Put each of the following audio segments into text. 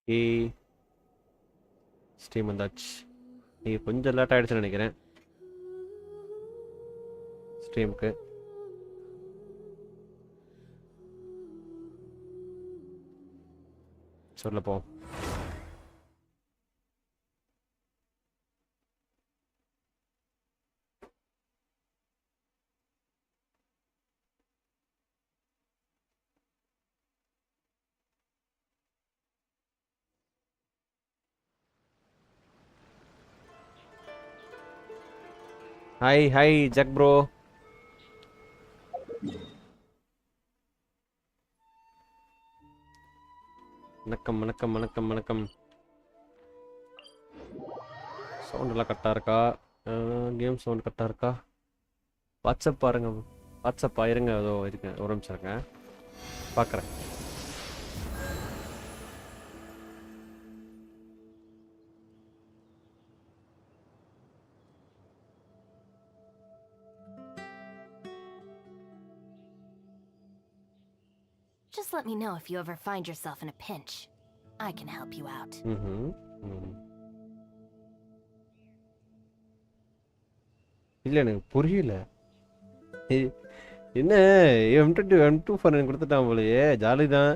ஏய் ஸ்ட்ரீம் வந்தாச்சு. நீ கொஞ்சம் லேட் ஆயிடுச்சுன்னு நினைக்கிறேன் ஸ்ட்ரீமுக்கு. சொல்லப்போ ஹாய் ஹாய் ஜக் ப்ரோ. வணக்கம் வணக்கம் வணக்கம் வணக்கம். சவுண்டெல்லாம் கரெக்டாக இருக்கா? கேம் சவுண்ட் கரெக்டாக இருக்கா? வாட்ஸ்அப் பாருங்க. வாட்ஸ்அப் ஆயிருங்க. அதோ இருக்கேன், ஒரு நிமிஷம் இருங்க பார்க்குறேன். Just let me know if you ever find yourself in a pinch. I can help you out. இல்லை எனக்கு புரியல. என்ன M24 கொடுத்துட்டான் போலயே. ஜாலி தான்.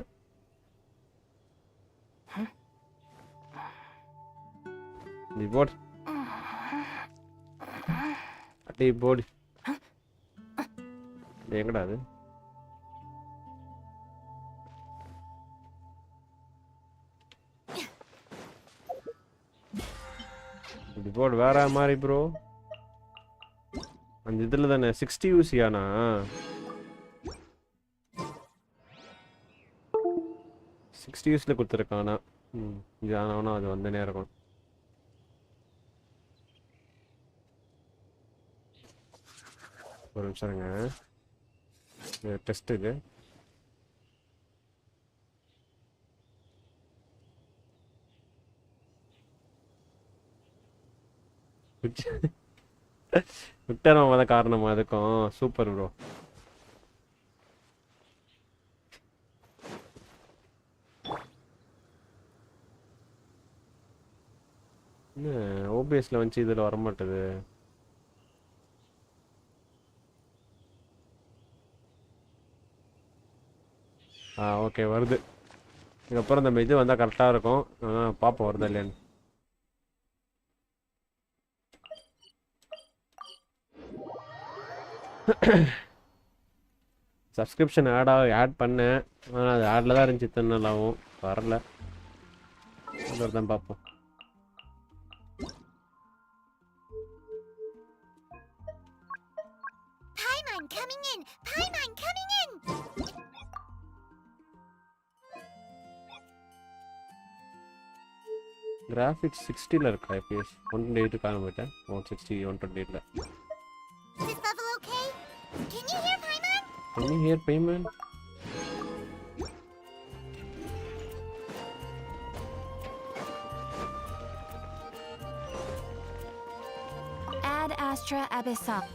போடு அடி போடு. எங்கடா அது? இப்படி போடு வேற மாதிரி ப்ரோ. அந்த இதில் தானே 60 யூசியானா? யூஸில் கொடுத்துருக்கானா? இது ஆனால் அது வந்துனே இருக்கும். ஒரு நிமிஷம் இருங்க, டெஸ்ட் இது. விக்டர் தான் காரணமா அதுக்கும்? Super bro. ஓபிஎஸ்ல வந்து இதில் வரமாட்டேது. ஓகே வருது. இதுக்கப்புறம் நம்ம இது வந்தால் கரெக்டாக இருக்கும். பார்ப்போம் வருதா இல்லையான்னு. சப்ஸ்கிரிப்ஷன் ஆட் பண்ணேன், ஆனால் அது ஆடில் தான் இருந்துச்சு. இத்தனை நாளாகவும் வரல. தான் பார்ப்போம். கிராஃபிக்ஸ் 60ல இருக்கா? FPS 128 காண போயிட்டேன். 160 128ல. Can you hear payment? Add Astra Abyssal.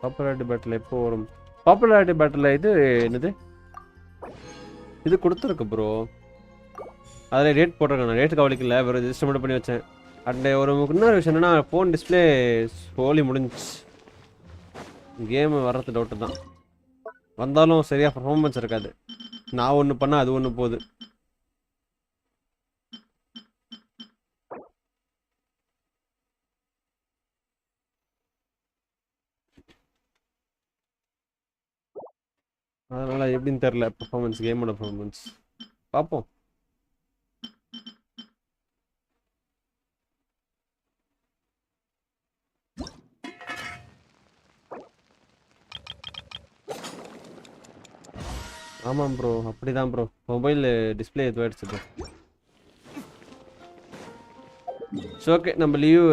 Popularity battle எப்போ வரும்? பாப்புலாரிட்டி பேட்டில் இது என்னது? இது கொடுத்துருக்கு ப்ரோ. அதில் ரேட் போட்டிருக்கேன். நான் ரேட்டு கவனிக்கல, வெறும் ரெஜிஸ்டர் மட்டும் பண்ணி வச்சேன். அண்ட் ஒரு இன்னொரு விஷயம் என்னன்னா, ஃபோன் டிஸ்பிளே ஹோலி முடிஞ்சிச்சு. கேமு வர்றது டவுட்டு தான். வந்தாலும் சரியாக பர்ஃபார்மன்ஸ் இருக்காது. நான் ஒன்று பண்ணால் அது ஒன்று போகுது. அதனால் எப்படின்னு தெரில பர்ஃபார்மன்ஸ், கேமோட பர்ஃபார்மன்ஸ். பார்ப்போம். ஆமாம் ப்ரோ, அப்படி தான் ப்ரோ. மொபைல் டிஸ்பிளே இதுவாகிடுச்சு ப்ரோ. ஸோ ஓகே, நம்ம லீவு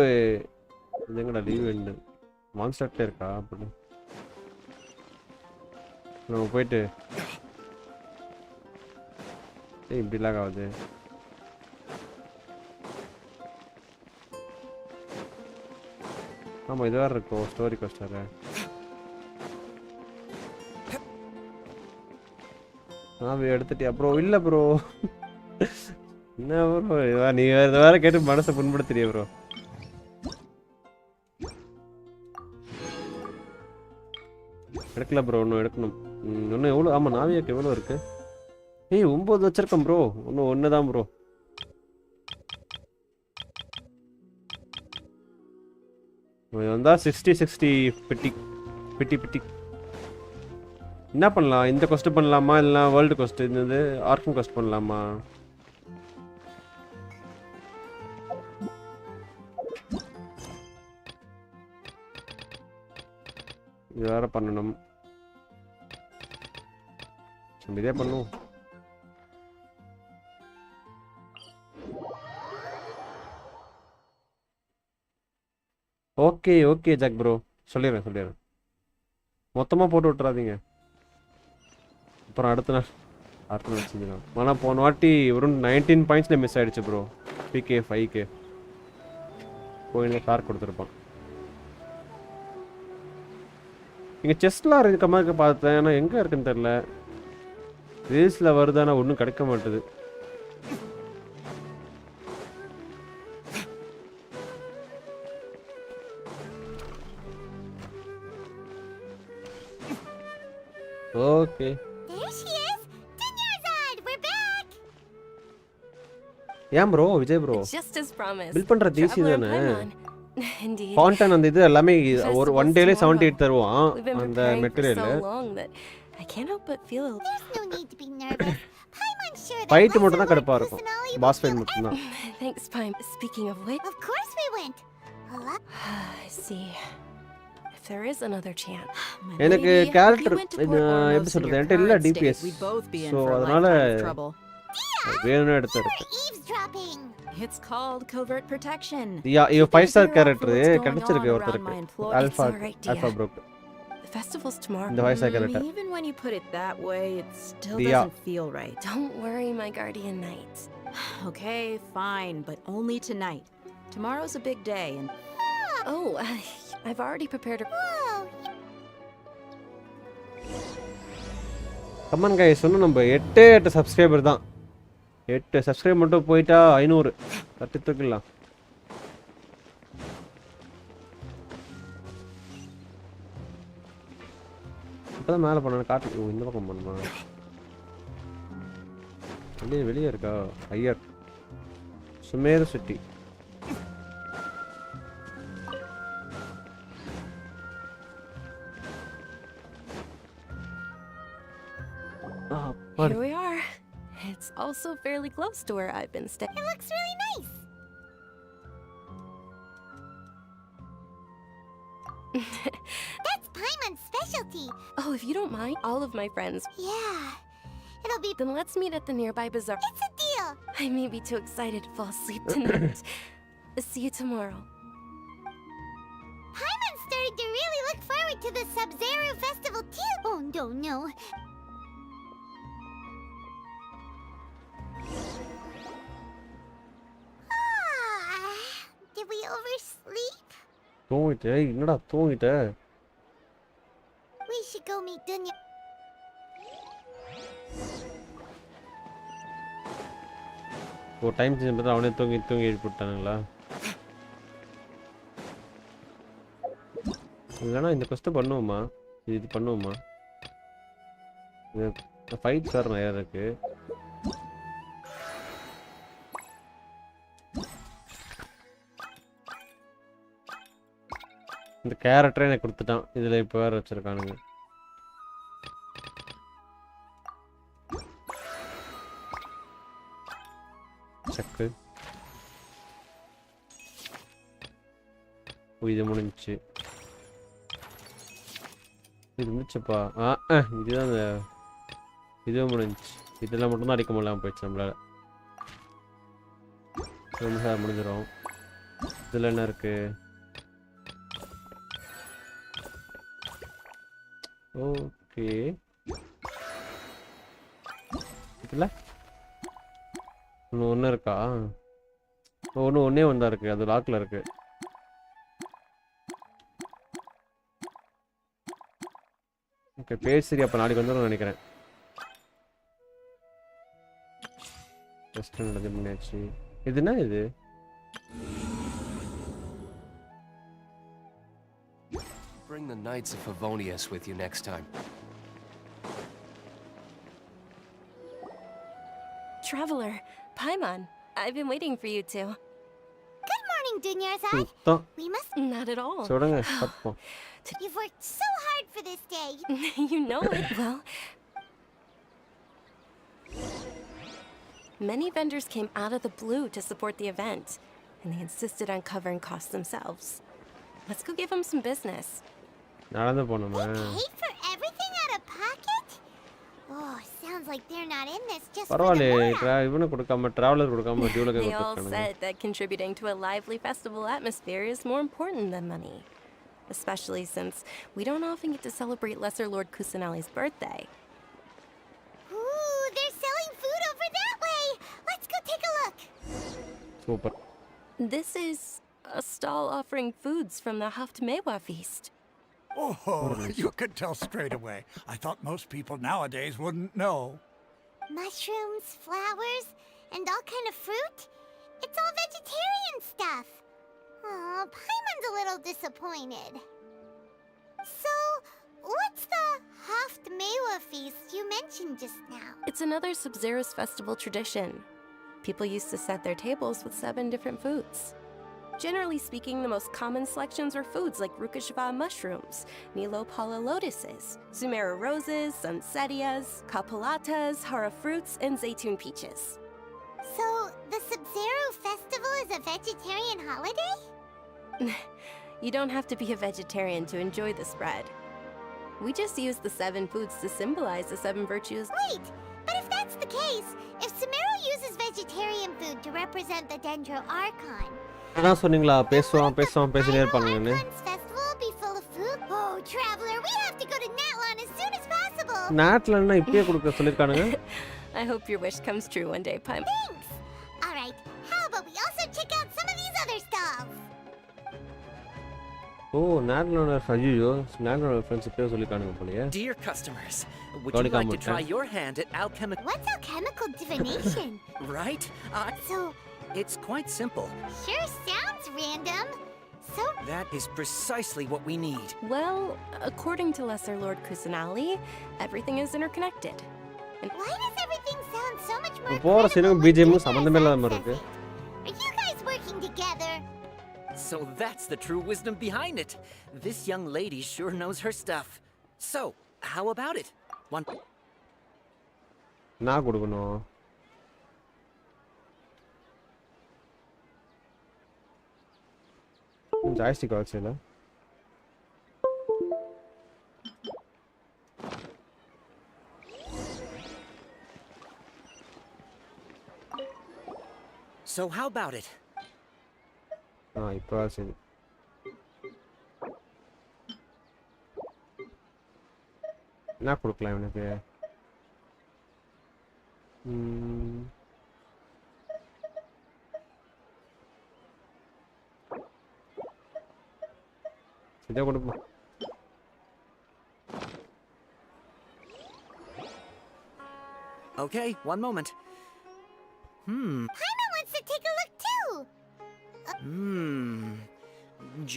எங்கடா லீவு என்ன மான்ஸ்டர்ட்டே இருக்கா? அப்படி நம்ம போயிட்டு இப்படி லாக் ஆகுது. ஆமாம், இது வேறு இருக்கும் ஸ்டோரி கோஸ்டர். எடுத்துட்டியா ப்ரோ? இல்லை ப்ரோ, என்ன ப்ரோ நீ வேற கேட்டு மனசை புண்படுத்துறிய ப்ரோ. எடுக்கல ப்ரோ, இன்னும் எடுக்கணும். இன்னும் எவ்வளோ? ஆமாம், நாவியாக்கு எவ்வளோ இருக்கு? ஏய் 9 வச்சிருக்கேன் ப்ரோ, இன்னும் 1 தான் ப்ரோ. வந்தா 60 பெட்டி பெட்டி பெட்டி. என்ன பண்ணலாம்? இந்த கொஸ்ட் பண்ணலாமா இல்லைனா வேர்ல்டு கொஸ்ட் இந்த ஆர்க்கும் கொஸ்ட் பண்ணலாமா? இது வேற பண்ணணும். இதே பண்ணுவோம். ஓகே ஓகே ஜாக் ப்ரோ, சொல்லிடுறேன். மொத்தமாக போட்டு விட்டுறாதீங்க, அப்புறம் அடுத்த நாள் வச்சுக்கலாம். ஆனால் போன வாட்டி ஒரு 19 பாயிண்ட்ஸில் மிஸ் ஆகிடுச்சு ப்ரோ. 3K 5K போய் கார் கொடுத்துருப்பான். இங்கே செஸ்ட்லாம் இருக்க மாதிரி பார்த்தேன், ஆனால் எங்கே இருக்குன்னு தெரில. ரீல்ஸில் வருதானா ஒன்றும் கிடைக்க மாட்டுது. ஓகே. ஏன் ப்ரோ விஜய் ப்ரோ பில் பண்ணுற தேசி தானே கான்டென்ட்? அந்த இது எல்லாமே ஒரு 1 டேலே 78 தருவான் அந்த மெட்டீரியல். ஃபைட் மட்டும் தான் கடுப்பா இருக்கும், பாஸ் ஃபைட் மட்டும் தான். Thanks, Pime. Speaking of which, of course we went. I see. If there is another chance. எனக்கு கேரக்டர் எப்படி சொல்றது, என்கிட்ட இல்ல டிபிஎஸ், ஸோ அதனால வேணும்னு எடுத்துருக்கு. It's called covert protection. யா, இது 5-star கேரக்டர் கிடைச்சிருக்கு ஒருத்தருக்கு, alpha Broek. The festival's tomorrow. இந்த 5-star character. Even when you put it that way, it still doesn't feel right. Don't worry, my guardian knight. Okay, fine, but only tonight. Tomorrow's a big day and oh, I've already prepared a comment guys, சொன்ன நம்ம 8 subscriber தான். 8 subscribe மட்டும் போயிட்டா 500 தட்டி தூக்கலாம். இப்பதான் மேலே பண்ணணும் காட்டு. ஓ, இந்த பக்கம் பண்ணுமா? வெளியே இருக்கா? Iyer Sumeru city. Here we are. It's also fairly close to where I've been staying. It looks really nice. That's Paimon's specialty. Oh, if you don't mind, all of my friends. Yeah. It'll be. Then let's meet at the nearby bazaar. It's a deal. I may be too excited to fall asleep tonight. See you tomorrow. Paimon's starting to really look forward to the Sub-Zero festival too. Oh, no. Did we oversleep? தூங்கிட்டே என்னடா தூங்கிட்ட? We should go meet Dunya. ஒரு time change பண்ணா அவனே தூங்கி எழுப்பிட்டானுங்களா? இல்லைனா இந்த கொஸ்ட் பண்ணுவோமா? இது பண்ணுவோமா? ஃபைட் சார் நிறையா இருக்கு. இந்த கேரக்டரே எனக்கு கொடுத்துட்டான், இதில் இப்போ வேறு வச்சுருக்கானுங்க. சக்கு இது முடிஞ்சிச்சு, இது முடிச்சப்பா. இதுதான் அந்த இதுவும் முடிஞ்சிச்சு. இதெல்லாம் மட்டும்தான் அடிக்க முடியாமல் போயிடுச்சு நம்மளால. முடிஞ்சிடும். இதில் என்ன இருக்கு? ஓகே, இதில் ஒன்று இருக்கா? ஒன்றே ஒன்றா இருக்கு, அது லாக்கில் இருக்கு. ஓகே, பேர் சரி. அப்போ நாளைக்கு வந்துடும் நினைக்கிறேன். Just another பண்ணியாச்சு. இது என்ன இது? Bring the Knights of Favonius with you next time. Traveler, Paimon, I've been waiting for you two. Good morning, Dunyarzad. சுத்தம். We must. Not at all. சொல்லுங்க பாப்போம். You've worked so hard for this day. You know it well. Many vendors came out of the blue to support the event, and they insisted on covering costs themselves. Let's go give them some business. நடந்து போணுமா? Paid for everything out of pocket? Oh, sounds like they're not in this just for the பரவாயில்லையே morale. இவனு கொடுக்காம traveller கொடுக்காம டியூல They all கொடுத்துருக்காங்க. said that contributing to a lively festival atmosphere is more important than money, especially since we don't often get to celebrate Lesser Lord Kusanali's birthday. Ooh, they're selling food over that way. Let's go take a look. Super. This is a stall offering foods from the Haftmewa feast. Oh, you could tell straight away. I thought most people nowadays wouldn't know. Mushrooms, flowers, and all kind of fruit. It's all vegetarian stuff. Oh, Paimon's a little disappointed. So, what's the Haftmewa feast you mentioned just now? It's another Sub-Zero's festival tradition. People used to set their tables with 7 different foods. Generally speaking, the most common selections were foods like Rukashva mushrooms, Nilopala lotuses, Sumeru roses, Sunsetias, Kapalatas, Hara fruits, and Zaytun peaches. So, the Sub-Zero festival is a vegetarian holiday? You don't have to be a vegetarian to enjoy the spread. We just use the 7 foods to symbolize the 7 virtues. Wait, but if that's the case, if Sumeru uses vegetarian food to represent the Dendro Archon, அதான் சொன்னீங்களா பேசுவான் பேசினே இருப்பாங்கன்னு. Archon's festival will be full of food? Oh, traveler, we have to go to Natlan as soon as possible. நாட்லன்னா இப்பயே கொடுக்க சொல்லிருக்கானுங்க. I hope your wish comes true one day, Paimon. Thanks. All right, how about we also check out some of these other stalls? ஓ நாட்லோட ஐயோ நாட்லோட friends இப்பயே சொல்லிருக்கானுங்க போலயே. Dear customers, would Got you it, like to Kamut, try huh? your hand at alchemical? What's alchemical divination? Right? So, It's quite simple. sure sounds random. So, That is precisely what we need. Well, according to Lesser Lord Kusanali, everything is interconnected. why does everything sound so much more போற credible சீனும் when BGM Dunyarzad சம்பந்தமே இல்லாத மாதிரி says இருக்கு. it? Are you guys working together? So that's the true wisdom behind it. This young lady sure knows her stuff. So, how about it? One. நான் கொடுக்கணும். Joystick ஆக்சுவலா. So how about it? இப்போ சரி. என்ன கொடுக்கலாம் இவனுக்கு? இதை கொடுப்போம். Okay, one moment. Paimon wants to take a look too.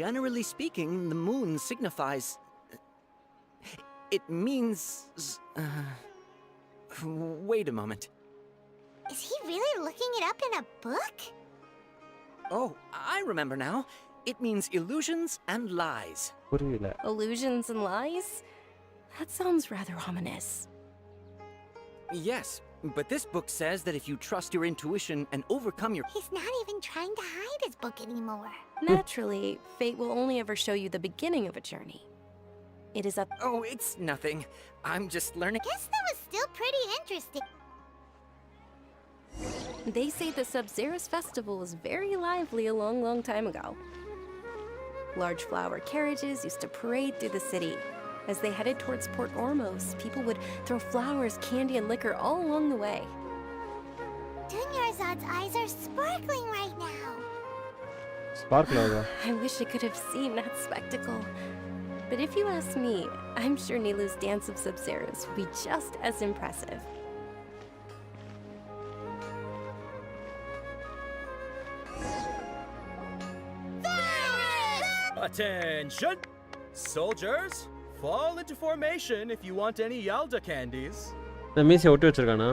Generally speaking, the moon signifies. It means. Wait a moment. Is he really looking it up in a book? Oh, I remember now. It means illusions and lies. புரியல. Illusions and lies? That sounds rather ominous. Yes, but this book says that if you trust your intuition and overcome your. He's not even trying to hide his book anymore. Naturally, fate will only ever show you the beginning of a journey. It is up. Oh, it's nothing. I'm just learning. Guess that was still pretty interesting. They say the Sub-Zero's festival was very lively a long, long time ago. Large flower carriages used to parade through the city. As they headed towards Port Ormos, people would throw flowers, candy, and liquor all along the way. Dunyarzad's eyes are sparkling right now. ஸ்பார்க்ல ஆகுதா? I wish I could have seen that spectacle. But if you ask me, I'm sure Nilu's dance of Sub-Zeros would be just as impressive. Attention! Soldiers, fall into formation if you want any Yalda candies. நான் மீசை ஒட்டி வச்சிருக்கானா?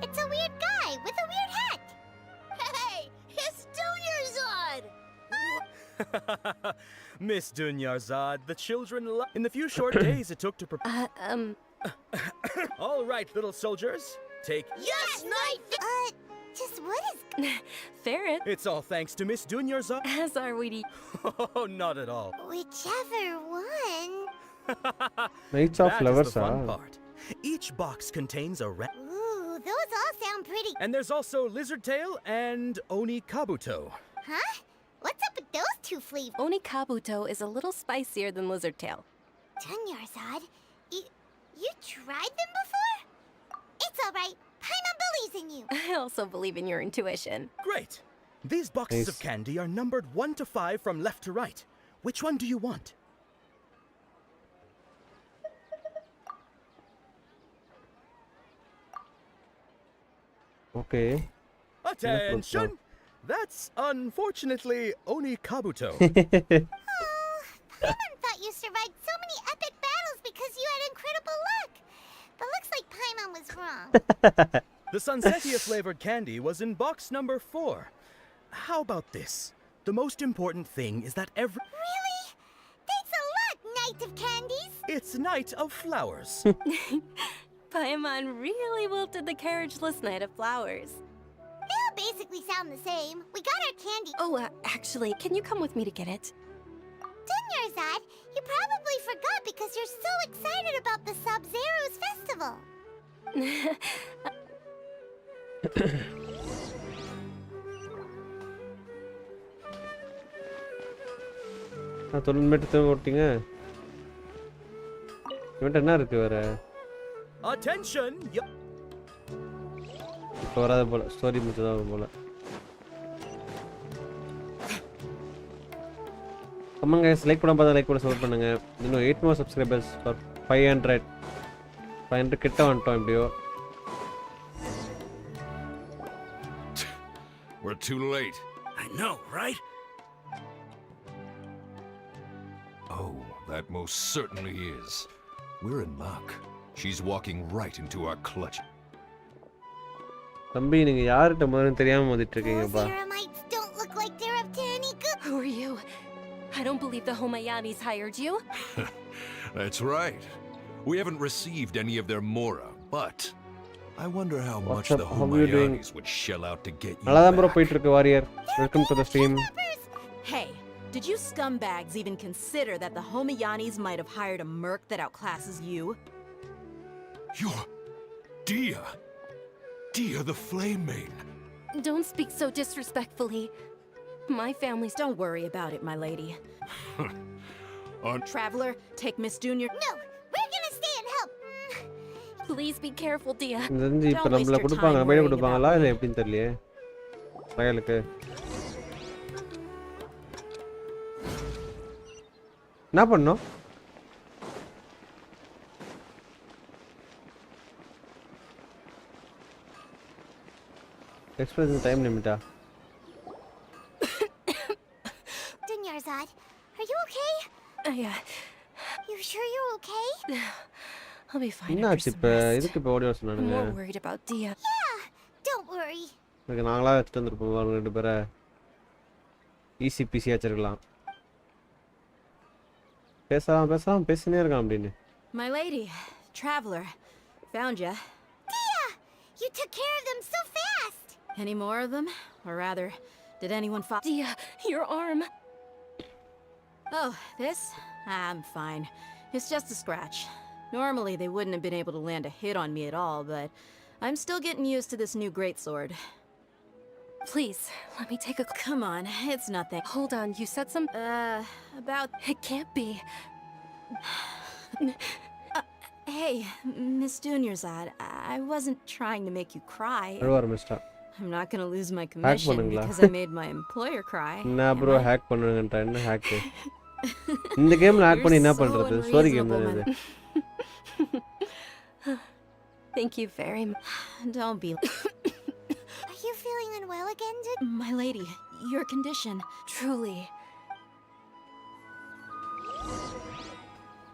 It's a weird guy with a weird hat. Hey, it's Dunyarzad! Miss Dunyarzad, the children in the few short days it took to prepare. All right, little soldiers, take. Yes, Knight! Just what is... Ferret, It's all thanks to Miss Dunyarzad. as are we. Oh, not at all. Whichever one. Knights of That is Flowers the fun part. Each box contains a rat. Ooh, those all sound pretty... And there's also Lizard Tail and Oni Kabuto. Huh? What's up with those two flavors? Oni Kabuto is a little spicier than Lizard Tail. Dunyarzad, you tried them before? It's all right. Paimon believes in you. I also believe in your intuition. Great. These boxes of Nice. candy are numbered 1 to 5 from left to right. Which one do you want? Okay. Attention! That's unfortunately Oni Kabuto. Paimon thought you survived so many epic battles because you had incredible luck. But looks like Paimon was wrong. The Sunsetia flavored candy was in box number 4. How about this? The most important thing is that Really? Thanks a lot, Knight of Candies. it's Night of Flowers. Paimon really wilted the carriageless Knight of Flowers. They all basically sound the same. We got our candy. Oh, actually, can you come with me to get it? Dunyarzad, you probably forgot because you're so excited about the Sub-Zero's festival. நான் 90 metre தூங்க விட்டீங்க. இவன்ட்ட என்ன இருக்கு வேற? Attention! இப்போ வராது போல. ஸ்டோரி முடிச்சதா வரும் போல. Come on guys, like பண்ண பார்த்தா லைக் பண்ண சப்போர்ட் பண்ணுங்க. இன்னும் 8 more subscribers for 500. 500 கிட்ட வந்துட்டோம் எப்படியோ. We're too late. I know, right? Oh, that most certainly is. We're in luck. She's walking right into our clutch. தம்பி நீங்க யார்கிட்ட முதல்ல தெரியாம மோதிட்டு இருக்கீங்கப்பா. Zeramites don't look like they're up to any good. Who are you? I don't believe the Homayanis hired you. That's right. We haven't received any of their mora, but I wonder how What's much up? the How you doing? Humayanis would shell out to get you நல்லா தான் bro back. போயிட்டு இருக்கு warrior. Welcome to the stream. Hey, did you scumbags even consider that the Homayanis might have hired a merc that outclasses you? You're Dia. Dia the Flame Main. Don't speak so disrespectfully. My family's... Don't worry about it, my lady. Aren't Traveler, take Miss Junior. No, we're gonna stay and help. Please be careful, Dia. இது வந்து இப்போ Don't waste நம்மள your கொடுப்பாங்க. time நம்மளே worrying கொடுப்பாங்களா about இல்ல எப்படின்னு தெரியலையே. பயலுக்கு. என்ன பண்ணோம்? எக்ஸ்பிரஸ் டைம் லிமிட்டா? Dunyarzad, are you okay? You sure you're okay? I'll be fine after என்னாச்சு some இப்போ rest. இதுக்கு இப்போ ஓடி வர I'm சொன்னானுங்க. more worried about Dia. Yeah, don't worry. எனக்கு நாங்களா வச்சுட்டு வந்துருப்போம் அவங்க ரெண்டு பேரை. ஈஸி பிசி வச்சிருக்கலாம். பேசலாம் பேசினே இருக்கான் அப்படின்னு. My lady, Traveler, found ya. Dia, you took care of them so fast. Any more of them? Or rather, did anyone fall? Dia, your arm. Oh, this? I'm fine. It's just a scratch. Normally, they wouldn't have been able to land a hit on me at all, but I'm still getting used to this new greatsword. Please, let me take a... Come on, it's nothing. Hold on, you said some... About... It can't be. Hey, Miss Dunyarzad, I wasn't trying to make you cry. அழுவ ஆரம்பிச்சிட்டா. I'm not gonna lose my commission பண்ணுங்களா? because I made my employer cry. என்ன am bro I? Hack பண்ணுங்கன்றா என்ன hack? இந்த கேம்ல hack பண்ணி என்ன You're so பண்றது? ஸ்டோரி கேம் தானே unreasonable, இது. Thank you very much. Don't be... Are you feeling unwell again, My lady, your condition. Truly.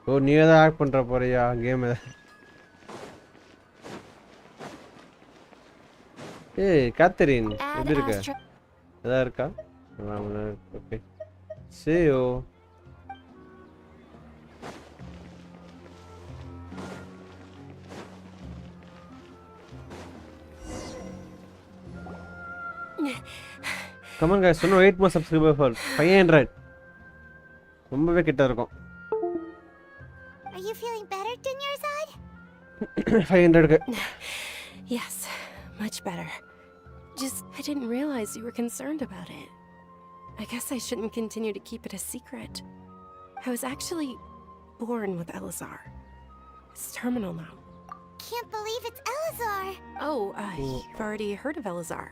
ஓ நீ ஏதாவது ஆக்ட் பண்ற போறியா கேம்? ஏய் கேத்தரின் எப்படி இருக்க? ஏதா இருக்கா? Okay see you. Come on guys, இன்னும் 8 more subscribers for 500. ரொம்பவே கிட்ட இருக்கும். Are you feeling better, Dunyarzad? 500 க்கு. Yes, much better. Just, I didn't realize you were concerned about it. I guess I shouldn't continue to keep it a secret. I was actually born with Elazar. It's terminal now. Can't believe it's Elazar. Oh, you've already heard of Elazar.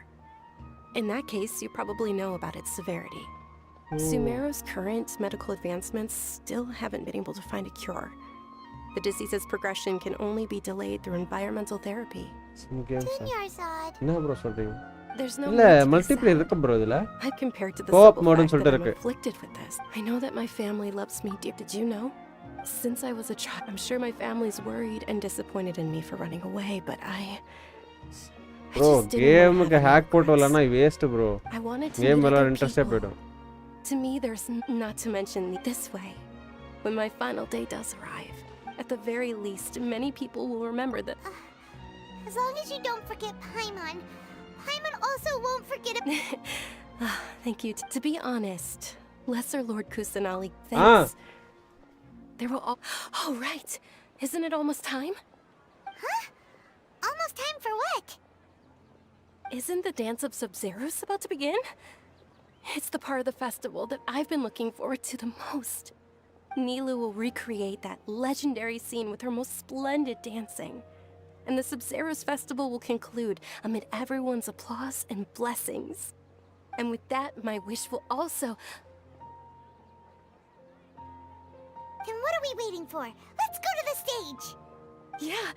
In that case, you probably know about its severity. Sumeru's current medical advancements still haven't been able to find a cure. The disease's progression can only be delayed through environmental therapy. Dunyarzad. என்ன bro சொல்றீங்க? There's no இல்ல need to be multiplayer sad. இருக்கு bro இதுல. I've compared to the Co-op simple mode fact that சொல்லிட்டு I'm இருக்கு. afflicted with this. I know that my family loves me deep. Did you know? Since I was a child, I'm sure my family's worried and disappointed in me for running away, but I bro just didn't want to கேமுக்கு have any hack போட்டு regrets. வரலனா waste bro. I wanted to game meet மேல other இன்ட்ரஸ்டே people. போய்டும். To me, there's not to mention this way. When my final day does arrive, at the very least, many people will remember that. As long as you don't forget Paimon. Paimon also won't forget Thank you. To be honest, Lesser Lord Kusanali, thanks. There will all. Oh, right. Isn't it almost time? Huh? Almost time for what? Isn't the Dance of Sub-Zeros about to begin? It's the part of the festival that I've been looking forward to the most. Nilu will recreate that legendary scene with her most splendid dancing. And the Sub-Zeros festival will conclude amid everyone's applause and blessings. And with that, my wish will also... Then what are we waiting for? Let's go to the stage! Yeah,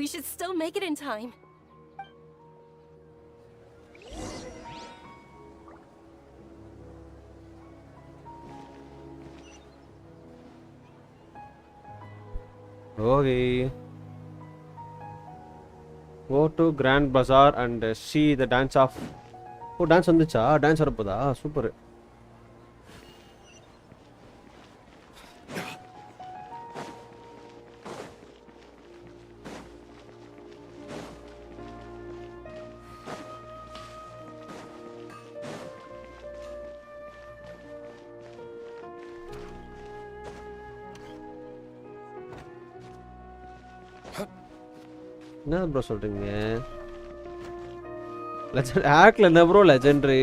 we should still make it in time. Okay. Go to Grand Bazaar and see the dance of. Oh, dance வந்துச்சா? Dance வரப்போதா? Super. என்ன bro சொல்றீங்க? Legend ஹேக்ல என்ன bro legendary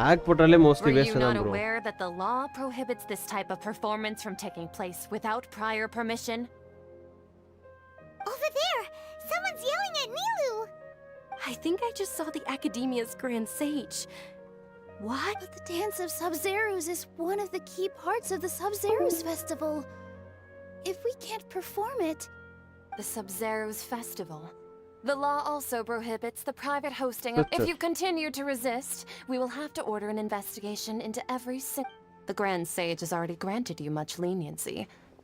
hack போட்டாலே mostly Were you waste தான் not bro. aware that the law prohibits this type of performance from taking place without prior permission? Over there! Someone's yelling at Nilu! I think I just saw the Academia's Grand Sage. What? But the Dance of Sub-Zeros is one of the key parts of the Sub-Zeros festival. If we can't perform it... The Sub-Zeros Festival. The law also prohibits the private hosting of... That's If it. you continue to resist, we will have to order an investigation into every The Grand Sage has already granted you much leniency.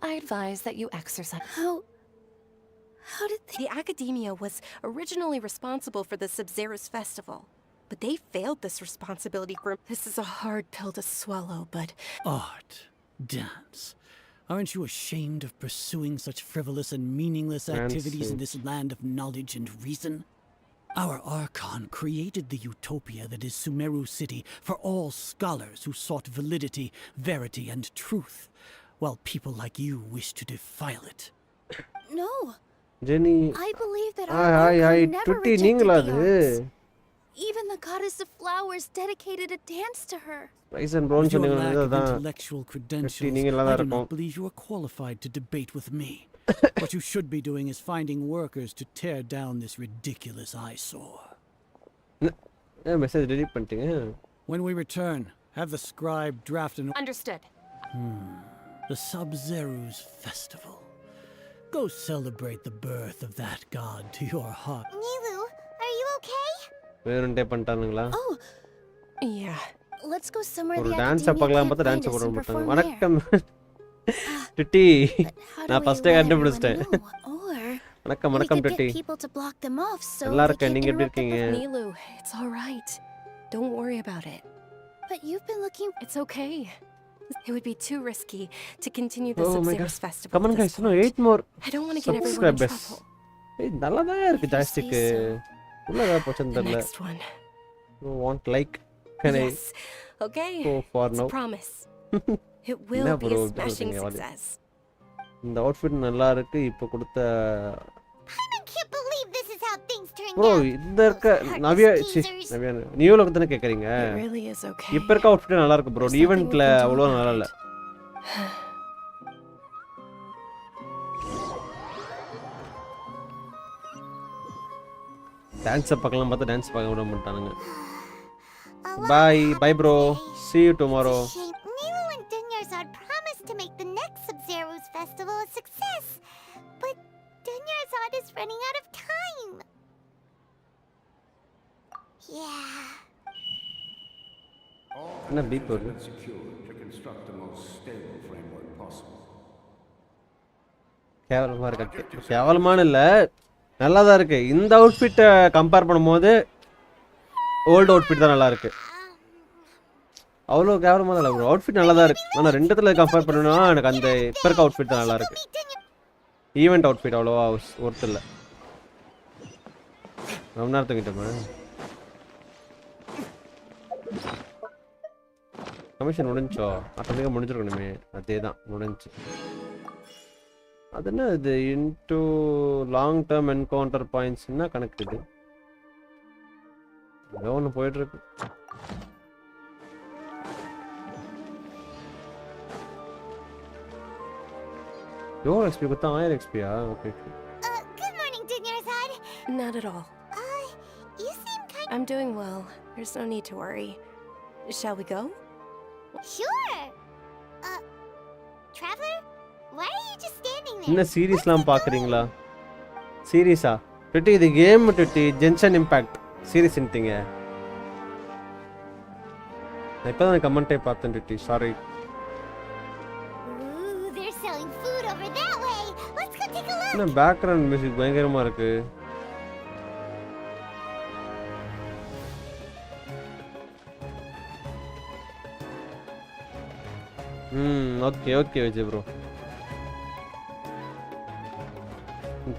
I advise that you exercise... How did they... The Academia was originally responsible for the Sub-Zeros festival, but they failed this responsibility for... This is a hard pill to swallow, but... Art, dance. Aren't you ashamed of pursuing such frivolous and meaningless activities in this land of knowledge and reason? Our Archon created the utopia that is Sumeru City for all scholars who sought validity, verity, and truth, while people like you wish to defile it. No, Jenny I believe that hi our hi hi Archon never Dutee rejected நீங்களா the அது? arts. Even the goddess of flowers dedicated a dance to her. Spryzen ப்ரோன்னு With your சொன்னீங்க lack of அதான். intellectual credentials, நீங்களா தான் I do இருக்கும். not believe you are qualified to debate with me. What you should be doing is finding workers to tear down this ridiculous eyesore. Message delete பண்ணிட்டீங்க. When we return, have the scribe draft an... Understood. The Sub-Zeros Festival. Go celebrate the birth of that god to your heart. Nilu, are you okay? வேணும்ட்டே பண்ணிட்டானுங்களா? Oh, Yeah. Let's go somewhere ஒரு the dance academia பார்க்கலாம் can't பார்த்தா find dance us போட and மாட்டாங்க perform வணக்கம் there. டிட்டி How do நான் we ஃபர்ஸ்டே let கண்டுபிடிச்சிட்டேன் everyone know? Or வணக்கம் we வணக்கம் could டிட்டி get people to block them off so நல்லா they இருக்கேன் can't நீங்க எப்படி interrupt the இருக்கீங்க performance. Nilu, it's all right. Don't worry about it. But you've been looking. It's okay. It would be too risky to continue the Oh my Sub-Zero's god. festival. Come on at this guys, no point. 8 more I don't want to get everyone in subscribers. trouble. ஏய் நல்லா தான் இருக்கு If you say joystick so. உள்ள ஏதாவது போச்சுன்னு The தெரியல next one. you want like can I Yes. Okay. go for It's now a promise. It will என்ன be bro a இப்படி smashing சொல்றீங்க? வாடி. success. இந்த அவுட்ஃபிட் நல்லா இருக்கு இப்போ கொடுத்த I can't believe this is how things turned bro out. இந்த இருக்க நவ்யா நவ்யா நியூ லுக் தானே கேக்குறீங்க It really is okay. இப்போ இருக்க அவுட்ஃபிட் நல்லா இருக்கு bro There's nothing we ஈவென்ட்ல can do அவ்வளோ about நல்லா இல்ல it. டான்ஸ் பார்க்கலாம் பார்த்தா டான்ஸ் பார்க்க விட மாட்டானுங்க A lot by happened by bro today. see you tomorrow It's a shame. Nilu and Dunyarzad promised to make the next Sub-Zero's festival a success. But Dunyarzad is running out of time. Yeah. என்ன beep வருது கேவலமா இருக்கு கேவலமான இல்ல நல்லா தான் இருக்கு இந்த அவுட்ஃபிட்டை கம்பேர் பண்ணும்போது ஓல்டு அவுட்ஃபிட் தான் நல்லா இருக்கு அவ்வளோ கேவலமா தான் இல்லை ப்ரோ அவுட்ஃபிட் நல்லா தான் இருக்கு ஆனால் ரெண்டுத்துல கம்பேர் பண்ணணும்னா எனக்கு அந்த இப்போ இருக்க அவுட்ஃபிட் தான் நல்லா இருக்கு ஈவெண்ட் அவுட்ஃபிட் அவ்வளோவா ஒர்த் இல்லை ரொம்ப நேரம் தூங்கிட்டோமா கமிஷன் முடிஞ்சோ ஆட்டோமேட்டிக்காக முடிஞ்சிருக்கணுமே அதே தான் முடிஞ்சு அது என்ன இது into long term encounter points என்ன கணக்கு இது ஏதோ ஒன்று போயிட்டு இருக்கு எவ்வளோ எக்ஸ்பி கொடுத்தா 1000 எக்ஸ்பியா okay Good morning, Dunyarzad. Not at all. You seem kind. I'm doing well. There's no need to worry. Shall we go? Sure. Traveler, why are you just standing there? என்ன சீரீஸ்லாம் பார்க்குறீங்களா சீரீஸா டுட்டி இது கேம் டுட்டி gentian impact சீரீஸ்ன்ட்டீங்க நான் இப்போ தான் கமெண்ட்டே பார்த்தேன் டுட்டி sorry Ooh, they're selling food over that way. Let's go take a look. என்ன background music பயங்கரமா இருக்கு ஓகே ஓகே விஜய் ப்ரோ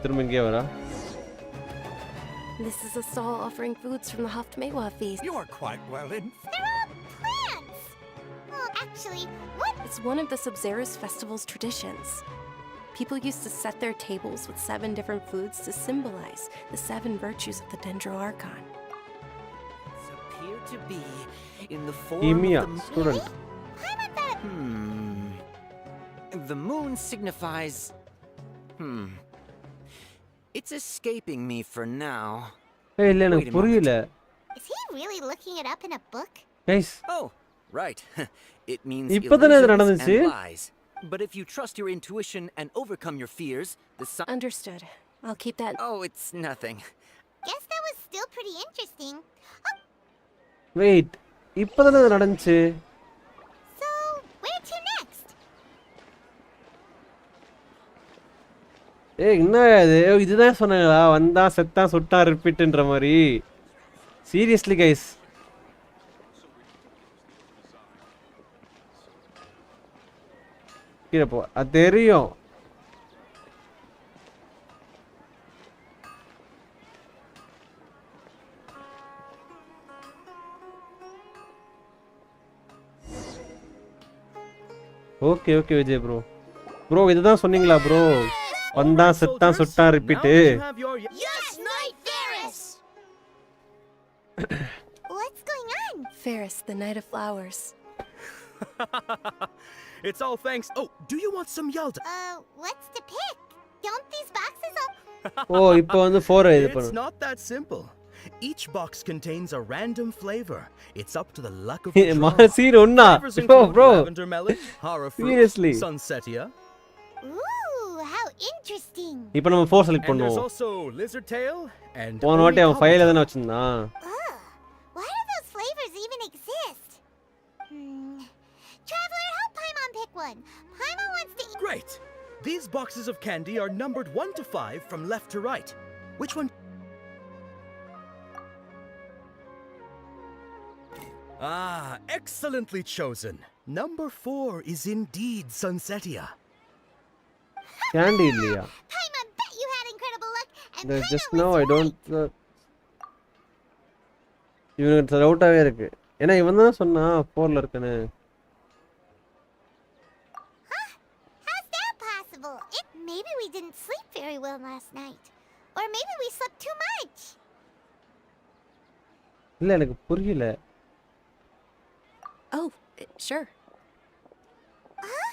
திரும்ப இங்கே வரா This is a stall offering foods from the Haftmewa feast. You are quite well in. They're all plants. Well, actually, what? It's one of the Sub-Zero's festival's traditions. People used to set their tables with 7 different foods to symbolize the 7 virtues of the Dendro Archon. Appear to be in the form Kimia of the student The moon signifies. It's escaping me for now. ஏய் இல்ல எனக்கு புரியல Is he really looking it up in a book? Guys Oh, right. It means இப்போதானே இது illusions நடந்துச்சு and lies. But if you trust your intuition and overcome your fears, the sun. Understood. I'll keep that. Oh, it's nothing. Guess that was still pretty interesting. Oh, wait இப்போதானே இது நடந்துச்சு so where to next? ஏய் என்ன இது இதுதான் சொன்னாங்களா வந்தா செத்தான் சுட்டான் ரிப்பீட்ன்ற மாதிரி சீரியஸ்லி கைஸ் கீழே போ அது தெரியும் okay okay Vijay bro bro இதுதான் சொன்னீங்களா ப்ரோ வந்தா செத்தான் சுட்டான் repeat Yes, Knight Ferris! What's going on? Ferris, the Night of Flowers. It's all thanks. Oh, do you want some Yalda? What's to pick? Don't these boxes all... ஓ இப்போ வந்து 4 இது It's பண்ணு not that simple. Each box contains a random flavor. It's up to the luck of the draw. Scene ஒண்ணா Flavors bro include bro lavender melon, hara fruit, Seriously? sunsetia, Ooh, how interesting. இப்போ நம்ம 4 select and there's பண்ணுவோம் also lizard tail and போன வாட்டி அவன் only ஃபைல cobblepot. தானே வச்சிருந்தான் Why do those flavors even exist? one. Paimon wants to eat. Great! These boxes of candy are numbered 1 to 5 from left to right. Which one? Ah, excellently chosen. Number 4 is indeed Sunsetia. Candy இல்லையா? Paimon bet you had incredible luck, and There's Paimon just now was I don't இவனுக்கு டவுட்டாவே இருக்கு. ஏன்னா இவன் தான் சொன்னா 4ல இருக்குன்னு. Huh? How's that possible? Maybe we didn't sleep very well last night. Or maybe we slept too much. இல்ல எனக்கு புரியல. Oh, sure. Huh?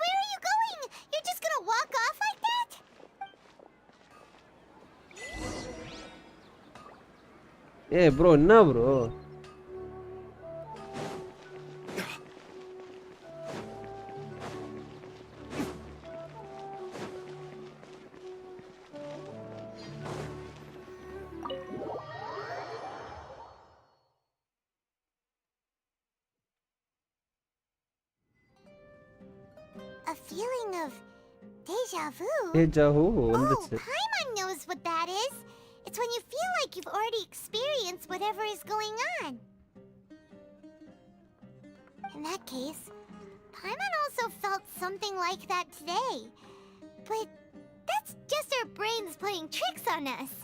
Where are you going? You're just gonna walk off like that? ஏய் bro என்ன bro? A feeling of deja vu. Deja vu Oh, வந்துச்சு. Paimon knows what that is. It's when you feel like you've already experienced whatever is going on. In that case, Paimon also felt something like that today. But that's just our brains playing tricks on us,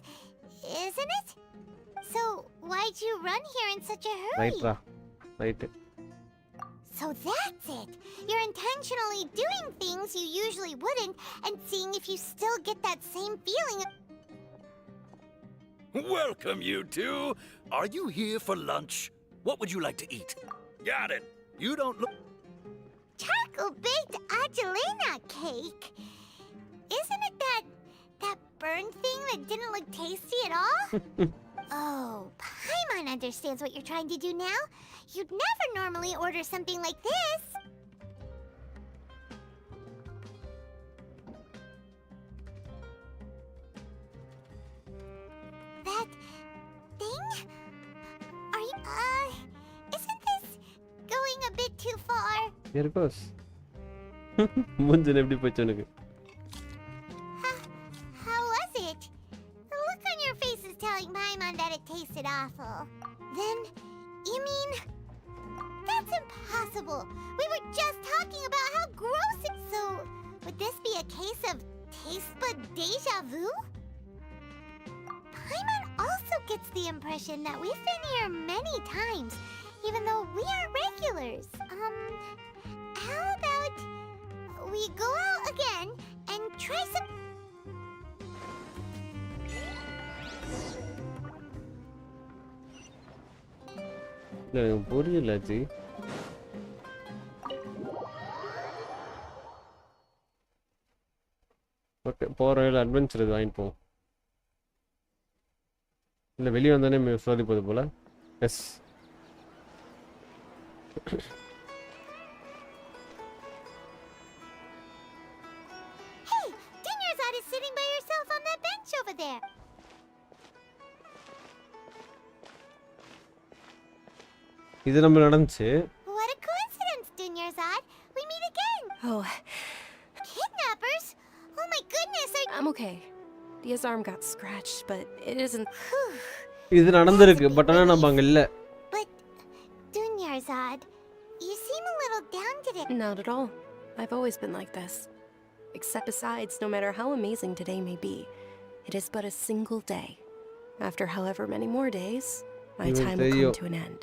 isn't it? So, why'd you run here in such a hurry? ரைட்ரா. Right. So that's it. You're intentionally doing things you usually wouldn't and seeing if you still get that same feeling. Welcome, you two. Are you here for lunch? What would you like to eat? Got it. You don't look... Charcoal baked Angelina cake. Isn't it that burned thing that didn't look tasty at all? Oh, Paimon understands what you're trying to do now. You'd never normally order something like this. That thing? Are you, isn't this going a bit too far? Here goes. மூஞ்சில எப்படி போச்சு உனக்கு? How was it? The look on your face is telling Paimon that it tasted awful. Then, you mean... That's impossible! We were just talking about how gross it... So, would this be a case of taste bud deja vu? Paimon also gets the impression that we've been here many times, even though we are regulars. How about we go out again and try some... இல்ல எனக்கு புரியல G. Okay போற வழியில adventure இது வாங்கிட்டு போவோம். இல்ல வெளியே வந்தானே சோதி போகுது போல. S. Hey, Dinyarzad is sitting by herself on that bench over there. இது நம்ம நடந்துச்சு. What a coincidence, Dinyarzad. We meet again. Oh, Kidnappers? Oh my goodness, I'm okay. Dia's arm got scratched, but it isn't... இது நடந்திருக்கு but ஆனா நம்ம அங்க இல்ல. But, Dinyarzad, you seem a little down today. Not at all. I've always been like this. Except besides, no matter how amazing today may be, it is but a single day. After however many more days, my time will come to an end.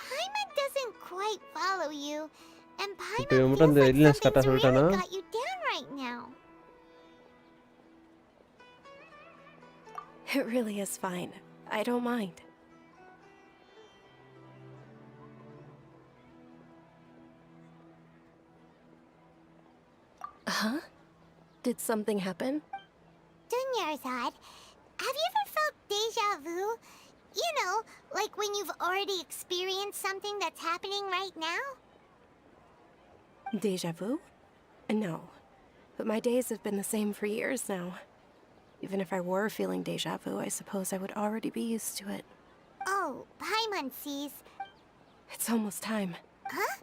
Paimon doesn't quite follow you, and Paimon இப்போ feels மட்டும் அந்த like இல்லனஸ் கரெக்டா something's சொல்லிட்டானா? really got you down right now. It really is fine. I don't mind. Huh? Did something happen? Dinyarzad, have you ever felt deja vu? You know, like when you've already experienced something that's happening right now? Deja vu? No. But my days have been the same for years now. Even if I were feeling deja vu, I suppose I would already be used to it. Oh, Paimon sees. It's almost time. Huh?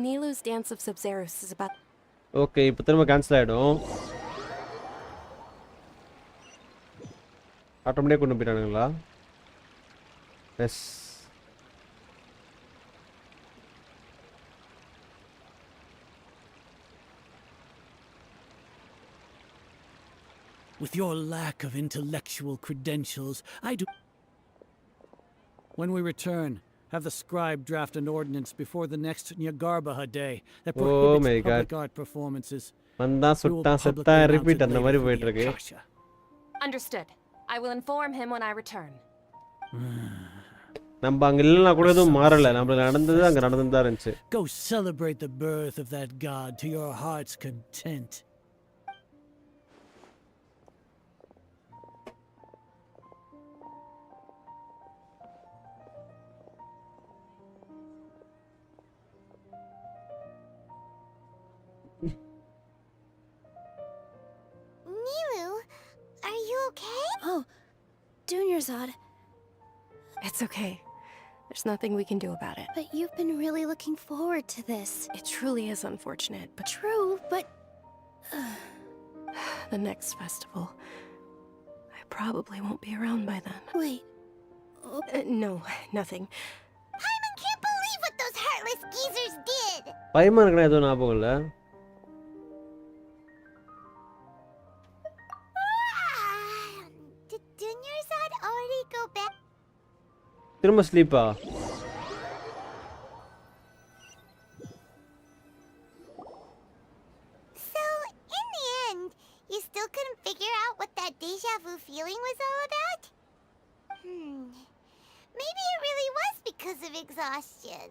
Nilu's Dance of Sub-Zeros is about... okay இப்போ திரும்ப cancel ஆகிடும். ஆட்டோமேட்டிக்காக கொண்டு போயிட்டானுங்களா? S. With your lack of intellectual credentials, I do... When we return, have the scribe draft an ordinance before the next Nyagarbha day that prohibits public art performances. Repeat அந்த மாதிரி போயிட்டு இருக்கு. Understood. I will inform him when I return. நம்ம அங்க இல்லனா கூட எதுவும் மாறல. நம்ம நடந்தது அங்க நடந்துதான் இருந்துச்சு. Go celebrate the birth of that god to your heart's content. Oh, Dunyarzad. It's okay. There's nothing we can do about it. But you've been really looking forward to this. It truly is unfortunate, but... True, but... the next festival. I probably won't be around by then. Wait. No, nothing. Paimon can't believe what those heartless geezers did! பைமானுக்கு நான் எதுவும் ஞாபகம் இல்லை. திரும்ப ஸ்லீப்பா? So, in the end, you still couldn't figure out what that deja vu feeling was all about? Maybe it really was because of exhaustion.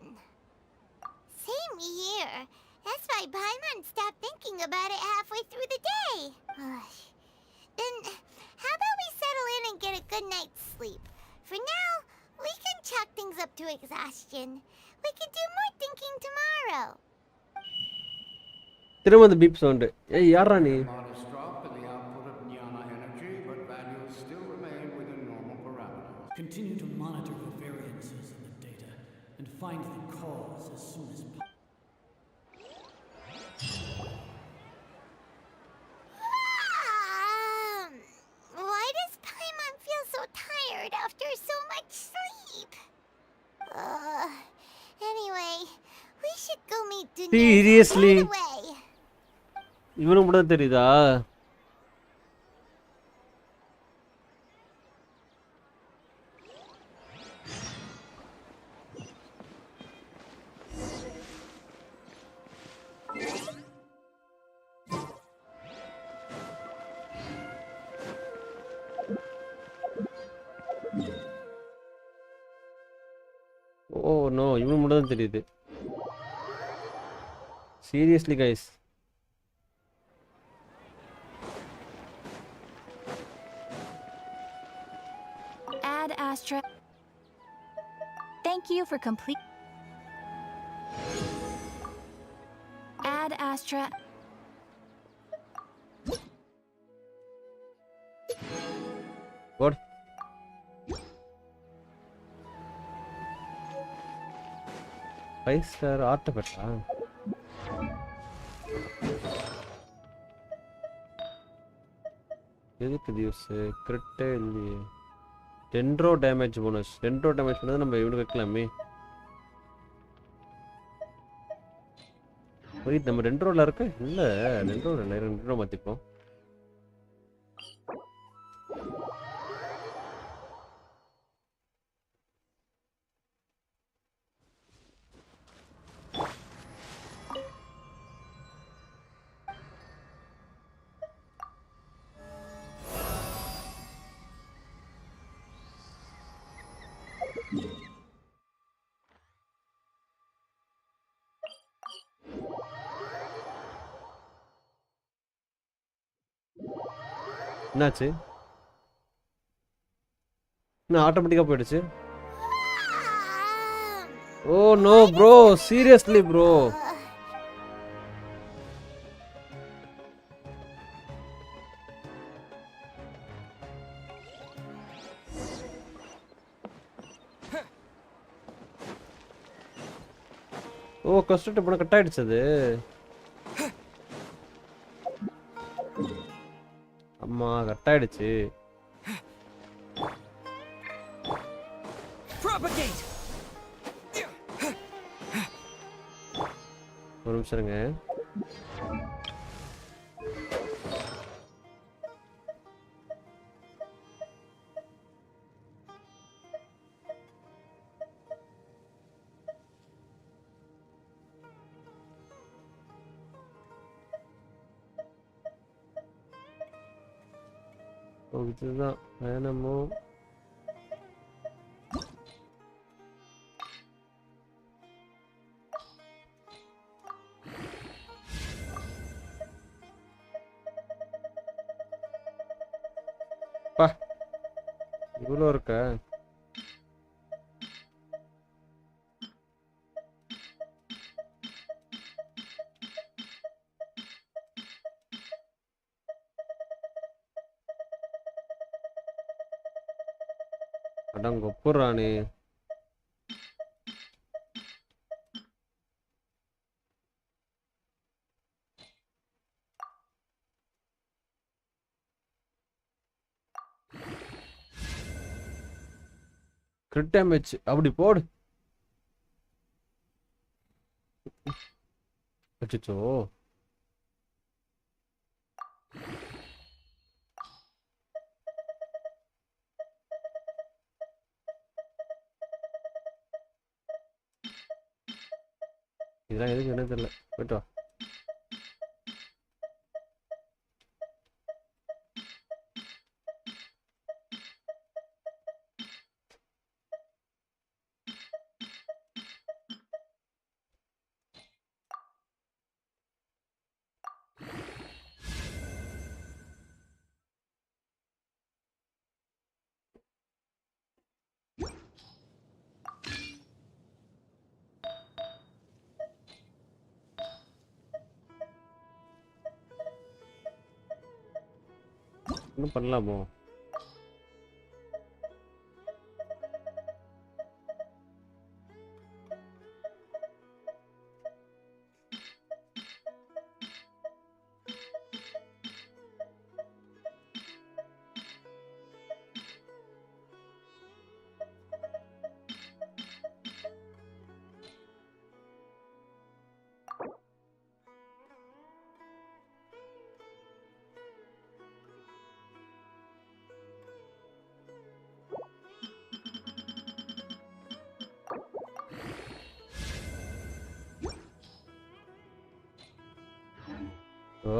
Same here. That's why Paimon stopped thinking about it halfway through the day. Then, how about we settle in and get a good night's sleep? For now, we can chalk things up to exhaustion. We can do more thinking tomorrow. திரும்ப அந்த beep sound. ஏய் யாரா நீ? Continue to monitor the variances in the data and find the cause as soon as possible. Why does Paimon feel so tired after so much sleep? Anyway, we should go meet Dunyarzad Seriously? right away. இவனுக்கு மட்டும் தெரியுதா? Oh no, இவனுக்கு மட்டும் தான் தெரியுது. Seriously guys. Ad Astra. Thank you for complete. Ad Astra. What? Five-star artifact. எதுக்கு இது use? கிரிட்டே இல்லையே. டென்ட்ரோ டேமேஜ் போனஸ். டென்ட்ரோ டேமேஜ் பண்ணது நம்ம இவனுக்கு வைக்கலாமே. நம்ம டென்ட்ரோல இருக்கு இல்ல? டென்ட்ரோல இல்லை, டென்ட்ரோ மாத்திப்போம். என்னாச்சு? என்ன ஆட்டோமேட்டிக்கா போயிடுச்சு? Oh no bro, seriously bro. Oh custard பண்ண கட் ஆயிடுச்சு அது. அம்மா கட் ஆயிடுச்சு. Propagate. ஒரு நிமிஷம் இருங்க. இதுதான் வேணுமோ? பா இவ்வளோ இருக்கா? அடங்கொப்புறானே. கிரிட் டேமேஜ் அப்படி போடு. அச்சோ இதெல்லாம் எதுக்கு என்ன தெரியல. போயிட்டு வா. இன்னும் பண்ணலாமோ?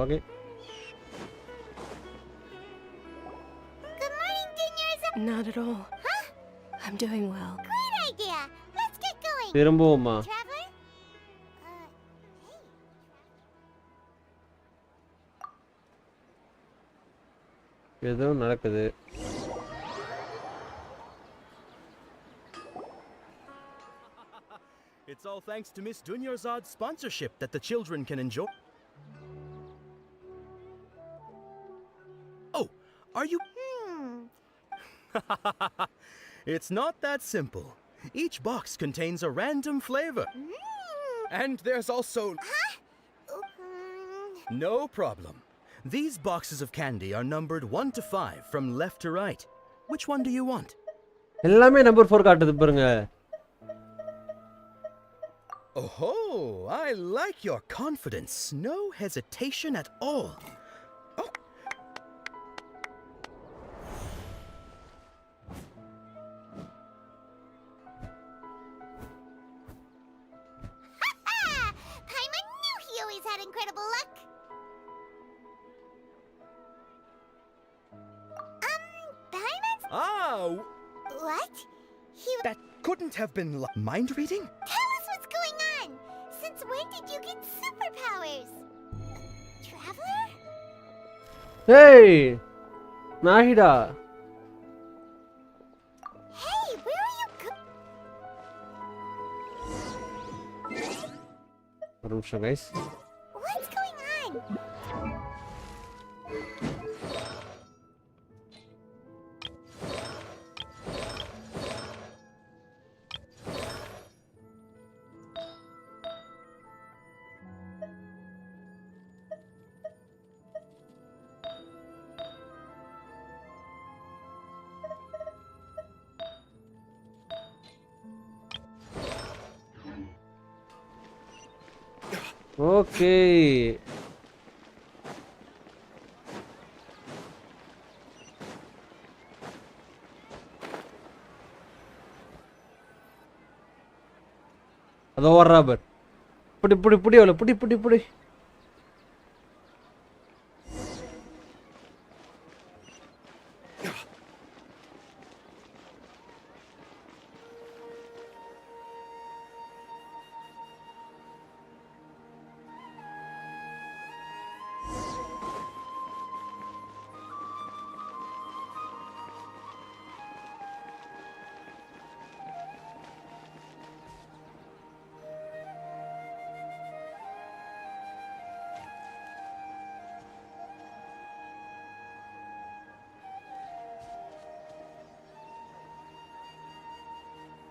Okay. Good morning, Dinyers. Not at all. Huh? I'm doing well. Great idea. Let's get going. திரும்புவோமா? Traveler? ஏதோ நடக்குது. It's all thanks to Miss Dunyarzad's sponsorship that the children can enjoy. Oh, are you? It's not that simple. Each box contains a random flavor. And there's also... No problem. These boxes of candy are numbered 1 to 5 from left to right. Which one do you want? எல்லாமே number 4 காட்டுது பாருங்க. Oh, I like your confidence. No hesitation at all. Oh. Paimon knew he always had incredible luck. Paimon's... What? That couldn't have been mind reading? Tell us what's going on. Since when did you get superpowers? Traveler? Hey! Nahida. Hey, where are you ஒரு நிமிஷம் guys. What's going on? Okay. அது ஓடுறா பார். புடி புடி புடி அவளை புடி புடி புடி.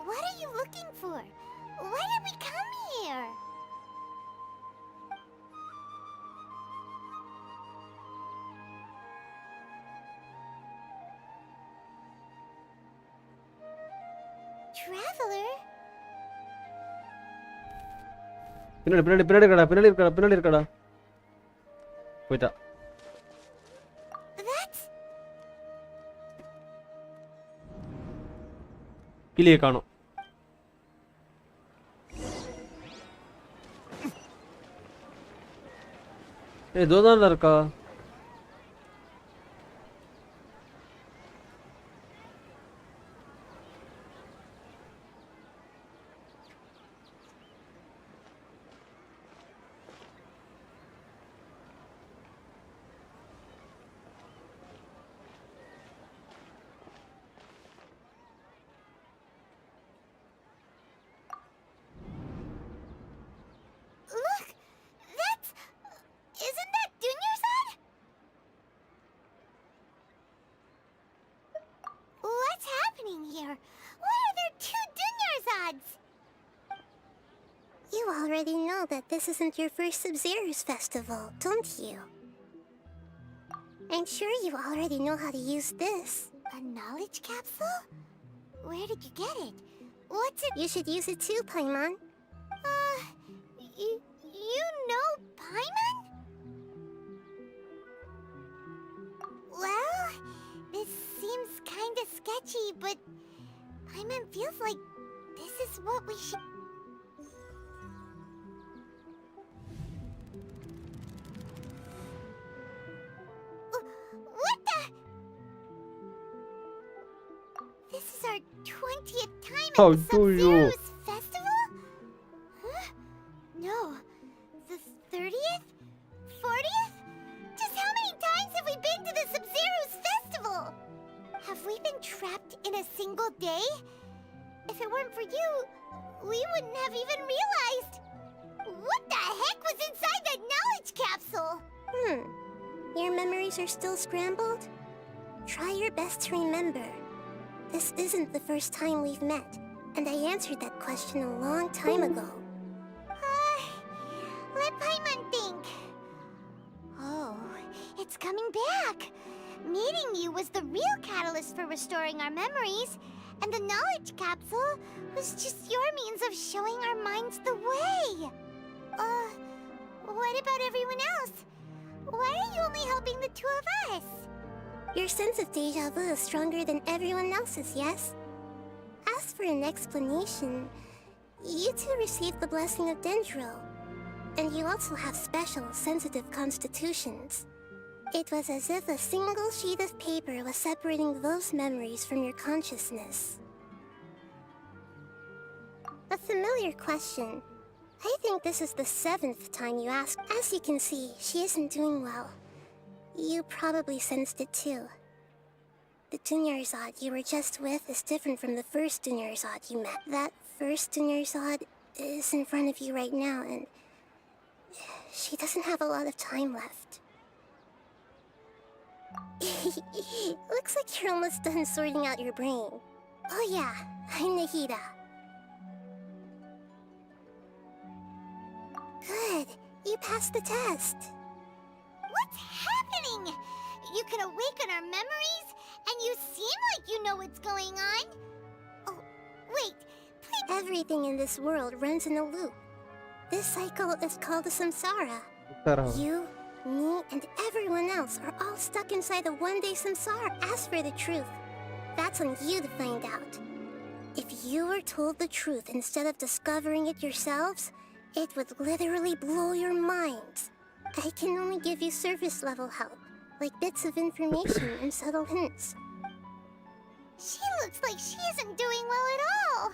What are you looking for? Why did we come here? Traveler? பின்னாடி பின்னாடி பின்னாடி இருக்கடா பின்னாடி இருக்கடா பின்னாடி இருக்கடா. போய்ட்டா. That's... கிளியை காணோம். ஏய் தோதான்ல இருக்கா. Look! That's... Isn't that Dunyarzad? What's happening here? Why are there two Dunyarzads? You already know that this isn't your first Sub-Zero's festival, don't you? I'm sure you already know how to use this. A knowledge capsule? Where did you get it? What's it? You should use it too, Paimon. You know Paimon? Well, this seems kinda sketchy, but Paimon feels like this is what we should... What the? This is our 20th time at How the do you? Sub-Zero's festival? Huh? No. The 30th? 40th? Just how many times have we been to the Sub-Zero's festival? Have we been trapped in a single day? If it weren't for you, we wouldn't have even realized. What the heck was inside that knowledge capsule? Your memories are still scrambled? Try your best to remember. This isn't the first time we've met, and I answered that question a long time ago. Let Paimon think. Oh, it's coming back. Meeting you was the real catalyst for restoring our memories, and the knowledge capsule was just your means of showing our minds the way. What about everyone else? Why are you only helping the two of us? Your sense of deja vu is stronger than everyone else's, yes? As for an explanation, you two received the blessing of Dendro, and you also have special, sensitive constitutions. It was as if a single sheet of paper was separating those memories from your consciousness. A familiar question. I think this is the 7th time you ask. As you can see, she isn't doing well. You probably sensed it too. The Dunyarzad you were just with is different from the first Dunyarzad you met. That first Dunyarzad is in front of you right now, and she doesn't have a lot of time left. Looks like you're almost done sorting out your brain. Oh yeah, I'm Nahida. Good, you passed the test. What's happening? You can awaken our memories, and you seem like you know what's going on. Oh, wait, please. Everything in this world runs in a loop. This cycle is called a samsara. Samsara. You, me, and everyone else are all stuck inside a one-day samsara. Ask for the truth. That's on you to find out. If you were told the truth instead of discovering it yourselves, it would literally blow your minds. I can only give you surface-level help, like bits of information and subtle hints. She looks like she isn't doing well at all.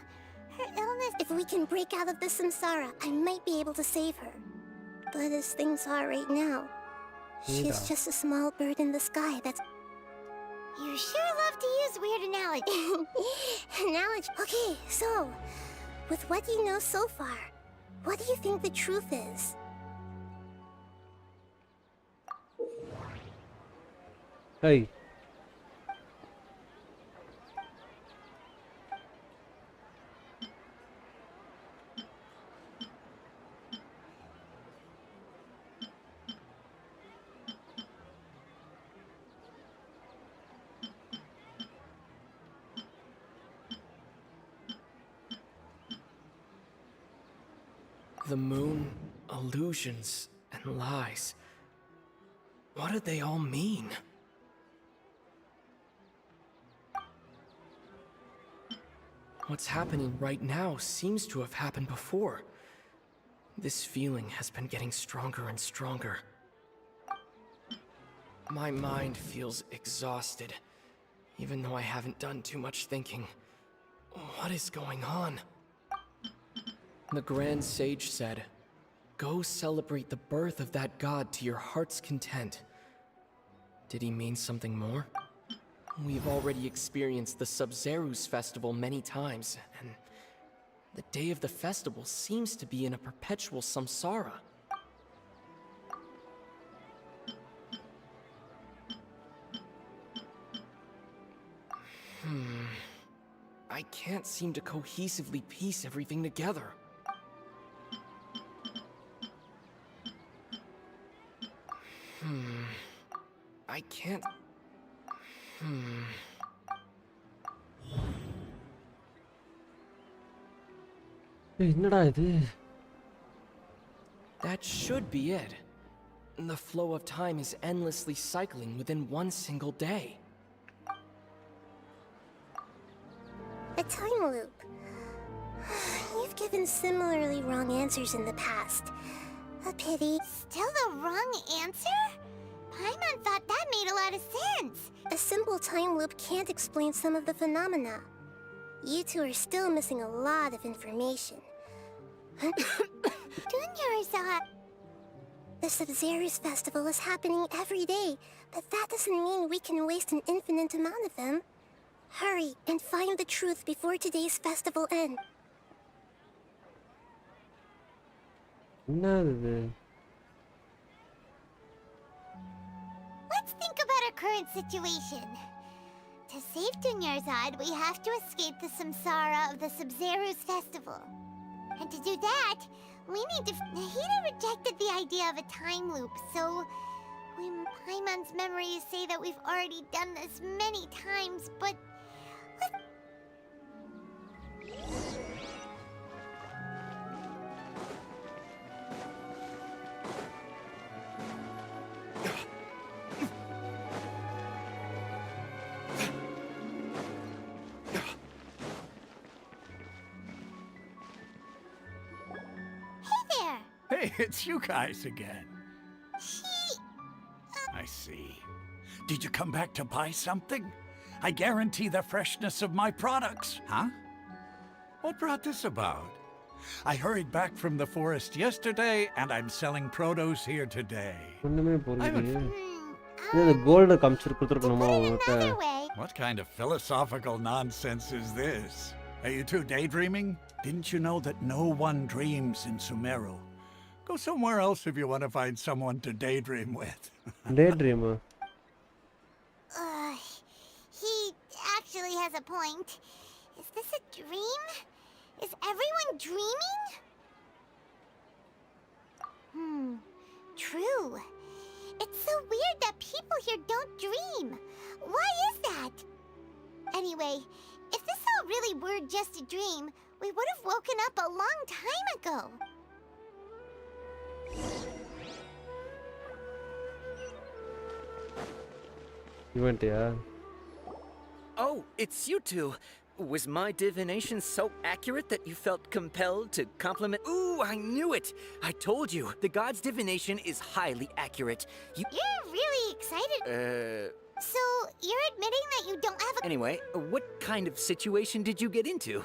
Her illness... If we can break out of this samsara, I might be able to save her. But as things are right now, she's just a small bird in the sky that's... You sure love to use weird analogies. Okay, so, with what you know so far, what do you think the truth is? Hey. The moon, illusions, and lies. What do they all mean? What's happening right now seems to have happened before. This feeling has been getting stronger and stronger. My mind feels exhausted, even though I haven't done too much thinking. What is going on? The Grand Sage said, "Go celebrate the birth of that god to your heart's content." Did he mean something more? We've already experienced the Sub-Zeru's festival many times, and the day of the festival seems to be in a perpetual samsara. I can't seem to cohesively piece everything together. I can't... என்னடா இது? That should be it. The flow of time is endlessly cycling within one single day. A time loop. You've given similarly wrong answers in the past. A pity. Still the wrong answer? Paimon thought that made a lot of sense. A simple time loop can't explain some of the phenomena. You two are still missing a lot of information. The Sub-Zeru's festival is happening every day, but that doesn't mean we can waste an infinite amount of them. Hurry and find the truth before today's festival ends. என்னது? Let's think about our current situation. To save Dunyarzad, we have to escape the samsara of the Sub-Zeru's festival. And to do that, we need to... Nahida rejected the idea of a time loop, so... Paimon's memories say that we've already done this many times, but... Hey, it's you guys again. I see. Did you come back to buy something? I guarantee the freshness of my products. Huh? What brought this about? I hurried back from the forest yesterday, and I'm selling produce here today. ஒண்ணுமே புரியலையே. இது gold காமிச்சிட்டு கொடுத்துருக்கணுமா அவங்ககிட்ட? What kind of philosophical nonsense is this? Are you two daydreaming? Didn't you know that no one dreams in Sumeru? Go somewhere else if you want to find someone to daydream with. Daydreamer. He actually has a point. Is this a dream? Is everyone dreaming? True. It's so weird that people here don't dream. Why is that? Anyway, if this all really were just a dream, we would have woken up a long time ago. Event, yeah. Oh, it's you two. Was my divination so accurate that you felt compelled to compliment? Ooh, I knew it! I told you, the god's divination is highly accurate. You're really excited. So, you're admitting that you don't have a... Anyway, what kind of situation did you get into?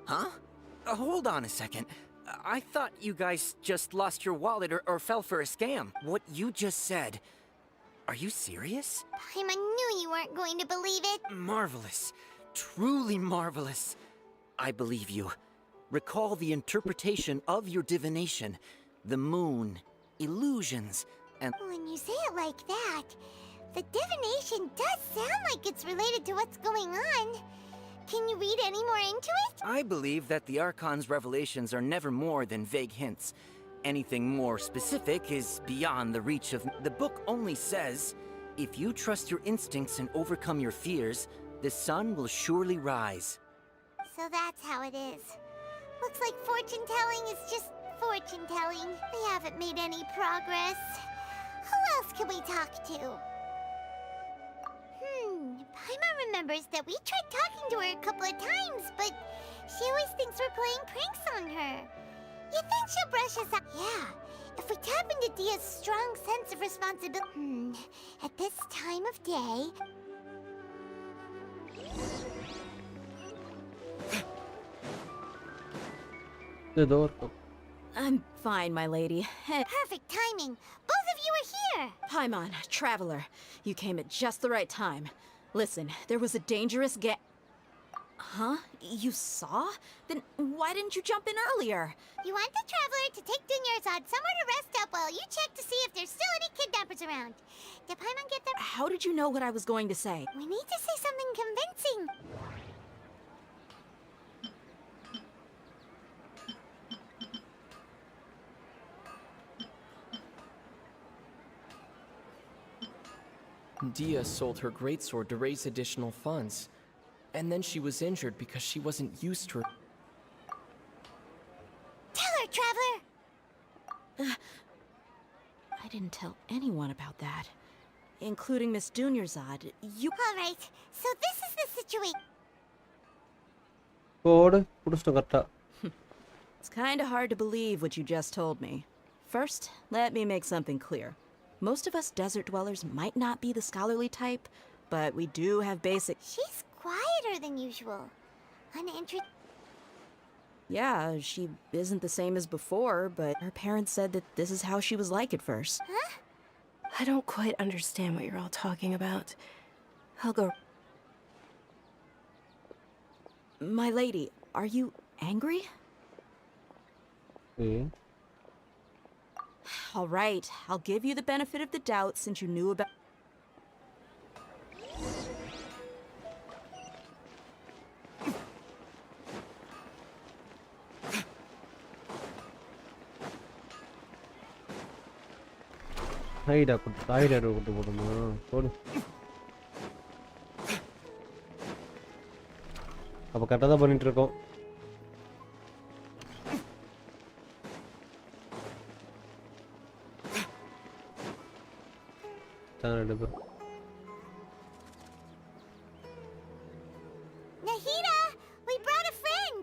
Huh? Hold on a second. I thought you guys just lost your wallet or fell for a scam. What you just said... Are you serious? Paimon knew you weren't going to believe it. Marvelous. Truly marvelous. I believe you. Recall the interpretation of your divination. The moon, illusions, and... When you say it like that, the divination does sound like it's related to what's going on. Can you read any more into it? I believe that the Archon's revelations are never more than vague hints. Anything more specific is beyond the reach of... The book only says, if you trust your instincts and overcome your fears, the sun will surely rise. So that's how it is. Looks like fortune-telling is just fortune-telling. We haven't made any progress. Who else can we talk to? Paimon remembers that we tried talking to her a couple of times, but she always thinks we're playing pranks on her. You think she'll brush us off? Yeah, if we tap into Dia's strong sense of responsibility... At this time of day... The door. I'm fine, my lady. Perfect timing. Both of you are here. Paimon, traveler. You came at just the right time. Listen, there was a dangerous Huh? You saw? Then why didn't you jump in earlier? You want the traveler to take Dunyarzad somewhere to rest up while you check to see if there's still any kidnappers around. Did Paimon get them? How did you know what I was going to say? We need to say something convincing. Dia sold her greatsword to raise additional funds. And then she was injured because she wasn't used to her. Tell her, traveler! I didn't tell anyone about that. Including Miss Dunyarzad. You... Alright, so this is the situation. It's kinda hard to believe what you just told me. First, let me make something clear. Most of us desert dwellers might not be the scholarly type, but we do have basic... She's quieter than usual. Uninterested. Yeah, she isn't the same as before, but her parents said that this is how she was like at first. Huh? I don't quite understand what you're all talking about. I'll go... My lady, are you angry? Yeah. All right, I'll give you the benefit of the doubt since you knew about... Hide போட்டு போடுமா போடு அப்ப கரெக்டா தான் பண்ணிட்டு இருக்கோம் ரெண்டு பேர் Nahida, we brought a friend.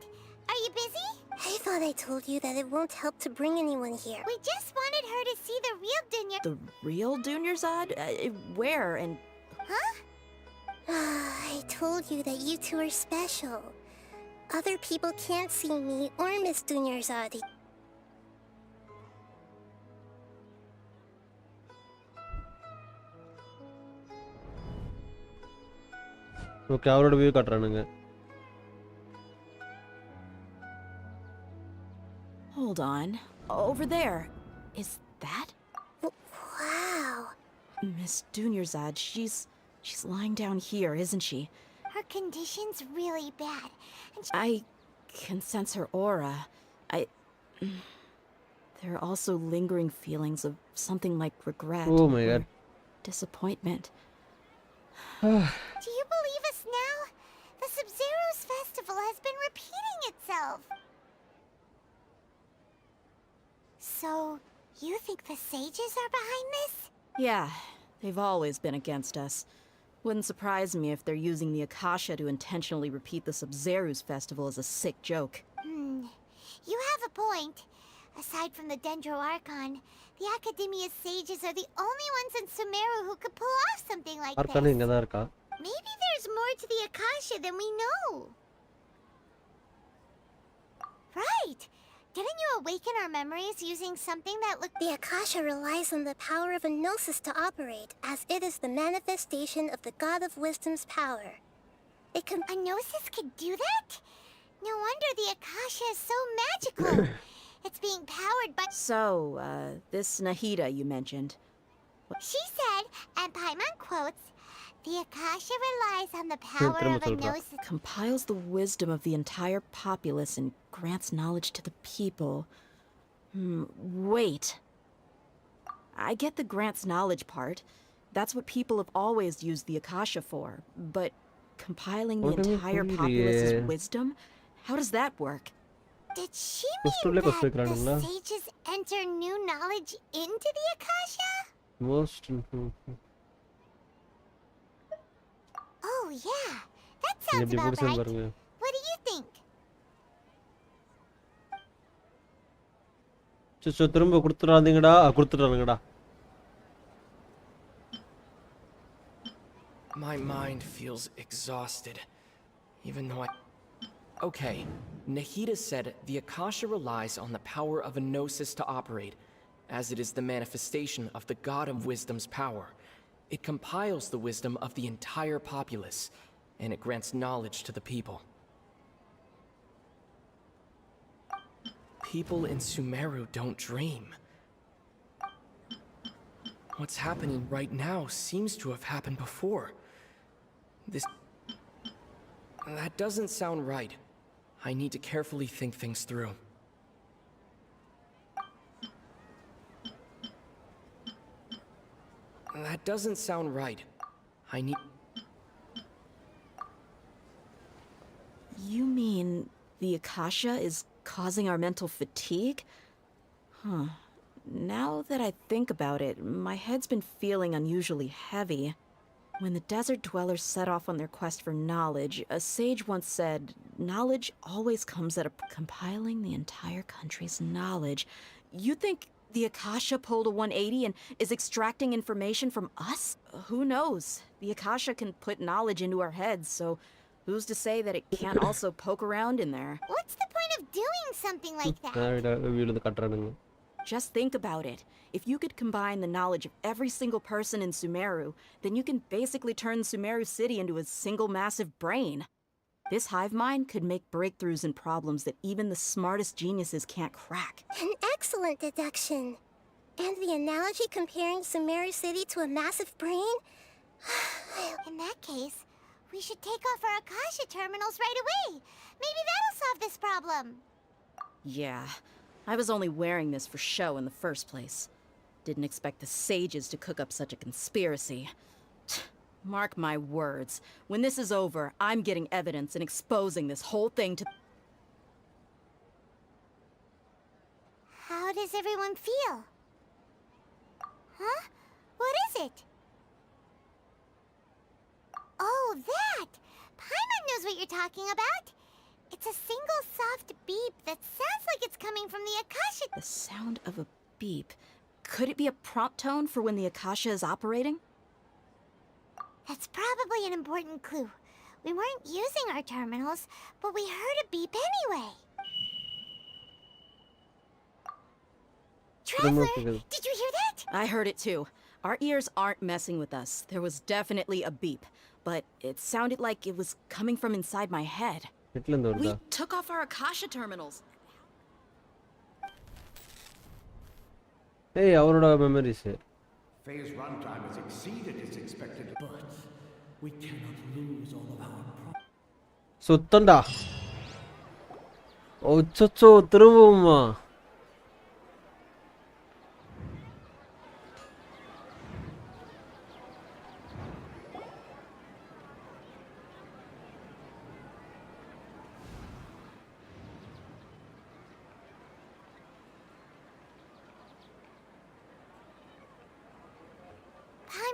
Are you busy? I thought I told you that it won't help to bring anyone here. We just wanted her to see the real Dunya. The real Dunyarzad? Where and... Huh? I told you that you two are special. Other people can't see me or Miss Dunyarzad. Okay அவரோட view காட்றானுங்க Hold on. Over there. Is that? Wow. Miss Dunyarzad, she's lying down here, isn't she? Her condition's really bad. And I can sense her aura. There are also lingering feelings of something like regret. Oh my god. Disappointment. Do you believe us now? The Sub-Zero's festival has been repeating itself. So, you think the sages are behind this? Yeah, They've always been against us. Wouldn't surprise me if they're using the Akasha to intentionally repeat the Sumeru's festival as a sick joke. You have a point. Aside from the Dendro Archon, the Academia's sages are the only ones in Sumeru who could pull off something like Arkan this. இங்க தான் இருக்கா? Maybe there's more to the Akasha than we know. Right. Didn't you awaken our memories using something that looked... The Akasha relies on the power of a gnosis to operate, as it is the manifestation of the God of Wisdom's power. It can... A gnosis could do that? No wonder the Akasha is so magical. It's being powered by... So, this Nahida you mentioned. She said, and Paimon quotes, the Akasha relies on the power of a gnosis... Compiles the wisdom of the entire populace and grants knowledge to the people. Wait. I get the grants knowledge part. That's what people have always used the Akasha for. But compiling the entire populace's wisdom? How does that work? Did she mean that the sages enter new knowledge into the Akasha? Most... Oh yeah, that sounds about right. What do you think? So திரும்ப கொடுத்துறாதீங்கடா கொடுத்துறானுங்கடா. My mind feels exhausted, even though Okay, Nahida said the Akasha relies on the power of a gnosis to operate, as it is the manifestation of the God of Wisdom's power. It compiles the wisdom of the entire populace, and it grants knowledge to the people. People in Sumeru don't dream. What's happening right now seems to have happened before. That doesn't sound right. I need to carefully think things through. That doesn't sound right. I need... You mean the Akasha is causing our mental fatigue? Huh. Now that I think about it, my head's been feeling unusually heavy. When the desert dwellers set off on their quest for knowledge, a sage once said, knowledge always comes at compiling the entire country's knowledge. You think the Akasha pulled a 180 and is extracting information from us? Who knows? The Akasha can put knowledge into our heads, so who's to say that it can't also poke around in there? What's the point of doing something like that? Just think about it. If you could combine the knowledge of every single person in Sumeru, then you can basically turn Sumeru City into a single massive brain. This hive mind could make breakthroughs in problems that even the smartest geniuses can't crack. An excellent deduction. And the analogy comparing Sumeru City to a massive brain? In that case, we should take off our Akasha terminals right away. Maybe that'll solve this problem. Yeah, I was only wearing this for show in the first place. Didn't expect the sages to cook up such a conspiracy. Mark my words, when this is over, I'm getting evidence and exposing this whole thing to... How does everyone feel? Huh? What is it? Oh, that! Paimon knows what you're talking about. It's a single soft beep that sounds like it's coming from the Akasha. The sound of a beep. Could it be a prompt tone for when the Akasha is operating? That's probably an important clue. We weren't using our terminals, but we heard a beep anyway. Traveler, did you hear that? I heard it too. Our ears aren't messing with us. There was definitely a beep, but it sounded like it was coming from inside my head. We took off our Akasha terminals. Hey, our memories. Phase runtime has exceeded its expected, but we cannot lose all of our சுத்தண்டா ஓச்சோ திரும்புமா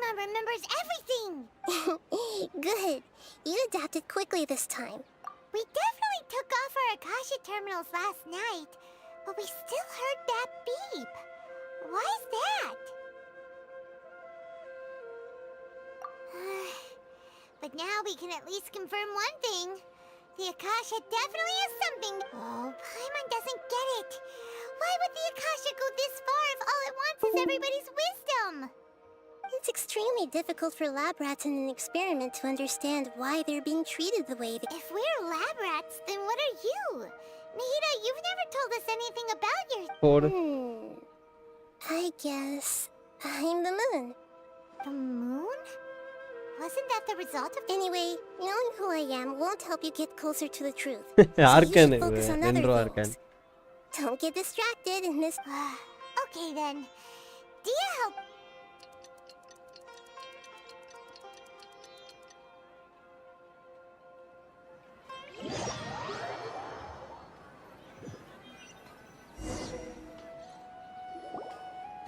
Paimon remembers everything! Good. You adapted quickly this time. We definitely took off our Akasha terminals last night, but we still heard that beep. Why is that? But now we can at least confirm one thing. The Akasha definitely has something. Oh, Paimon doesn't get it. Why would the Akasha go this far if all it wants is everybody's wisdom? It's extremely difficult for lab rats in an experiment to understand why they're being treated the way they... If we're lab rats, then what are you? Nahida, you've never told us anything about your... I guess... I'm the moon. The moon? Wasn't that the result of... Anyway, knowing who I am won't help you get closer to the truth. So you should focus on other things. Don't get distracted in this... Okay then. Dia help...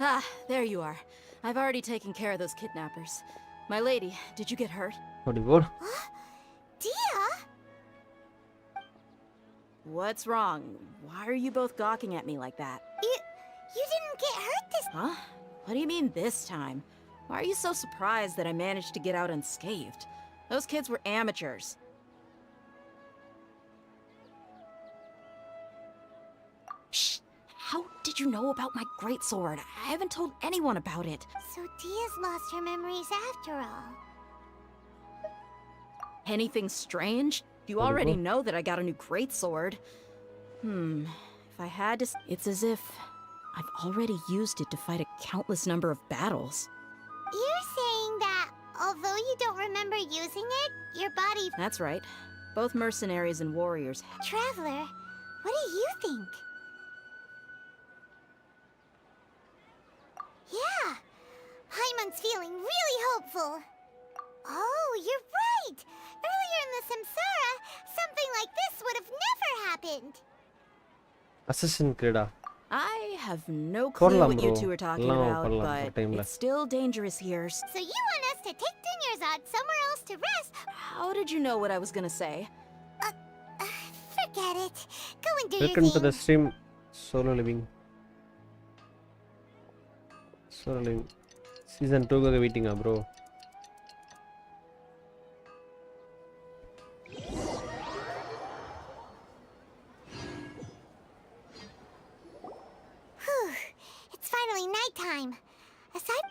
Ah, there you are. I've already taken care of those kidnappers. My lady, did you get hurt? Dia? What's wrong? Why are you both gawking at me like that? You didn't get hurt this... Huh? What do you mean this time? Why are you so surprised that I managed to get out unscathed? Those kids were amateurs. Shh! How did you know about my greatsword? I haven't told anyone about it. So Dia's lost her memories after all. Anything strange? You already know that I got a new greatsword. If I had to... It's as if I've already used it to fight a countless number of battles. You're saying that, although you don't remember using it, your body... That's right. Both mercenaries and warriors... Traveler, what do you think? Yeah, Paimon's feeling really hopeful. Oh, you're right! Earlier in the Samsara, something like this would have never happened. Assassin Creed. I have no clue what you two are talking about, but time it's still dangerous here. So you want us to take Dunyarzad somewhere else to rest? How did you know what I was gonna say? Forget it. Go and do Welcome your to thing. the stream. Solo Living. Solo Living. Season 2 ga waiting bro. It's finally nighttime. Aside...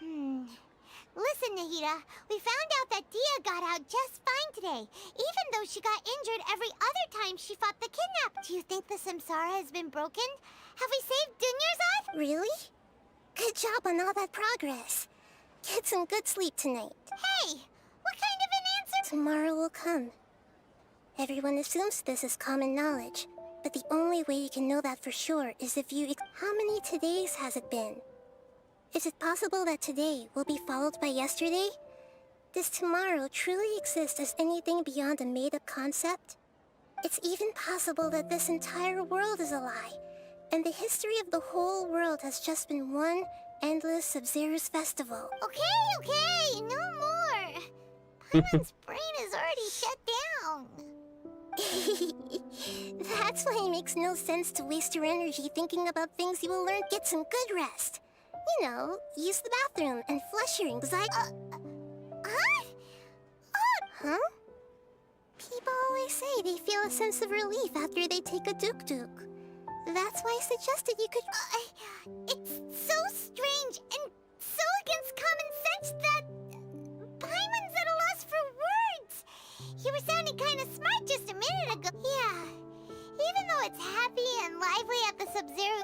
Listen, Nahida, we found out that Dia got out just fine today, even though she got injured every other time she fought the kidnap. Do you think the Samsara has been broken? Have we saved Dunyarzad? Really? Good job on all that progress. Get some good sleep tonight. Hey, what kind of an answer? Tomorrow will come. Everyone assumes this is common knowledge, but the only way you can know that for sure is if you... How many todays has it been? Is it possible that today will be followed by yesterday? Does tomorrow truly exist as anything beyond a made-up concept? It's even possible that this entire world is a lie, and the history of the whole world has just been one endless Sub-Zero's festival. Okay, no more. Paimon's brain is already shut down. That's why it makes no sense to waste your energy thinking about things you will learn. Get some good rest. You know, use the bathroom and flush your anxiety. Huh? People always say they feel a sense of relief after they take a duk-duk. That's why I suggested you could... it's so strange and so against common sense that... Paimon's at a loss for words. You were sounding kind of smart just a minute ago. Yeah. Even though it's happy and lively at the Sub-Zero...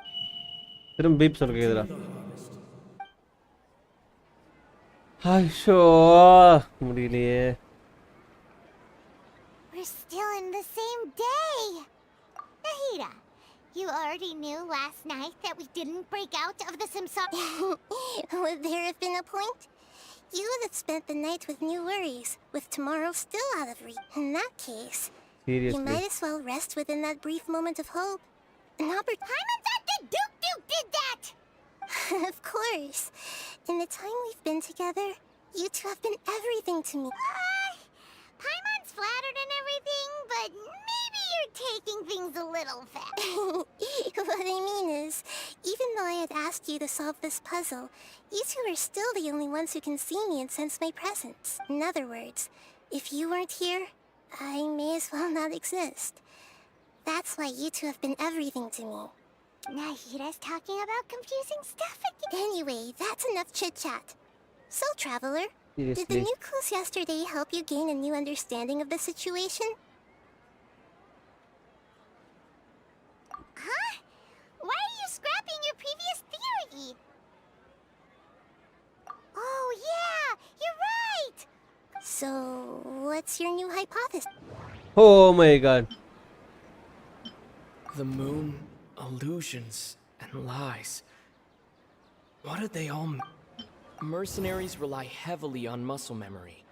திரும்ப beep சொல்ல கேக்குதுடா. ஐயோ முடியலையே. We're still in the same day. Nahida, you already knew last night that we didn't break out of the Samsara. Would there have been a point? You would have spent the night with new worries, with tomorrow still out of reach. In that case, Seriously. you might as well rest within that brief moment of hope. Paimon's at the duk-duk did that! Of course. In the time we've been together, You two have been everything to me. Paimon's flattered and everything, but maybe you're taking things a little fast. What I mean is, even though I had asked you to solve this puzzle, you two are still the only ones who can see me and sense my presence. In other words, if you weren't here, I may as well not exist. That's why you two have been everything to me. Nahira's talking about confusing stuff again. Anyway, that's enough chit-chat. So, Traveler, did the Seriously. new clues yesterday help you gain a new understanding of the situation? Huh? Why are you scrapping your previous theory? Oh, yeah, you're right! So, what's your new hypothesis? Oh my god. The moon, illusions, and lies. What did they all mean? Mercenaries rely heavily on muscle memory,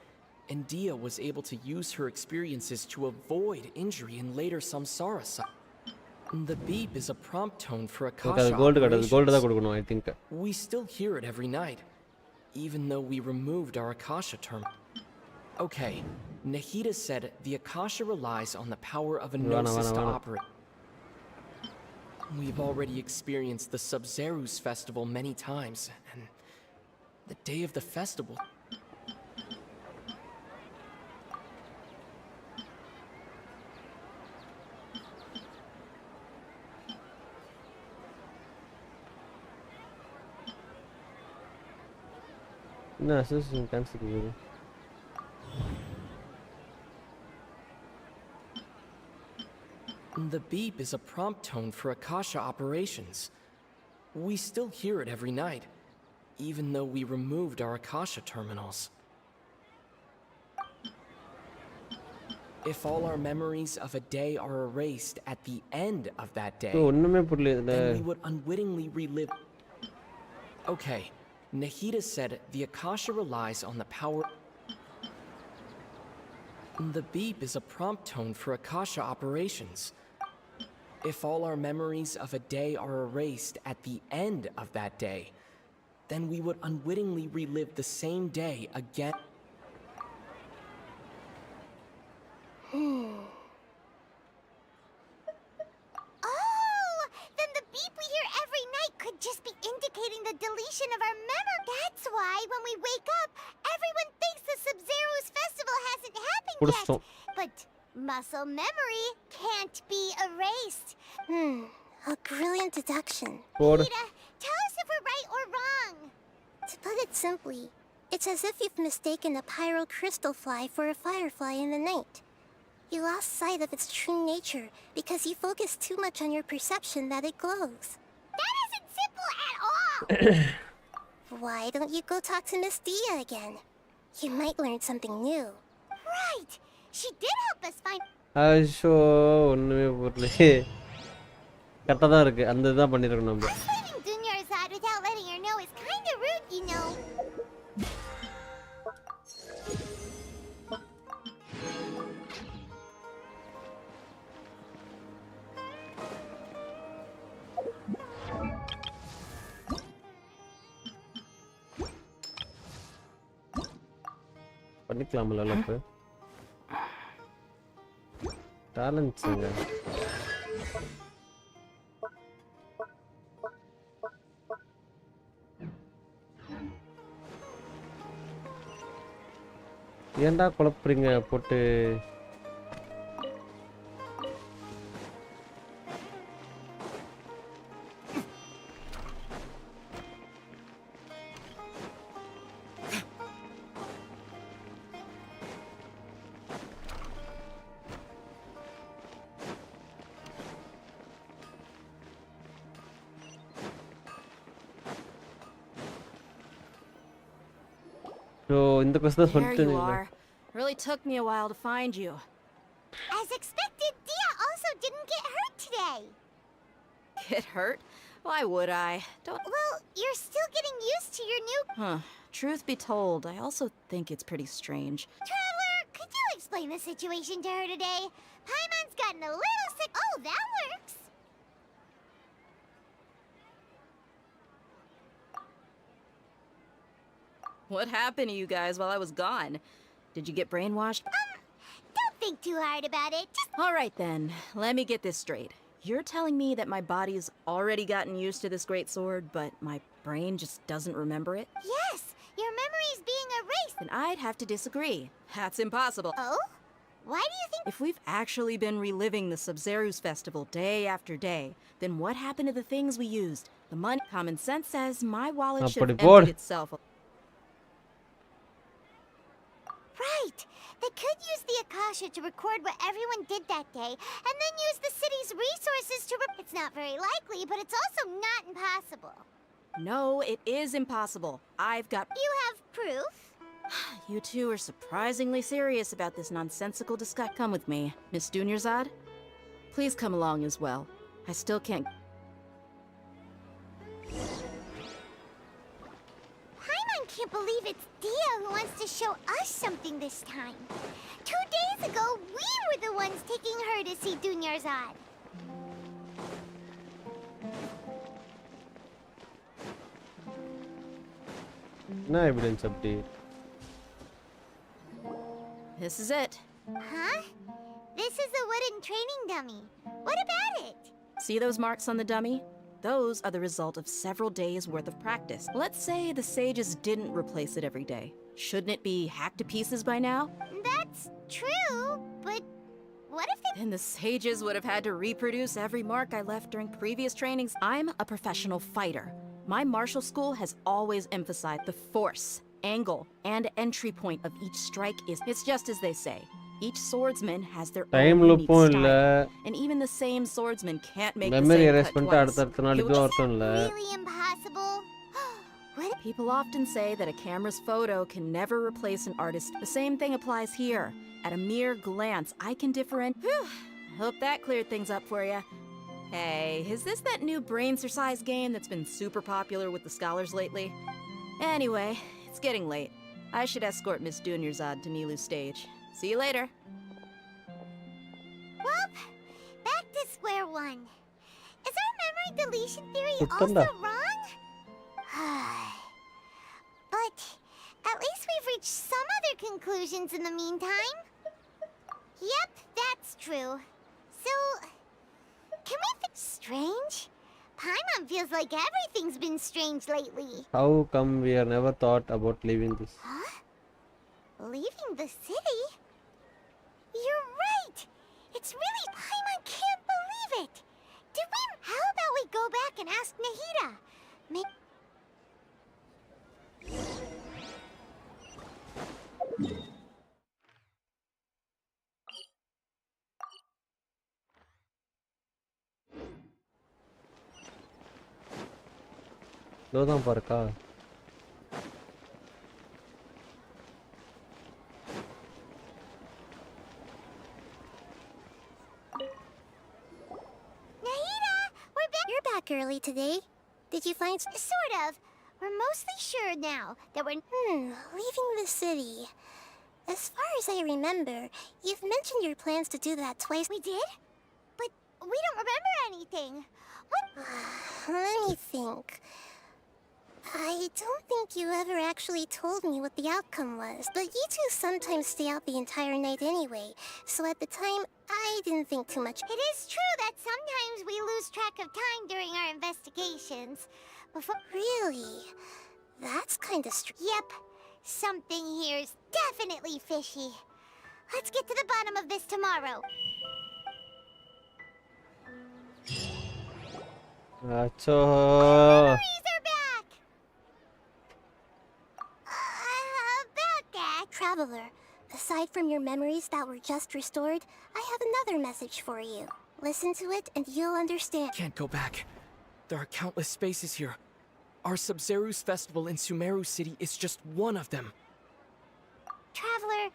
and Dia was able to use her experiences to avoid injury in later samsara. The beep is a prompt tone for Akasha gold தான் operations. கொடுக்கணும் I think. We still hear it every night, even though we removed our Akasha term. Okay, Nahida said the Akasha relies on the power of a gnosis to operate. We've already experienced the Sub-Zeru's festival many times, and the day of the festival... No, assassin cancel பண்ணுது. The beep is a prompt tone for Akasha operations. We still hear it every night, even though we removed our Akasha terminals. If all our memories of a day are erased at the end of that day, ஒண்ணுமே புரியல இதுல. then we would unwittingly relive... Okay, Nahida said the Akasha relies on the power... The beep is a prompt tone for Akasha operations. If all our memories of a day are erased at the end of that day, then we would unwittingly relive the same day again. Oh! Then the beep we hear every night could just be indicating the deletion of our memory. That's why when we wake up, everyone thinks the Sub-Zeru's festival hasn't happened புடிச்சிட்டோம். yet. But muscle memory can't be erased. A brilliant deduction. போடு. Rita, tell us if we're right or wrong. To put it simply, it's as if you've mistaken a pyro crystal fly for a firefly in the night. You lost sight of its true nature because you focused too much on your perception that it glows. That isn't simple at all! Why don't you go talk to Miss Dia again? You might learn something new. Right! She did help us find... ஐயோ ஒண்ணுமே புரியல. கரெக்டா தான் இருக்கு. அந்த இதுதான் பண்ணிருக்கோம் நம்ம. Us leaving Dunyarzad without letting her know is kind of rude, you know. பண்ணிக்கலாம்ல லப்பு. டேலண்ட்ஸ்ங்க. ஏன்டா குழப்புறீங்க போட்டு? ஸோ இந்த கொஸ்டின் There you சொல்லிட்டு are. Really took me a while to find you. As expected, Dia also didn't get hurt today. Get hurt? Why would I? Don't. Well, you're still getting used to your new... Huh. Truth be told, I also think it's pretty strange. Traveler, could you explain the situation to her today? Paimon's gotten a little sick. Oh, that works. What happened to you guys while I was gone? Did you get brainwashed? Don't think too hard about it. Just All right then, let me get this straight. You're telling me that my body's already gotten used to this great sword, but my brain just doesn't remember it? yes, your memory's being erased. Then I'd have to disagree. That's impossible. Oh? Why do you think? If we've actually been reliving the Subzerus festival day after day, then what happened to the things we used? The money. Common sense says my wallet should have Appadi emptied itself. Right. They could use the Akasha to record what everyone did that day, and then use the city's resources to. It's not very likely, but it's also not impossible. No, it is impossible. I've got. You have proof? You two are surprisingly serious about this nonsensical discussion. Come with me, Miss Dunyarzad. Please come along as well. I still can't. Paimon can't believe it's Dia who wants to show us something this time. 2 days ago, we were the ones taking her to see Dunyarzad. No evidence update. This is it. Huh? This is a wooden training dummy. What about it? See those marks on the dummy? Those are the result of several days' worth of practice. Let's say the sages didn't replace it every day. Shouldn't it be hacked to pieces by now? That's true, but what if they... Then the sages would have had to reproduce every mark I left during previous trainings. I'm a professional fighter. My martial school has always emphasized the force, angle, and entry point of each strike is... It's just as they say. Each swordsman has their Time own loop unique style. illa. And even the same swordsman can't make Memory the same erase cut பண்ணிட்டு twice. அடுத்த நாள் It இது would- அர்த்தம் இல்ல. really impossible? What? People often say that a camera's photo can never replace an artist. The same thing applies here. At a mere glance, I can differentiate. Hope that cleared things up for you. Hey, is this that new brain exercise game that's been super popular with the scholars lately? Anyway, it's getting late. I should escort Miss Dunyarzad to Nilu's stage. See you later. Well, back to square one. Is our memory deletion theory Uttanda. also wrong? But at least we've reached some other conclusions in the meantime. Yep, that's true. So, can we fix strange? Paimon feels like everything's been strange lately. How come we have never thought about leaving this? Huh? Leaving the city? You're right! It's really... Paimon can't believe it! How about we go back and ask Nahida? இதோதான் பாருக்கா. Nahida! We're back! You're back early today. Did you find... Sort of. We're mostly sure now that we're... leaving the city. As far as I remember, you've mentioned your plans to do that twice. We did? But we don't remember anything. What? Let me think. I don't think you ever actually told me what the outcome was, but you two sometimes stay out the entire night anyway, so at the time, I didn't think too much. It is true that sometimes we lose track of time during our investigations. Really? That's kind of Yep. Something here's definitely fishy. Let's get to the bottom of this tomorrow. அச்சோ. Memories are back! About that... Traveler, aside from your memories that were just restored, I have another message for you. Listen to it and you'll understand. Can't go back. There are countless spaces here. Our Subzerus festival in Sumeru City is just one of them. Traveler,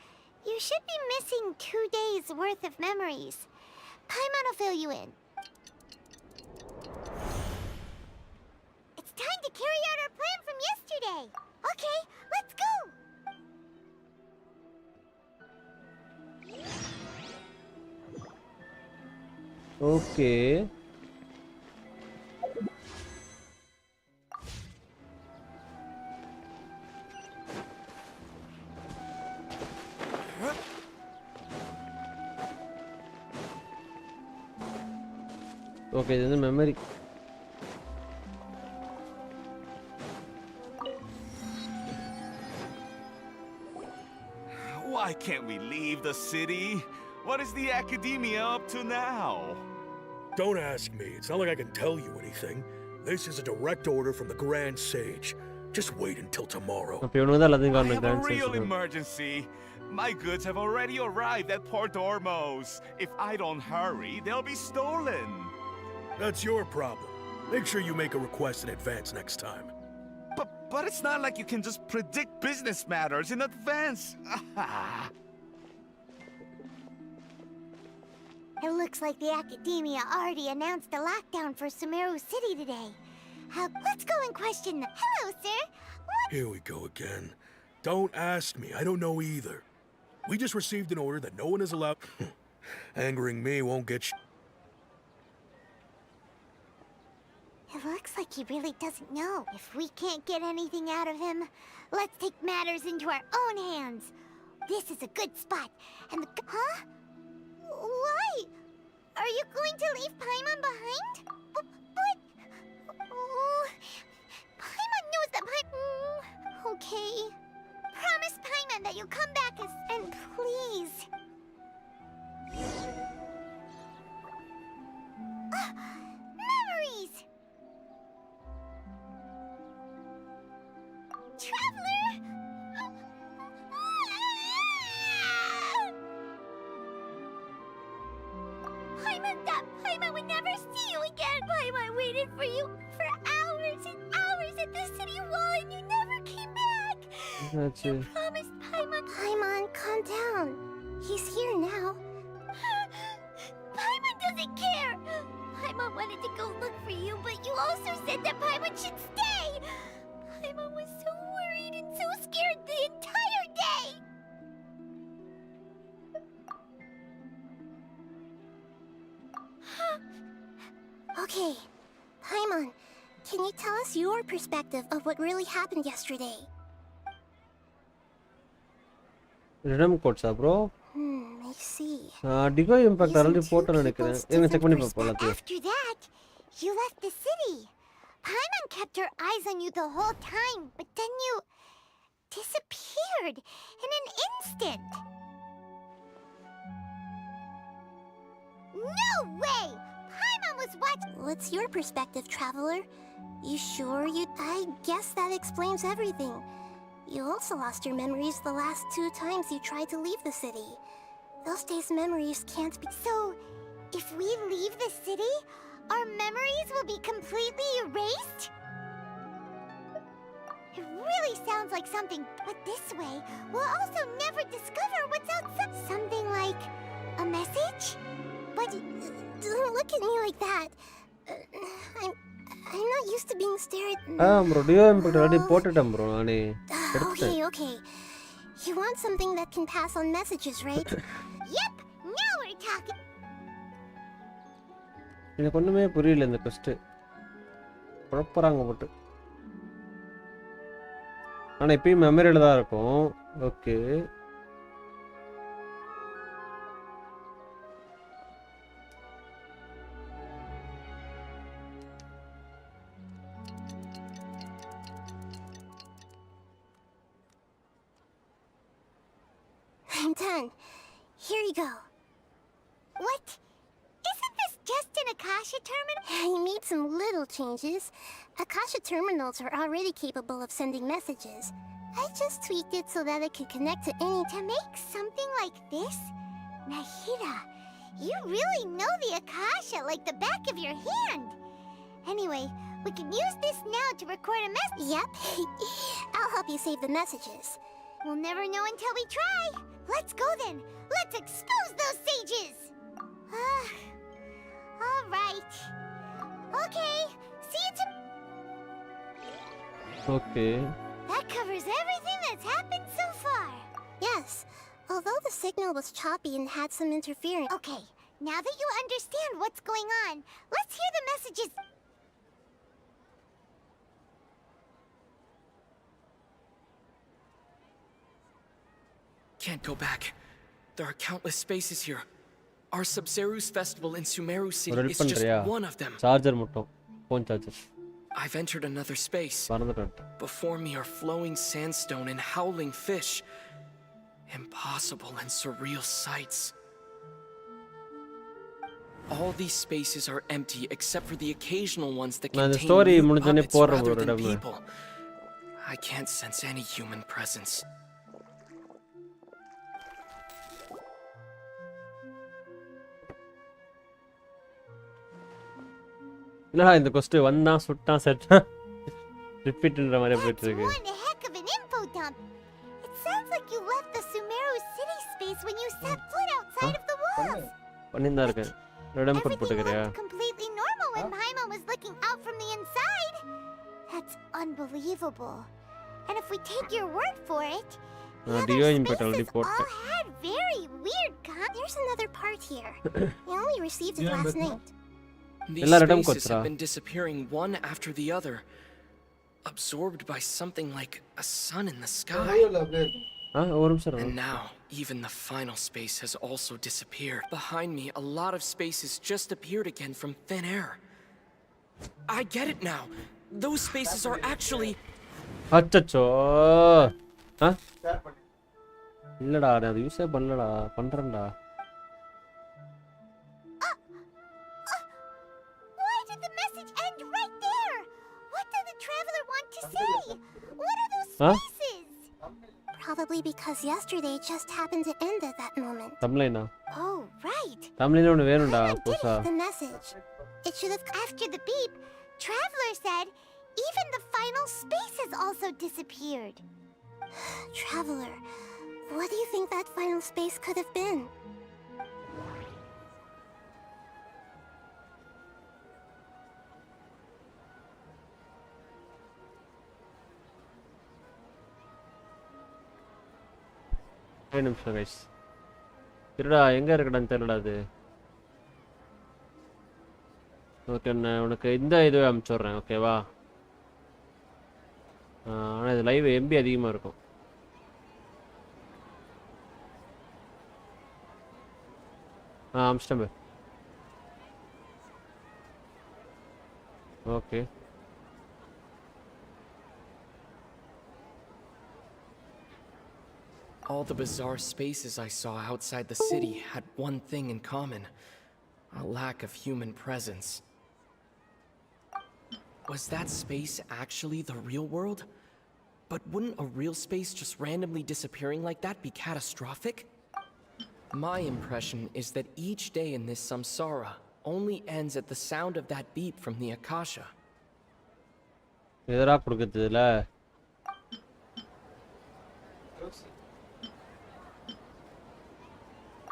you should be missing 2 days worth of memories. Paimon will fill you in. It's time to carry out our plan from yesterday. Okay, let's go. Okay. Okay இது வந்து memory. Why can't we leave the city? What is the academia up to now? Don't ask me. It's not like I can tell you anything. This is a direct order from the Grand Sage. Just wait until tomorrow. அப்ப இவனுங்க தான் எல்லாத்தையும் I காரணம் have a grand real sage. emergency. My goods have already arrived at Port Ormos. If I don't hurry, they'll be stolen. That's your problem. Make sure you make a request in advance next time. But it's not like you can just predict business matters in advance. It looks like the academia already announced a lockdown for Sumeru City today. Let's go and question them. Hello, sir. Here we go again. Don't ask me. I don't know either. We just received an order that no one is allowed. Angering me won't get It looks like he really doesn't know. If we can't get anything out of him, let's take matters into our own hands. This is a good spot. And the... Huh? Why? Are you going to leave Paimon behind? But... Oh, Paimon knows that Okay. Promise Paimon that you'll come back and please. Memories! Traveler! Paimon would never see you again! Paimon waited for you for hours and hours at the city wall and you never came back! That's You it. promised Paimon... Paimon, calm down. He's here now. Paimon doesn't care! Paimon wanted to go look for you, but you also said that Paimon should stay! Paimon was so worried and so scared the entire day! Okay, Paimon, can you tell us your perspective of what really happened yesterday? Redeem கோட்ஸா ப்ரோ? I see. டிகோ impact already போட்டேன்னு நினைக்கிறேன். என்ன check பண்ணி பார்ப்போம் எல்லாத்தையும். After that, you left the city. Paimon kept her eyes on you the whole time, but then you disappeared in an instant. No way! Paimon was watching. What's your perspective, traveler? You sure you... I guess that explains everything. You also lost your memories the last 2 times you tried to leave the city. Those days' memories can't be... So, if we leave the city, our memories will be completely erased? It really sounds like something, but this way, we'll also never discover what's outside. Something like a message? But don't look at me like that. I'm not used to being stared at. Bro டிகோ impact already போட்டுட்டேன் bro நானே. எடுத்துட்டேன். Okay. You want something that can pass on messages, right? Yep, now we're talking. எனக்கு ஒண்ணுமே புரியல இந்த quest. குழப்பறாங்க போட்டு. ஆனா இப்பயும் மெமரியில தான் இருக்கும். Okay. I'm done. Here you go. What? Isn't this just an Akasha terminal? I made some little changes. Akasha terminals are already capable of sending messages. I just tweaked it so that it could connect to any... To make something like this? Nahida, you really know the Akasha like the back of your hand. Anyway, we can use this now to record a message. Yep. I'll help you save the messages. We'll never know until we try. Let's go then. Let's expose those sages. All right. Okay. See you Okay. That covers everything that's happened so far. Yes. Although the signal was choppy and had some interference. Okay. Now that you understand what's going on, let's hear the messages. Can't go back. There are countless spaces here. Our Subzeru's festival in Sumeru ஒரு City help is just பண்றியா one of them. Charger மட்டும் phone charger I've entered another space. மறந்துட்டேன் Before me are flowing sandstone and howling fish. Impossible and surreal sights. All these spaces are empty except for the occasional ones that நான் இந்த contain story mute முடிஞ்சோனே puppets போறேன் rather ஒரு than இடம் people. I can't sense any human presence. என்னடா இந்த கொஸ்ட் வந்தான் சுட்டான் செட்டான் ரிப்பீட்ன்ற மாதிரி போயிட்டு இருக்கு One heck of an info dump. It sounds like you left the Sumeru city space when you set foot outside of the walls. பண்ணிட்டு தான் இருக்கேன் ரெடம் கோட் Everything போட்டுக்கறியா looked completely normal when Paimon was looking out from the inside. That's unbelievable. And if we take your word for it, the Dio other Impact already spaces போட்டேன் all had very weird There's another part here. I only received it last night. These எல்லா ரெடம் spaces கோட்ஸ்ரா have been disappearing one after the other, absorbed by something like a sun in the sky. ஒரு நிமிஷம் And now, even the final space has also disappeared. Behind me, a lot of spaces just appeared again from thin air. I get it now. Those spaces are actually... அச்சச்சோ இல்லடா நான் அது யூஸே பண்ணலடா பண்றேன்டா Why did the message end right there? What did the traveler want to say? What are those spaces? Probably because yesterday just happened to end at that moment. தம்ப்லைனா Oh, right. Thumbnail ஒன்னு வேணும்டா புதுசா The message. It should have after the beep. Traveler said, even the final space has also disappeared. Traveler, what do you think that final space could have been? ஒரு நிமிஷம் guys இருடா எங்க இருக்கடான்னு தெரியலடா அது okay நான் உனக்கு இந்த இதுவே அனுப்பிச்சுட்றேன் ஓகேவா ஆனால் இது லைவ் எம்பி அதிகமாக இருக்கும் அனுப்பிச்சிட்டேன் okay All the bizarre spaces I saw outside the city had one thing in common: a lack of human presence. Was that space actually the real world? But wouldn't a real space just randomly disappearing like that be catastrophic? My impression is that each day in this samsara only ends at the sound of that beep from the Akasha. எதரா கொடுக்குதுல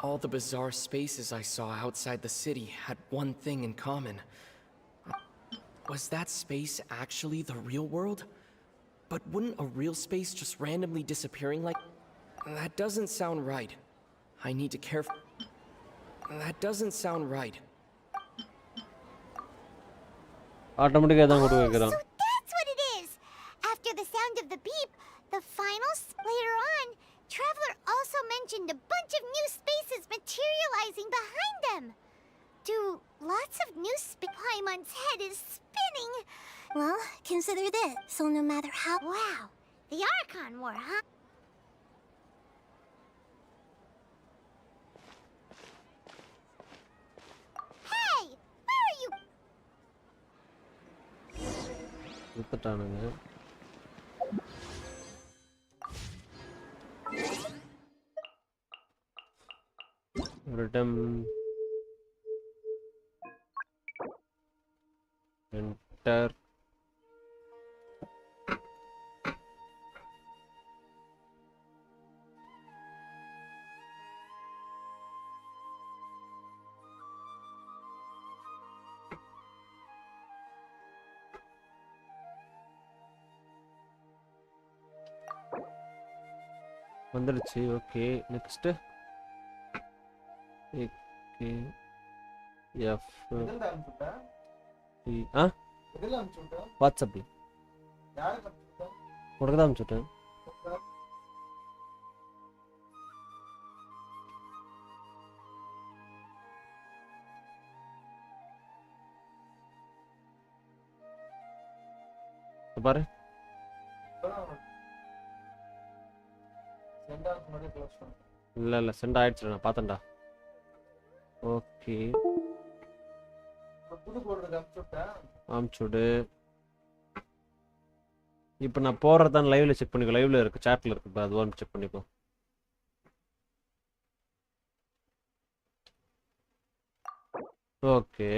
All the bizarre spaces I saw outside the city had one thing in common. Was that space actually the real world? But wouldn't a real space just randomly disappearing like... That doesn't sound right. I need to care... That doesn't sound right. ஆட்டோமேட்டிக்காக தான் கொடுக்க So வைக்கிறான் that's what it is. After the sound of the beep, the final later on, Traveler also mentioned a bunch of new spaces materializing behind them. Do lots of new Paimon's head is spinning. Well, consider this. So no matter how... Wow. The Archon War, huh? Hey! Where are you? வித்துட்டானுங்க ஒரு time enter வந்துடுச்சு okay next okay F வாட்ஸ்அப்ல உனக்கு தான் அனுப்பிச்சுட்டேன் பாரு. இல்ல send ஆயிடுச்சு, நான் பார்த்தேன்டா. Okay ஆம்சுடு. இப்போ நான் போறதான் லைவ்ல செக் பண்ணிக்கோ. லைவ்ல இருக்கு, சாட்ல இருக்கு, அது வந்து செக் பண்ணிக்கோ. Okay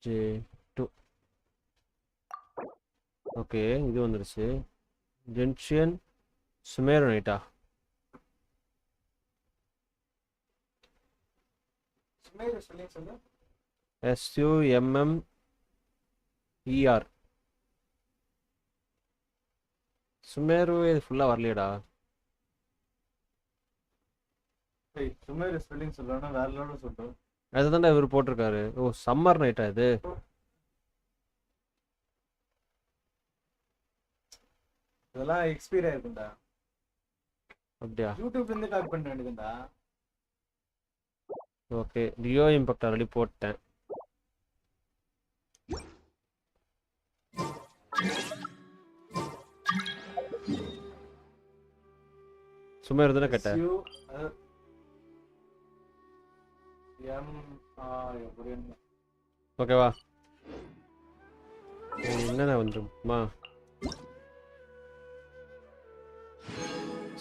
J2. ஓகே இது வந்துருச்சு. ஜென்ஷன் சுமேரு நைட்டா? SUMMER. சுமேரு இது ஃபுல்லா வரலையடா. சுமேரு ஸ்பெல்லிங் சொல்றானா வேற லெவல்ல சொல்றேன். அதுதான்டா இவர் போட்டிருக்காரு. ஓ சம்மர் நைட்டா இது? இதெல்லாம் எக்ஸ்பீரியர் ஆயிருக்கும்டா. அப்படியா? யூடியூப்ல இருந்து காப்பி பண்ண வேண்டியதுடா. ஓகே டியோ இம்பாக்ட் ஆல்ரெடி போட்டேன். சும்மா இருந்தானே கேட்டேன். ஓகேவா? என்னென்ன வந்துருமா?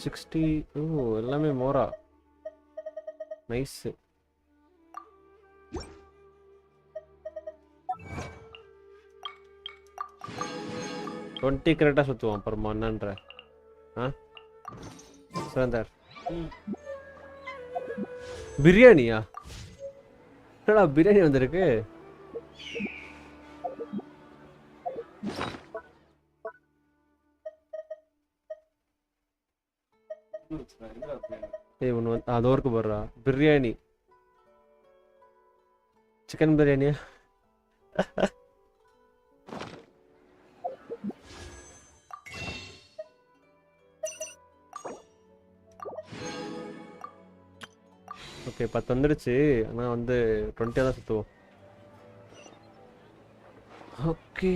60. ஓ எல்லாமே மோரா. நைஸ். 20 கரெக்டாக சுற்றுவோம். அப்புறமா என்னன்ற சுரந்தர் பிரியாணியா? என்னடா பிரியாணி வந்திருக்கு? ஏய் ஒன்று வந்து அது ஒர்க்கு போடுறா. பிரியாணி சிக்கன் பிரியாணியா? ஓகே 10 வந்துடுச்சு. ஆனால் வந்து 20 தான் சுற்றுவோம். ஓகே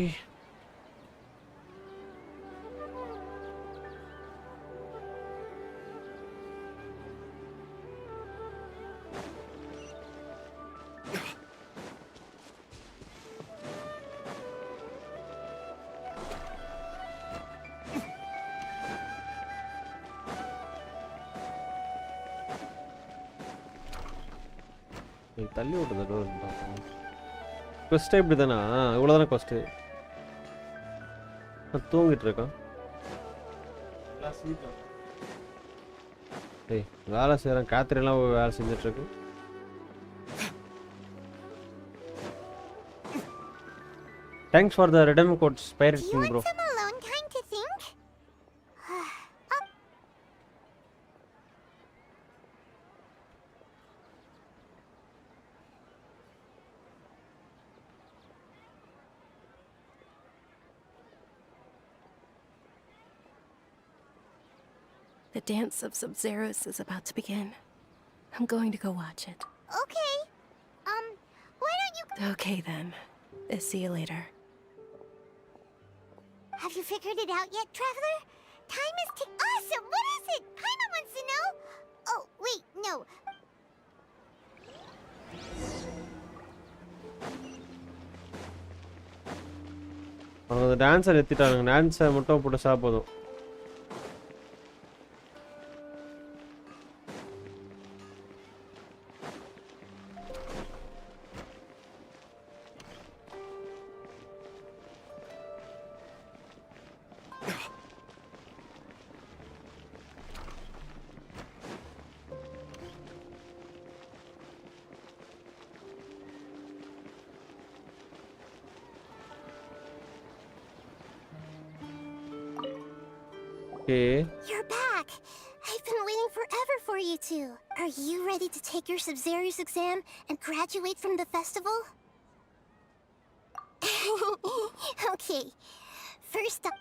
தள்ளி விடுறது. கொஸ்ட்டு இப்படி தானா? இவ்வளோதானே கொஸ்ட்டு. நான் தூங்கிட்டு இருக்கேன். ஏய் வேலை செய்கிறேன். காத்திரெல்லாம் வேலை செஞ்சிட்ருக்கு. Thanks for the redeem codes pirating bro. The dance of Sub-Zeros is about to begin. I'm going to go watch it. Okay. Why don't you... Okay then. See you later. Have you figured it out yet, Traveler? Time is awesome! What is it? Paimon wants to know! Oh, wait, no. அவங்க அந்த டான்ஸை நிறுத்திட்டாங்க. டான்ஸை மட்டும் பிடிச்சா போதும். Okay. You're back. I've been waiting forever for you two. Are you ready to take your Sub-Zero's exam and graduate from the festival? Okay. First up...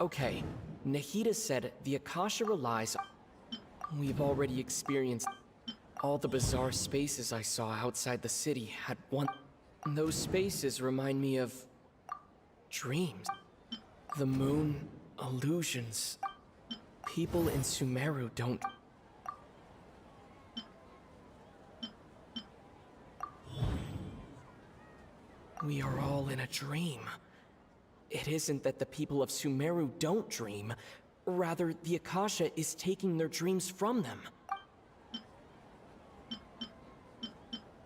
Okay, Nahida said the Akasha relies... We've already experienced... All the bizarre spaces I saw outside the city had one... Those spaces remind me of... dreams. The moon, illusions... People in Sumeru don't... We are all in a dream. It isn't that the people of Sumeru don't dream. Rather, the Akasha is taking their dreams from them.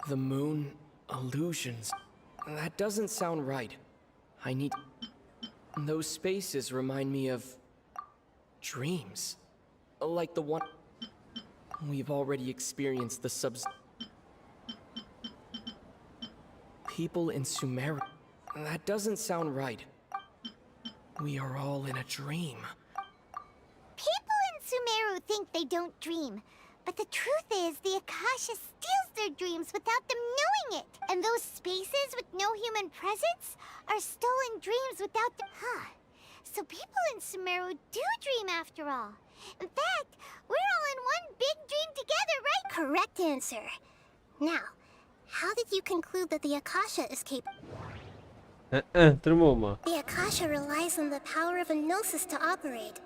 The moon, illusions... That doesn't sound right. I need... Those spaces remind me of... dreams. Like the one... We've already experienced the People in Sumeru... That doesn't sound right. We are all in a dream. People in Sumeru think they don't dream. But the truth is, the Akasha steals their dreams without them knowing it. And those spaces with no human presence are stolen dreams without them. Huh. So people in Sumeru do dream after all. In fact, we're all in one big dream together, right? Correct answer. Now, how did you conclude that the Akasha is capable? திரும்பவுமா? The Akasha relies on the power of a gnosis to operate.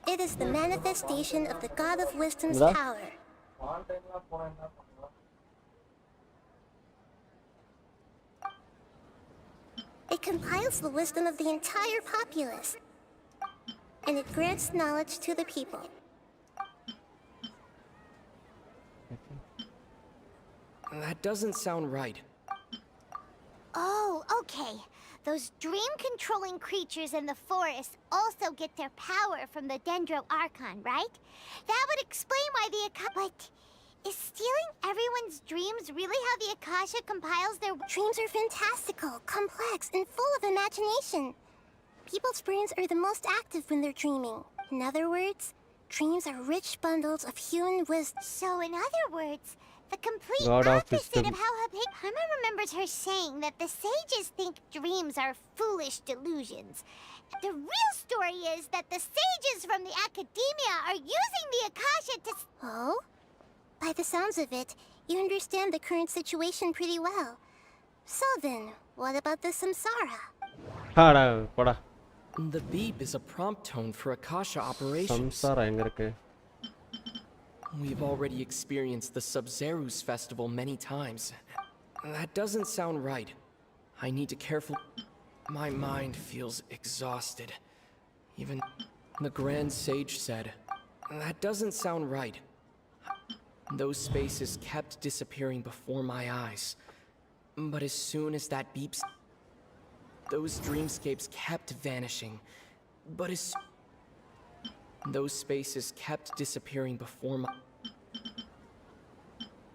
It is the manifestation of the God of Wisdom's power. It compiles the wisdom of the entire populace, and it grants knowledge to the people. That doesn't sound right. Oh, okay. Those dream-controlling creatures in the forest also get their power from the Dendro Archon, right? That would explain why the Akasha... But is stealing everyone's dreams really how the Akasha compiles their... Dreams are fantastical, complex, and full of imagination. People's brains are the most active when they're dreaming. In other words, dreams are rich bundles of human wisdom. So in other words... The complete opposite of how Hama remembers her saying that the sages think dreams are foolish delusions. The real story is that the sages from the academia are using the Akasha to... Oh? By the sounds of it, you understand the current situation pretty well. So then, what about the samsara? The beep is a prompt tone for Akasha operations. samsara enga irukku? We've already experienced the Sub-Zeru's festival many times. That doesn't sound right. I need to carefully... My mind feels exhausted. Even the Grand Sage said, that doesn't sound right. Those spaces kept disappearing before my eyes. But as soon as that beeps... Those dreamscapes kept vanishing. But as... Those spaces kept disappearing before my...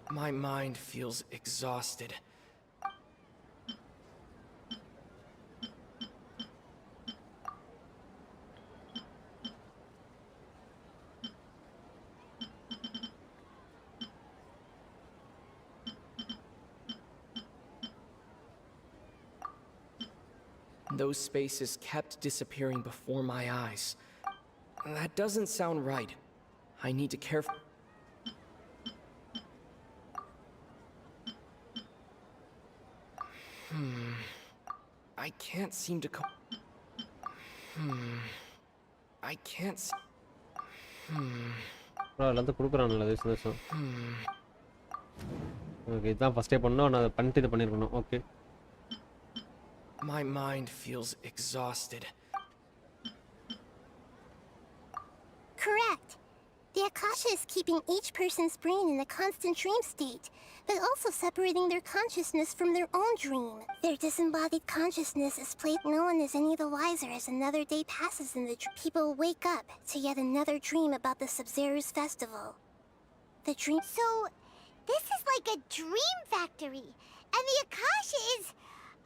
My mind feels exhausted. Those spaces kept disappearing before my eyes. That doesn't sound right. I need to carefully... I can't seem to I can't எல்லாத்தையும் கொடுக்குறான்ல this வருஷம். Okay இதான் first day பண்ணோம் நான் பண்ணிட்டு இது பண்ணிருக்கணும். Okay. My mind feels exhausted. Correct. The Akasha is keeping each person's brain in a constant dream state, but also separating their consciousness from their own dream. Their disembodied consciousness is played. No one is any the wiser as another day passes in the dream. People wake up to yet another dream about the Sub-Zero's festival. The dream... So, this is like a dream factory, and the Akasha is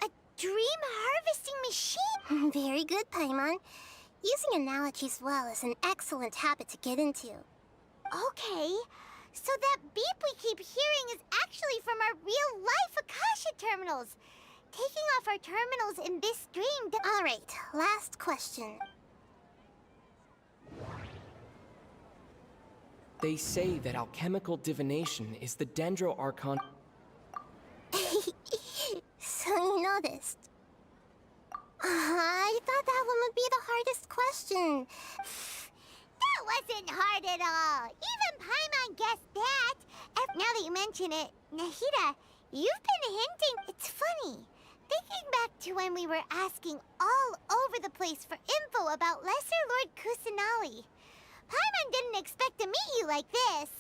a dream I'm a harvesting machine. Very good, Paimon. Using analogies well is an excellent habit to get into. Okay, so that beep we keep hearing is actually from our real-life Akasha terminals. Taking off our terminals in this dream. All right, last question. They say that alchemical divination is the Dendro Archon. So you noticed. I thought that one would be the hardest question. That wasn't hard at all. Even Paimon guessed that. Now that you mention it, Nahida, you've been hinting. It's funny. Thinking back to when we were asking all over the place for info about Lesser Lord Kusanali. Paimon didn't expect to meet you like this.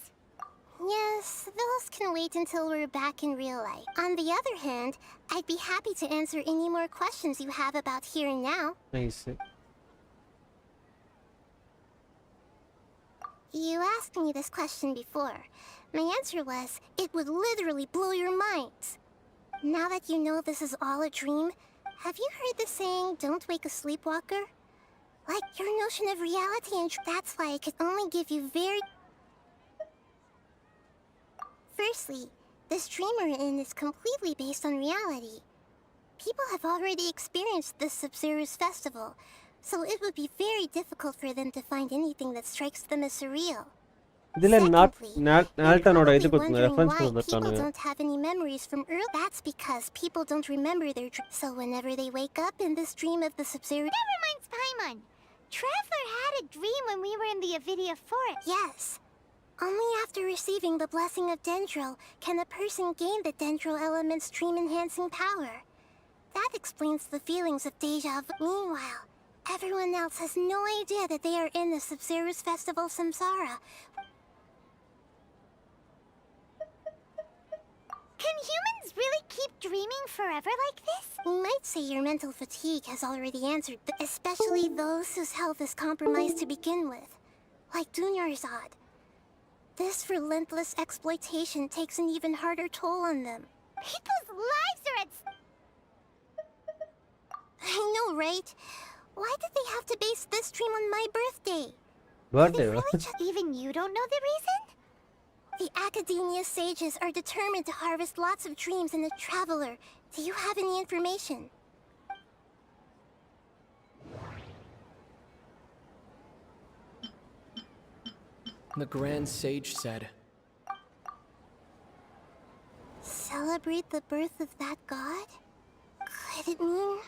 Yes, those can wait until we're back in real life. On the other hand, I'd be happy to answer any more questions you have about here and now. Nice. You asked me this question before. My answer was, it would literally blow your minds. Now that you know this is all a dream, have you heard the saying, don't wake a sleepwalker? Like your notion of reality, and that's why I could only give you very... Firstly, this dream we're in is completely based on reality. People have already experienced this Sub-Zero's festival, so it would be very difficult for them to find anything that strikes them as surreal. Naltanoda idu kodunga reference People koduttaanu. don't have any memories from early. That's because people don't remember their dreams. So whenever they wake up in this dream of the Sub-Zero... That reminds Paimon. Traveler had a dream when we were in the Avidia Forest. Yes. Only after receiving the blessing of Dendro can a person gain the Dendro element's dream-enhancing power. That explains the feelings of deja vu. Meanwhile, everyone else has no idea that they are in the Sub-Zero's festival Samsara. Can humans really keep dreaming forever like this? You might say your mental fatigue has already answered, especially those whose health is compromised to begin with, like Dunyarzad. This relentless exploitation takes an even harder toll on them. People's lives are at... I know, right? Why did they have to base this dream on my birthday? Birthday, Even you don't know the reason? The Academia sages are determined to harvest lots of dreams in the Traveler. Do you have any information? The Grand Sage said, Celebrate the birth of that god? Could it mean...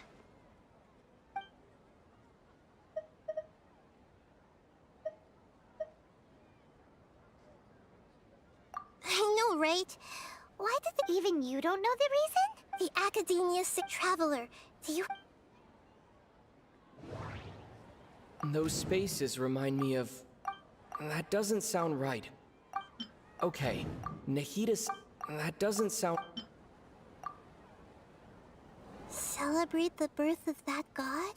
I know, right? Why did even you don't know the reason? The Academia sick Traveler. Do you... those spaces remind me of... That doesn't sound right. Okay, Nahida's... That doesn't sound... Celebrate the birth of that god?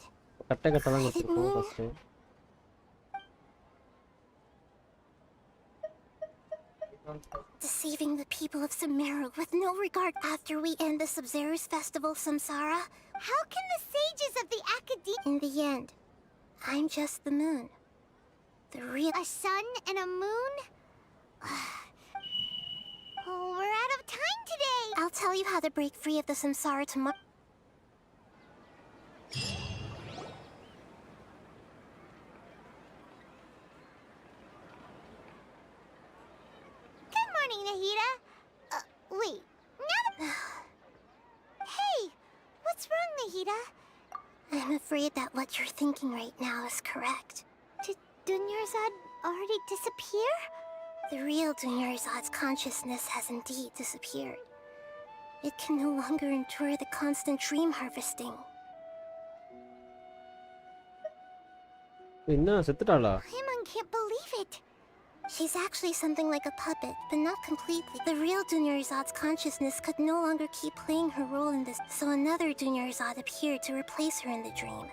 Deceiving the people of Sumeru with no regard after we end the Sub-Zero's festival Samsara? How can the sages of the Academia... In the end, I'm just the moon. The real... A sun and a moon? Oh, we're out of time today! I'll tell you how to break free of the Samsara tomorrow. Good morning, Nahida. Wait. Hey! What's wrong, Nahida? I'm afraid that what you're thinking right now is correct. Did Dunyarzad already disappear? The real Dunyarzad's consciousness has indeed disappeared. It can no longer endure the constant dream harvesting. Paimon can't believe it. She's actually something like a puppet, but not completely. The real Dunyarzad's consciousness could no longer keep playing her role in this, so another Dunyarzad appeared to replace her in the dream.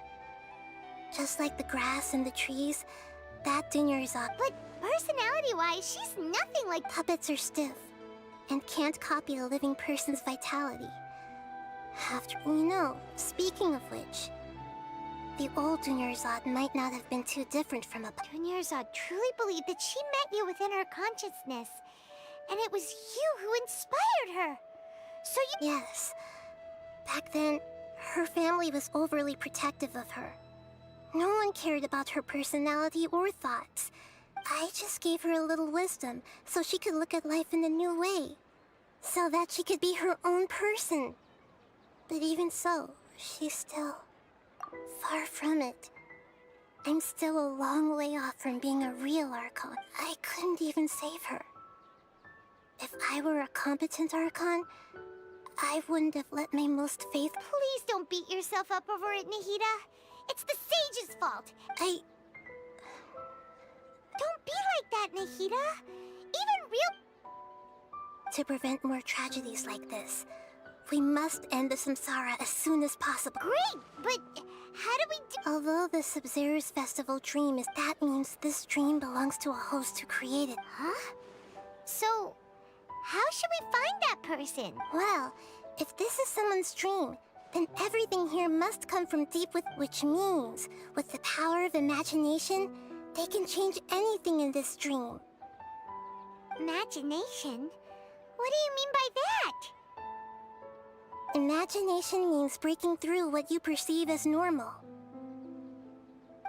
Just like the grass and the trees, that Dunyarzad... But personality-wise, she's nothing like... Puppets are stiff, and can't copy a living person's vitality. Speaking of which, the old Dunyarzad might not have been too different from a... Dunyarzad truly believed that she met you within her consciousness, and it was you who inspired her. So you... Yes. Back then, her family was overly protective of her. No one cared about her personality or thoughts. I just gave her a little wisdom so she could look at life in a new way. So that she could be her own person. But even so, she's still far from it. I'm still a long way off from being a real Archon. I couldn't even save her. If I were a competent Archon, I wouldn't have let my most faithful... Please don't beat yourself up over it, Nahida. It's the Sage's fault. Don't be like that, Nahida. Even real... To prevent more tragedies like this, we must end the samsara as soon as possible. Great, but how do we do... Although the Sub-Zero's festival dream is... That means this dream belongs to a host who created... Huh? So, how should we find that person? Well, if this is someone's dream, then everything here must come from deep within, which means, with the power of imagination, they can change anything in this dream. Imagination? What do you mean by that? Imagination means breaking through what you perceive as normal.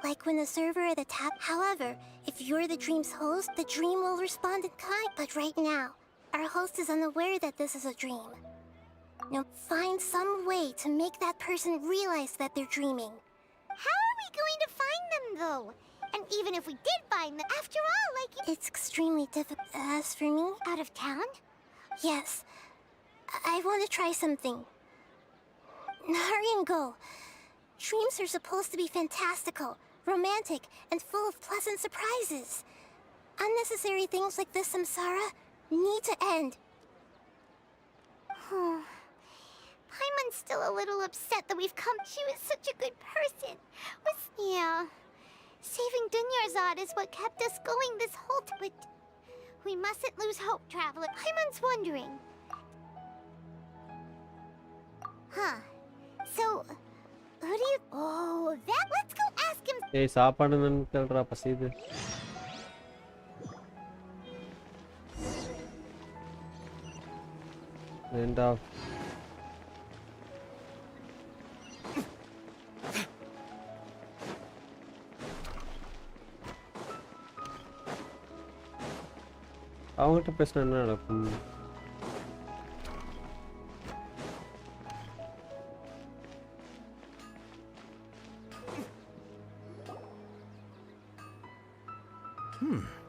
Like when the server at the tap. However, if you're the dream's host, the dream will respond in kind. But right now, our host is unaware that this is a dream. Now, find some way to make that person realize that they're dreaming. How are we going to find them, though? And even if we did find them, after all, like... It's extremely difficult. As for me, out of town? Yes. I want to try something. Hurry and go. Dreams are supposed to be fantastical, romantic, and full of pleasant surprises. Unnecessary things like this samsara need to end. Paimon's still a little upset that we've come. She was such a good person. Yeah. Saving Dunyarzad is what kept us going this whole time. But we mustn't lose hope, Traveler. Paimon's wondering. So, who do you... Oh, that... Let's go ask him. Hey, சாப்பாடு நின்னுட்டல்றா பசிது. End of. அவங்ககிட்ட பேசினா என்ன நடக்கும்?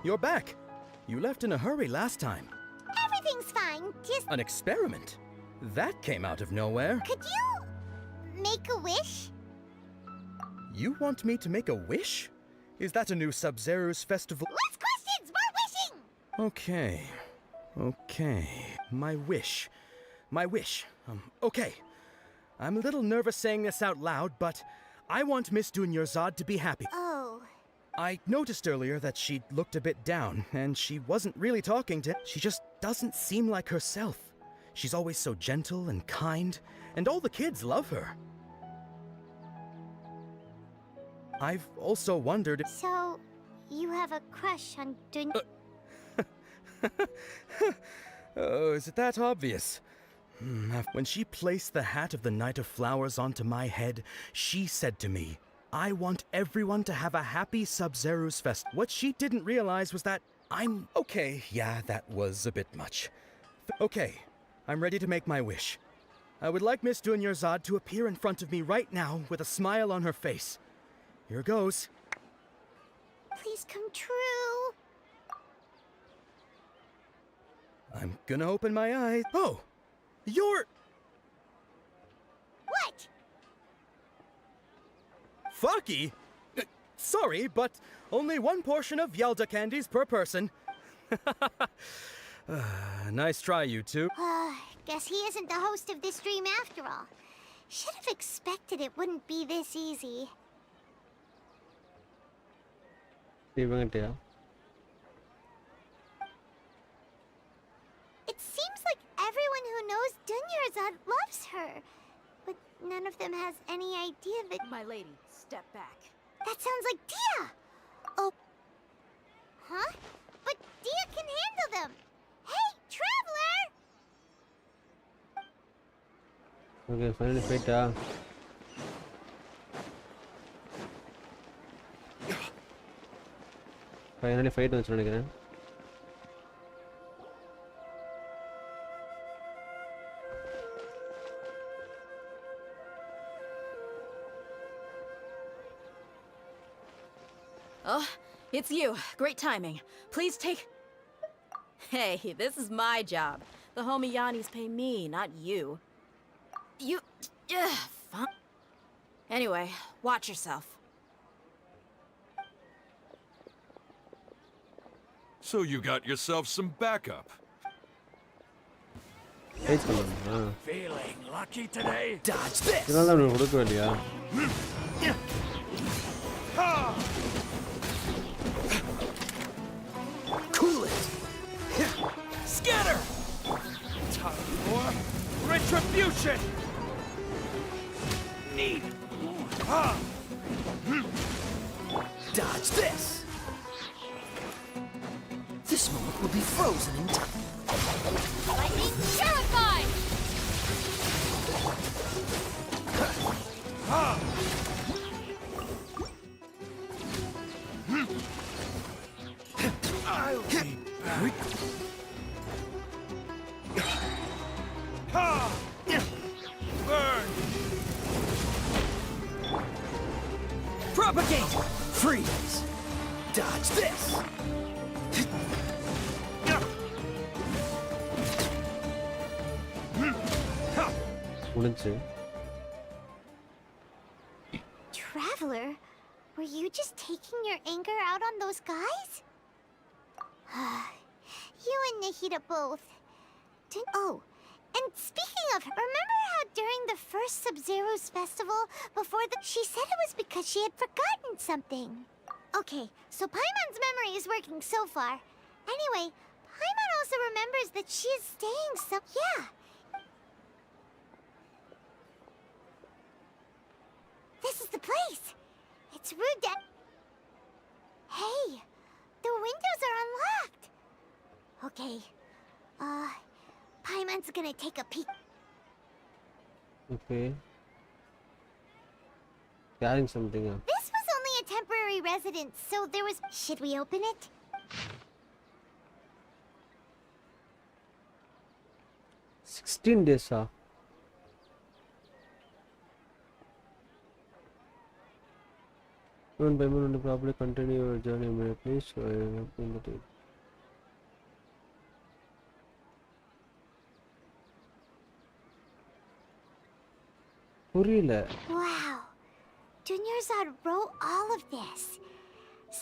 You're back. You left in a hurry last time. Everything's fine. Just... An experiment? That came out of nowhere. Could you... make a wish? You want me to make a wish? Is that a new Sub-Zero's festival? Less questions! More wishing! Okay. My wish. Okay. I'm a little nervous saying this out loud, but I want Miss Dunyarzad to be happy. Oh. I noticed earlier that she looked a bit down, and she wasn't really talking to... She just doesn't seem like herself. She's always so gentle and kind, and all the kids love her. I've also wondered if... So, you have a crush on Oh, is it that obvious? When she placed the hat of the Knight of Flowers onto my head, she said to me, I want everyone to have a happy Sub-Zero's fest. What she didn't realize was that I'm... Okay, yeah, that was a bit much. Okay, I'm ready to make my wish. I would like Miss Dunyarzad to appear in front of me right now with a smile on her face. Here goes. Please come true. I'm gonna open my eyes. Oh! You're... What? Fucky? Sorry, but only one portion of Yalda candies per person. Nice try, you two. Guess he isn't the host of this dream after all. Should have expected it wouldn't be this easy. It seems like everyone who knows Dunyarzad loves her. but none of them has any idea that... My lady, step back. That sounds like Dia! Oh. Huh? But Dia can handle them! Hey, Traveler! Okay, finally fight. Finally fight வந்துச்சு நினைக்கிறேன். Oh, it's you. Great timing. Please take... Hey, this is my job. The homie Yanni's pay me, not you. You... fun. Anyway, watch yourself. So you got yourself some backup. Feeling lucky today? Dodge this! இதனால தான் அவனுக்கு கொடுக்க வேண்டியா? Cool it! Scatter! Time for retribution! Need more. Dodge this! This moment will be frozen in time. Lightning terrified! I'll be back. Burn! Propagate! Freeze! Dodge this! முடிஞ்சு. Traveler, were you just taking your anger out on those guys? You and Nahida both. Oh, and speaking of, remember how during the first Sub-Zero's festival, before she said it was because she had forgotten something? Okay, so Paimon's memory is working so far. Anyway, Paimon also remembers that she is staying yeah. This is the place. It's rude that... Hey, the windows are unlocked. Okay, Paimon's gonna take a peek. Okay. Carrying something. This was only a temporary residence, so there was... Should we open it? 16 days. Even by moon, probably continue your journey immediately. So I have been the tape. Wow. Dunyarzad wrote all of this.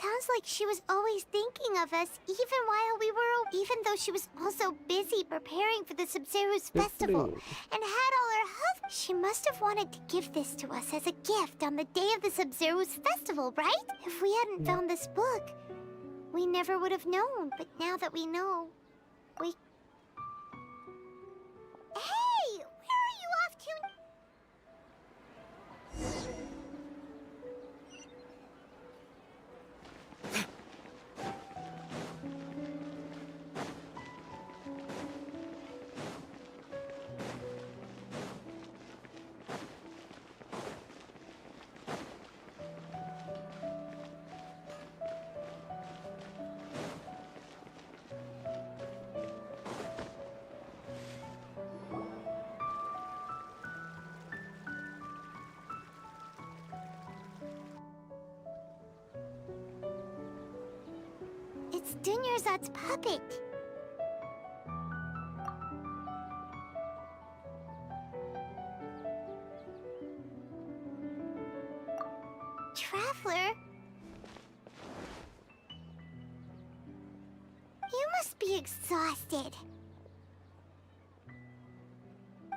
Sounds like she was always thinking of us, even though she was also busy preparing for the Sub-Zero's festival and had all her health. She must have wanted to give this to us as a gift on the day of the Sub-Zero's festival, right? If we hadn't found this book, we never would have known. But now that we know, we... Hey! Where are you off to? It's Dunyarzad's puppet. Traveler? You must be exhausted.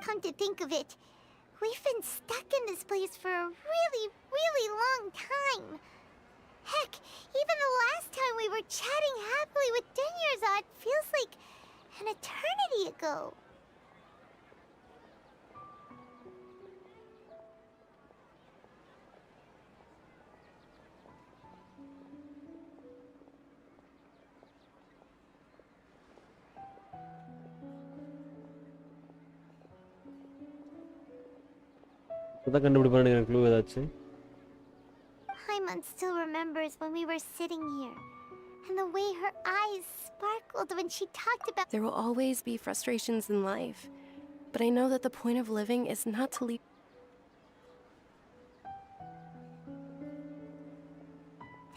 Come to think of it, we've been stuck in this place for a really, really long time. Heck, even the last time we were chatting happily with Dunyarzad feels like an eternity ago. அதான் கண்டுபிடிப்பானு எனக்கு clue ஏதாச்சும். Paimon still remembers when we were sitting here, and the way her eyes sparkled when she talked about. There will always be frustrations in life, but I know that the point of living is not to leave.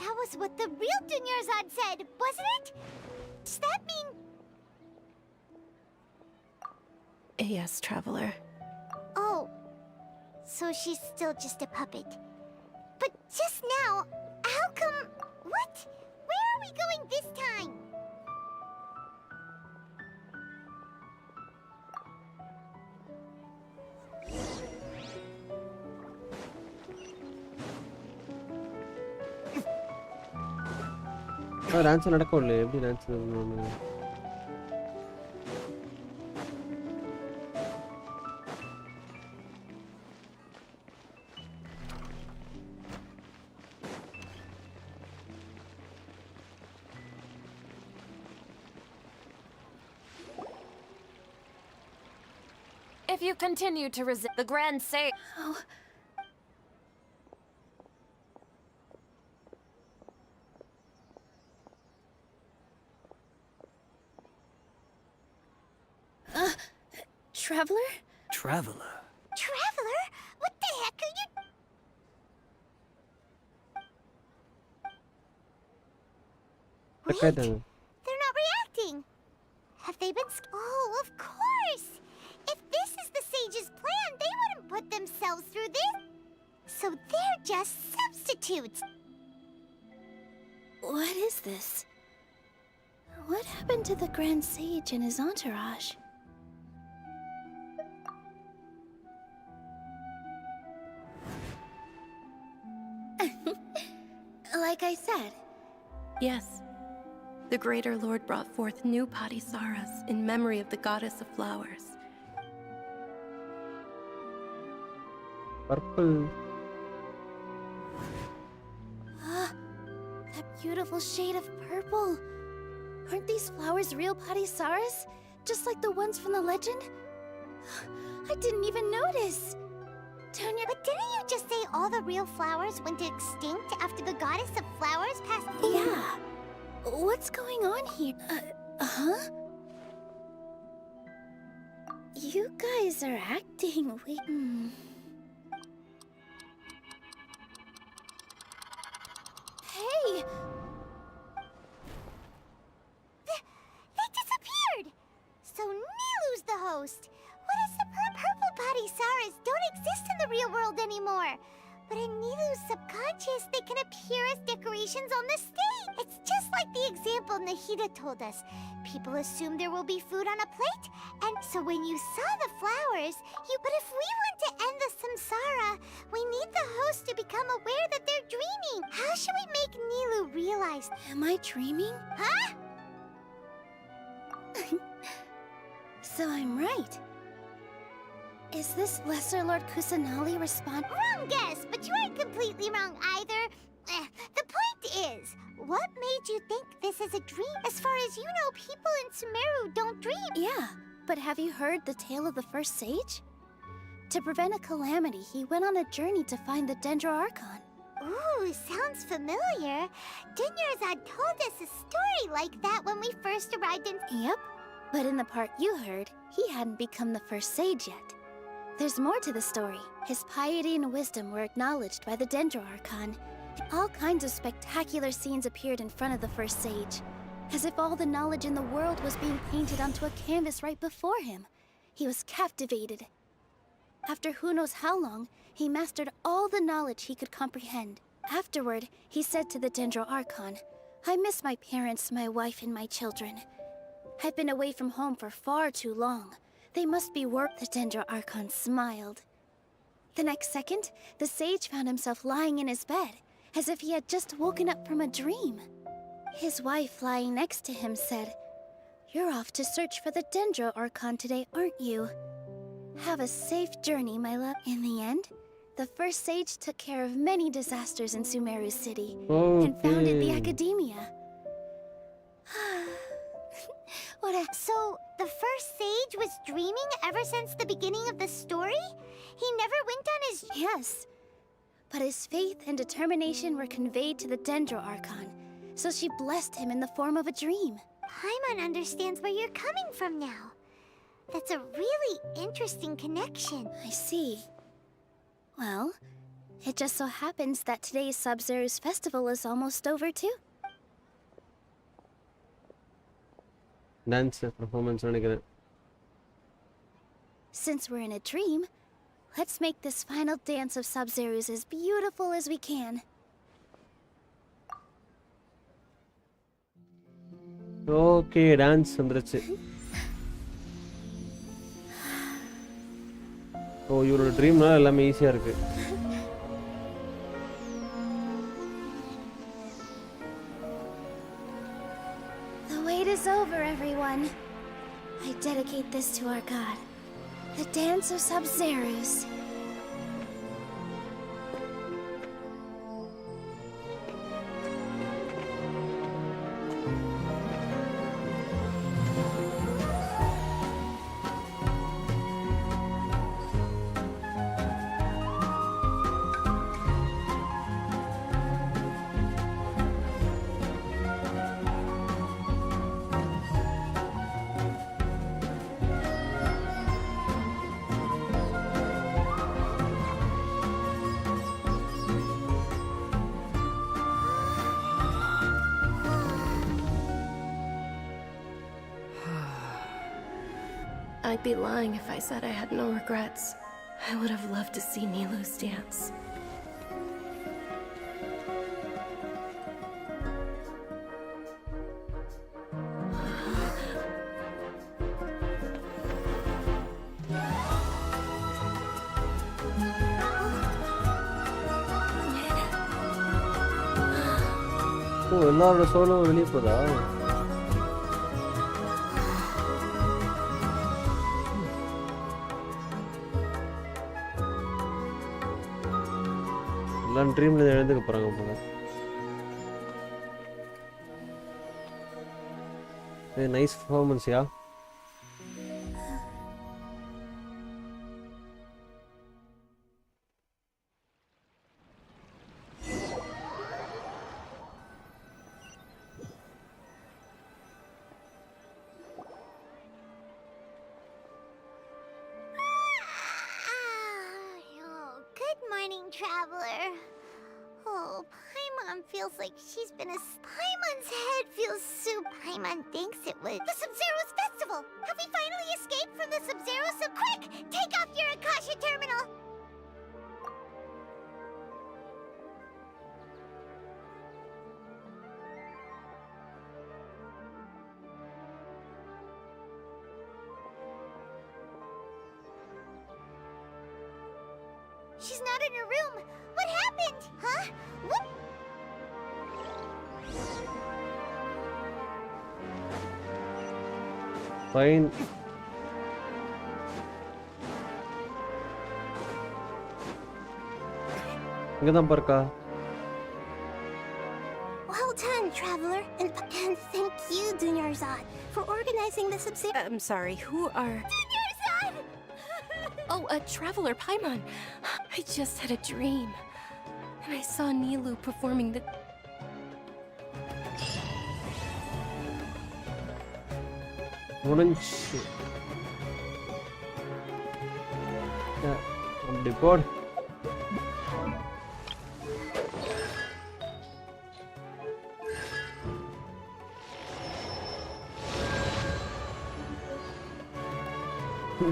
That was what the real Dunyarzad said, wasn't it? Does that mean? Yes, traveler. Oh, so she's still just a puppet. But just now, how come? What? Where are we going this time? Dance நடக்கும்ல, எப்படி dance நடக்கணும்? If you continue to resist the Grand Sage... Oh. Traveler? Traveler? Traveler? What the heck are you? Wait, they're not reacting. Have they been? Oh, of course. If this is the sage's plan, they wouldn't put themselves through this. So they're just substitutes. What is this? What happened to the Grand Sage and his entourage? Like I said. Yes. The Greater Lord brought forth new Patisaras in memory of the Goddess of Flowers. Purple. That beautiful shade of purple. Aren't these flowers real Patisaras? Just like the ones from the legend? I didn't even notice. But didn't you just say all the real flowers went extinct after the Goddess of Flowers passed? Yeah. What's going on here? Huh? You guys are acting weird. Hey! They disappeared! So Nilu's the host. What is the purple Patisaras don't exist in the real world anymore. But in Nilu's subconscious, they can appear as decorations on the stage. It's just like the example Nahida told us. People assume there will be food on a plate, and so when you saw the flowers, But if we want to end the samsara, we need the host to become aware that they're dreaming. How should we make Nilu realize? Am I dreaming? Huh? So I'm right. Is this Lesser Lord Kusanali respond? Wrong guess, but you aren't completely wrong either. The point is, what made you think this is a dream? As far as you know, people in Sumeru don't dream. Yeah, but have you heard the tale of the first sage? To prevent a calamity, he went on a journey to find the Dendro Archon. Ooh, sounds familiar. Dunyarzad told us a story like that when we first arrived in... Yep, but in the part you heard, he hadn't become the first sage yet. There's more to the story. His piety and wisdom were acknowledged by the Dendro Archon. All kinds of spectacular scenes appeared in front of the first sage, as if all the knowledge in the world was being painted onto a canvas right before him. He was captivated. After who knows how long, he mastered all the knowledge he could comprehend. Afterward, he said to the Dendro Archon, "I miss my parents, my wife, and my children. I've been away from home for far too long. They must be worth." The Dendro Archon smiled. The next second, the sage found himself lying in his bed, as if he had just woken up from a dream. His wife, lying next to him, said, "You're off to search for the Dendro Archon today, aren't you? Have a safe journey, my love." In the end, the first sage took care of many disasters in Sumeru City and founded the Academia. So, the first sage was dreaming ever since the beginning of the story? He never went on his... Yes, but his faith and determination were conveyed to the Dendro Archon, so she blessed him in the form of a dream. Paimon understands where you're coming from now. That's a really interesting connection. I see. Well, it just so happens that today's Sub-Zero's festival is almost over too. Dance performance நினைக்கிறேன். Since we're in a dream, let's make this final dance of Sub-Zero's as beautiful as we can. Okay dance வந்துருச்சு. ஓ இவரோட ட்ரீம்னால எல்லாமே ஈஸியா இருக்கு. The wait is over, everyone. I dedicate this to our god, the dance of Sub-Zero's. I'd be lying if I said I had no regrets. I would have loved to see Nilou's dance. ஓ எல்லாரோட சோலும் வெளியே போதா? எல்லாம் ட்ரீம்ல எழுந்துக்க போறாங்க போல. Nice பர்ஃபார்மன்ஸ்யா. Traveler. Oh, Paimon feels like she's been a... Paimon's head feels soup. Paimon thinks it was... The Sub-Zero's festival! Have we finally escaped from the Sub-Zero? So quick! Take off your Akasha terminal! She's not in her room. What happened? Huh? What? Fine. இங்க தான் இருக்கா. Well done, traveler, and thank you, Dunyarzad, for organizing the Sub-Zero. I'm sorry, who are... Dunyarzad! Oh, a traveler, Paimon. I just had a dream. And I saw Nilou performing the... முடிஞ்சு. அப்படி போடு.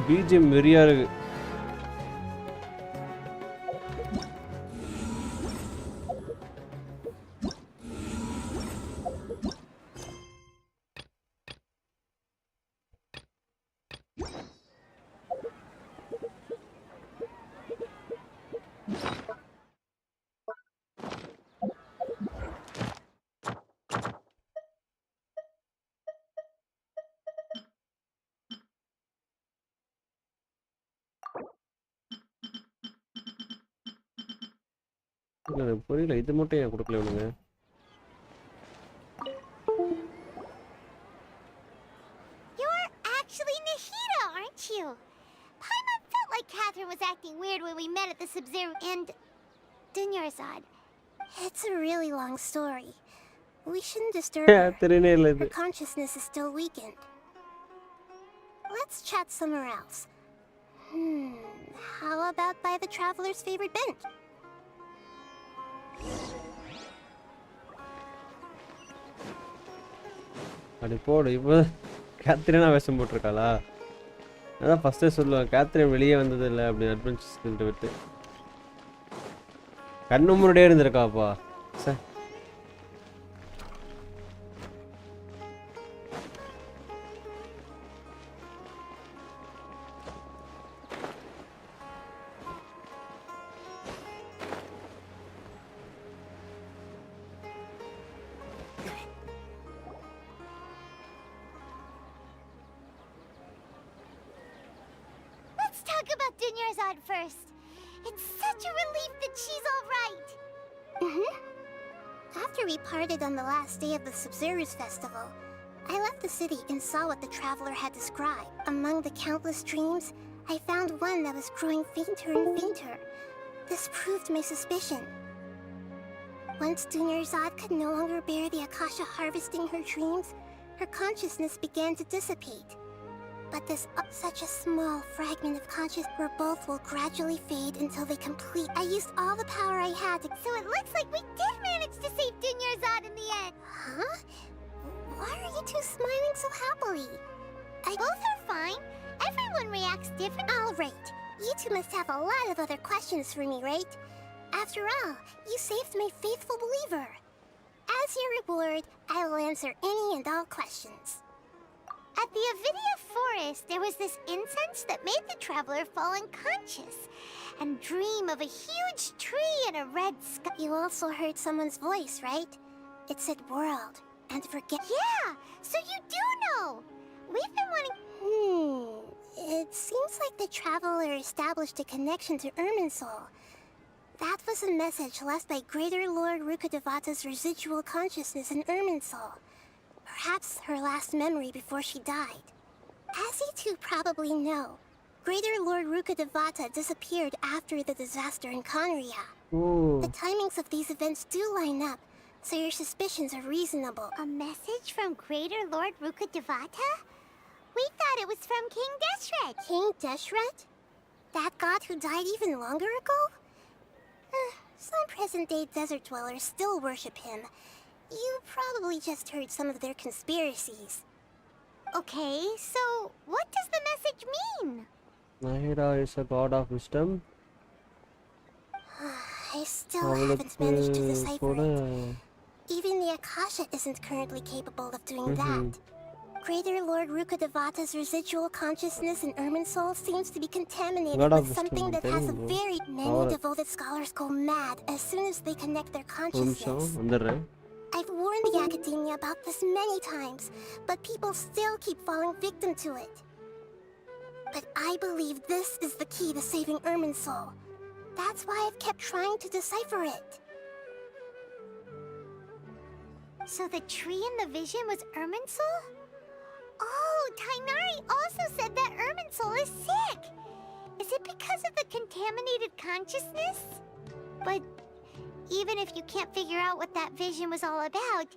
BGM வெறியா இருக்கு. புரியல, இது மட்டும் ஏன் கொடுக்கல இவனுங்க? You're actually Nahida, aren't you? Paimon felt like Catherine was acting weird when we met at the Sumeru and Dunyarzad. It's a really long story. We shouldn't disturb her. Her consciousness is still weakened. Let's chat somewhere else. How about by the traveler's favorite bench? அடி போடு இப்போ Katerina வேஷம் போட்டிருக்காளா? அதான் ஃபர்ஸ்டே சொல்லுவேன் Catherine வெளியே வந்தது இல்லை அப்படி அட்வென்ச்சர்ஸ் விட்டு கண்ணு முன்னாடியே இருந்திருக்காப்பா. Sir Talk about Dunyarzad first. It's such a relief that she's all right. After we parted on the last day of the Sumeru's festival, I left the city and saw what the traveler had described. Among the countless dreams, I found one that was growing fainter and fainter. This proved my suspicion. Once Dunyarzad could no longer bear the Akasha harvesting her dreams, her consciousness began to dissipate. But this such a small fragment of consciousness where both will gradually fade until they complete. I used all the power I had to... So it looks like we did manage to save Dunyarzad in the end. Huh? Why are you two smiling so happily? Both are fine. Everyone reacts different. All right. You two must have a lot of other questions for me, right? After all, you saved my faithful believer. As your reward, I will answer any and all questions. At the Avidia forest, there was this incense that made the traveler fall unconscious and dream of a huge tree and a red sky. You also heard someone's voice, right? It said world and forget. Yeah, so you do know. We've been wanting... It seems like the traveler established a connection to Irminsul. That was a message left by Greater Lord Rukkhadevata's residual consciousness in Irminsul. Perhaps her last memory before she died. As you two probably know, Greater Lord Rukkhadevata disappeared after the disaster in Conria. The timings of these events do line up, so your suspicions are reasonable. A message from Greater Lord Rukkhadevata? We thought it was from King Deshret. King Deshret? That god who died even longer ago? Some present-day desert dwellers still worship him. You probably just heard some of their conspiracies. Okay, so what does the message mean? Nahida is a god of wisdom. I still haven't managed to decipher it. Even the Akasha isn't currently capable of doing that. Greater Lord Rukkhadevata's residual consciousness in Irminsul seems to be contaminated with something that has a very... Many devoted scholars go mad as soon as they connect their consciousness. I've warned the academia about this many times, but people still keep falling victim to it. But I believe this is the key to saving Irminsul. That's why I've kept trying to decipher it. So the tree in the vision was Irminsul? Oh, Tainari also said that Irminsul is sick! Is it because of the contaminated consciousness? But... even if you can't figure out what that vision was all about,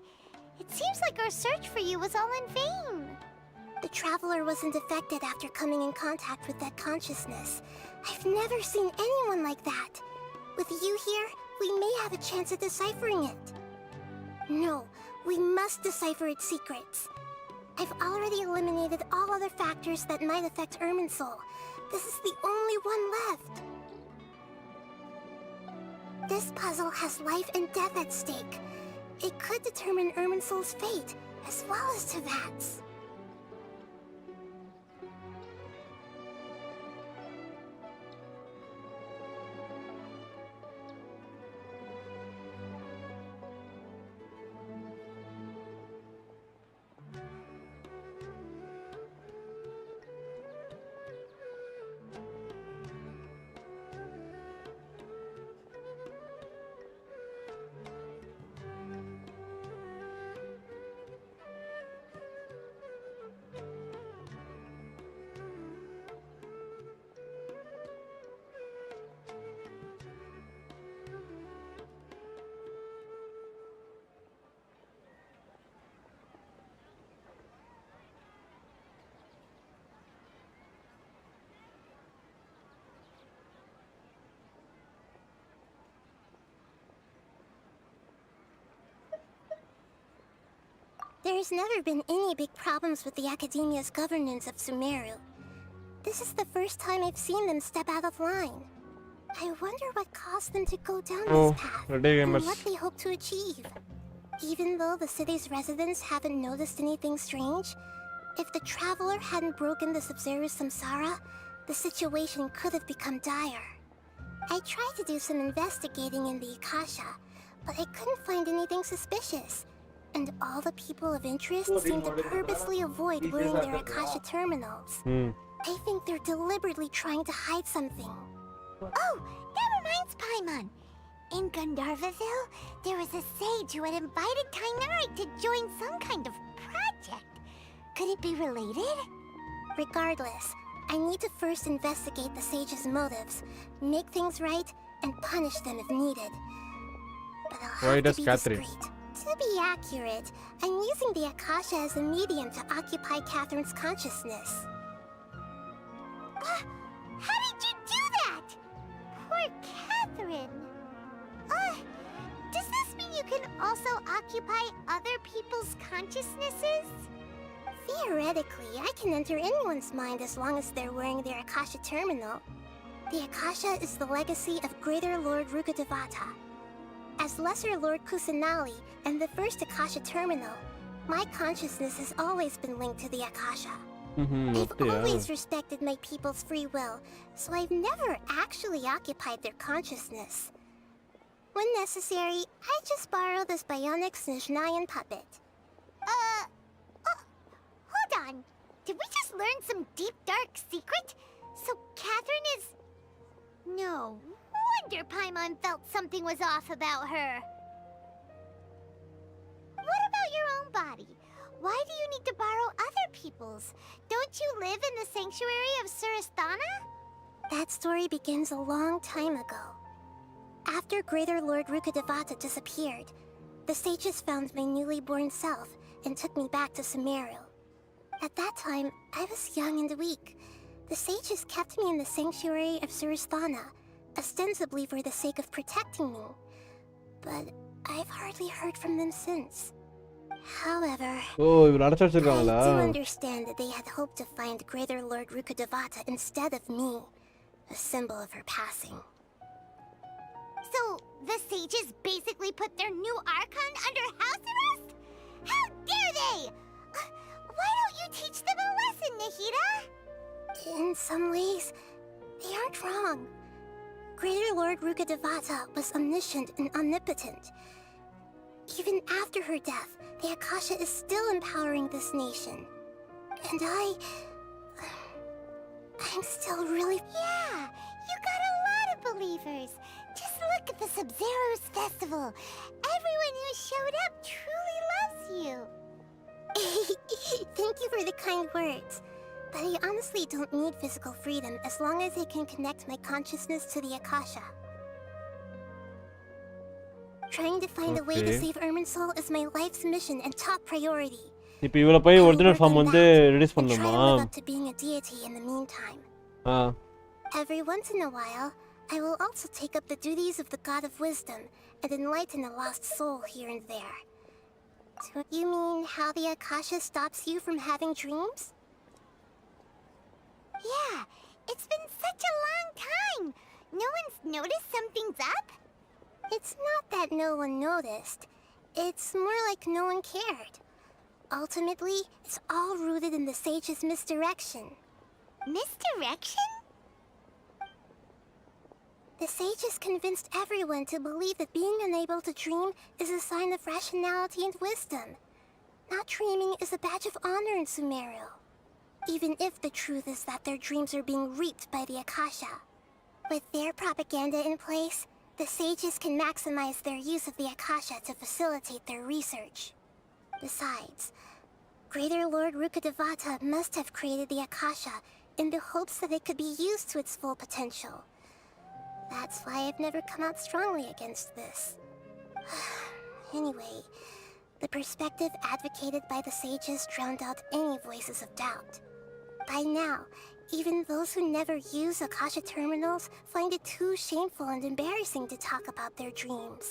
it seems like our search for you was all in vain. The traveler wasn't affected after coming in contact with that consciousness. I've never seen anyone like that. With you here, we may have a chance at deciphering it. No, we must decipher its secrets. I've already eliminated all other factors that might affect Irminsul. This is the only one left. This puzzle has life and death at stake. It could determine Irminsul's fate, as well as Tevat's. There's never been any big problems with the Academia's governance of Sumeru. This is the first time I've seen them step out of line. I wonder what caused them to go down this path, and what they hope to achieve. Even though the city's residents haven't noticed anything strange, if the traveler hadn't broken the Sub-Zero samsara, the situation could have become dire. I tried to do some investigating in the Akasha, but I couldn't find anything suspicious. And all the people of interest seem to purposely avoid wearing their Akasha terminals. I think they're deliberately trying to hide something. Oh, that reminds Paimon. In Gandharvaville, there was a sage who had invited Tainari to join some kind of project. Could it be related? Regardless, I need to first investigate the sage's motives, make things right, and punish them if needed. But I'll have to be discreet. To be accurate, I'm using the Akasha as a medium to occupy Catherine's consciousness. How did you do that? Poor Catherine. Does this mean you can also occupy other people's consciousnesses? Theoretically, I can enter anyone's mind as long as they're wearing their Akasha terminal. The Akasha is the legacy of Greater Lord Rukkhadevata. As Lesser Lord Kusanali and the first Akasha terminal, my consciousness has always been linked to the Akasha. I've always respected my people's free will, so I've never actually occupied their consciousness. When necessary, I just borrow this bionic Snezhnayan puppet. Hold on. Did we just learn some deep, dark secret? So Catherine is... No wonder Paimon felt something was off about her. What about your own body? Why do you need to borrow other people's? Don't you live in the sanctuary of Surasthana? That story begins a long time ago. After Greater Lord Rukkhadevata disappeared, the sages found my newly born self and took me back to Sumeru. At that time, I was young and weak. The sages kept me in the sanctuary of Surasthana, ostensibly for the sake of protecting me. But I've hardly heard from them since. However, I do understand that they had hoped to find Greater Lord Rukkhadevata instead of me, a symbol of her passing. So, the sages basically put their new Archon under house arrest? How dare they! Why don't you teach them a lesson, Nahida? In some ways, they aren't wrong. Greater Lord Rukkhadevata was omniscient and omnipotent. Even after her death, the Akasha is still empowering this nation. And I'm still really... Yeah, you got a lot of believers. Just look at the Sub-Zero's festival. Everyone who showed up truly loves you. Thank you for the kind words. But I honestly don't need physical freedom as long as I can connect my consciousness to the Akasha. Trying to find a way to save Irminsul is my life's mission and top priority. இப்போ இவள போய் original form வந்து release Try to பண்ணனுமா? live up to being a deity in the meantime. Every once in a while, I will also take up the duties of the God of Wisdom and enlighten a lost soul here and there. You mean how the Akasha stops you from having dreams? Yeah, it's been such a long time. No one's noticed something's up? It's not that no one noticed. It's more like no one cared. Ultimately, it's all rooted in the sage's misdirection. Misdirection? The sages convinced everyone to believe that being unable to dream is a sign of rationality and wisdom. Not dreaming is a badge of honor in Sumeru. Even if the truth is that their dreams are being reaped by the Akasha. With their propaganda in place, the sages can maximize their use of the Akasha to facilitate their research. Besides, Greater Lord Rukkhadevata must have created the Akasha in the hopes that it could be used to its full potential. That's why I've never come out strongly against this. Anyway, the perspective advocated by the sages drowned out any voices of doubt. By now, even those who never use Akasha terminals find it too shameful and embarrassing to talk about their dreams.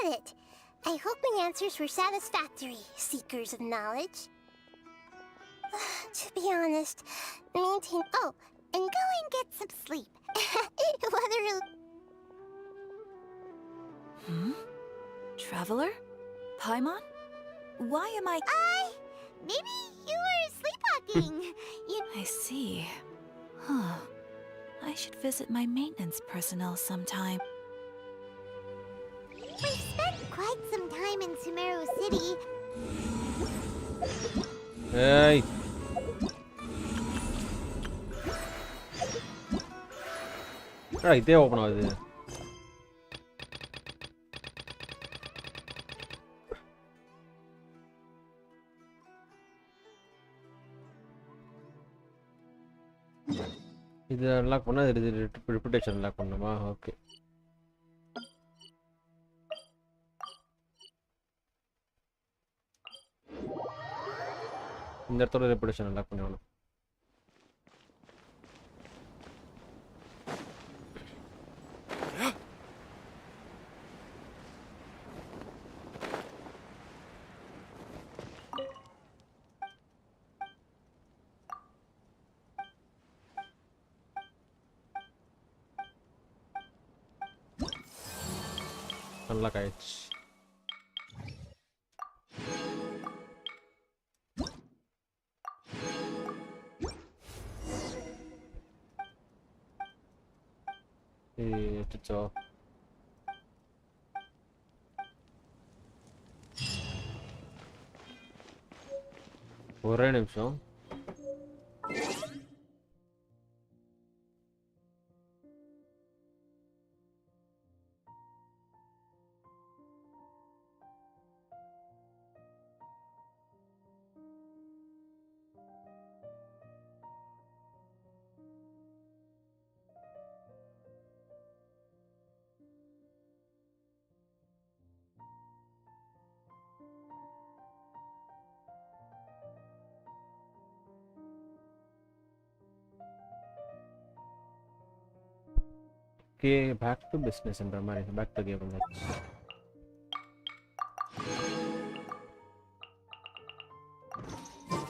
got it. I hope my answers were satisfactory, seekers of knowledge. To be honest, maintain. Oh, and go and get some sleep. Whether Traveler? Paimon? Why am I... maybe you were sleepwalking. I see. Huh. I should visit my maintenance personnel sometime. We've spent quite some time in Sumeru City. Hey. இதே open ஆகுது. இது unlock பண்ணா இது reputation unlock பண்ணணுமா? Okay. இந்த இடத்துல reputation unlock பண்ணணும். Unlock ஆயிடுச்சு. அச்சோ. ஒரே நிமிஷம். Okay, back to business and back to game.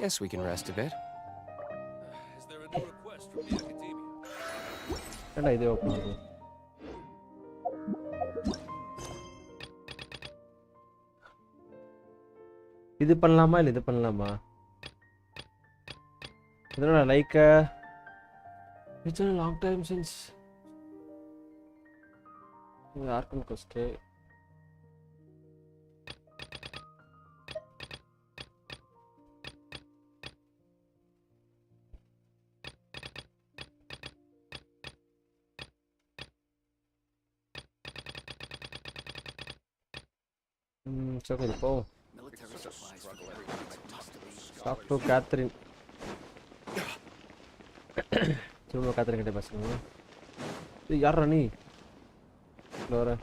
Guess we can rest a bit. Is there a new request from the academia? And I do open it. இது பண்ணலாமா இல்ல இது பண்ணலாமா? இதனால like it's been a long time since Arkham Coast. It's okay. Oh, talk to Catherine. Cuma Catherine kita bahas dulu. Yar nih. Laura.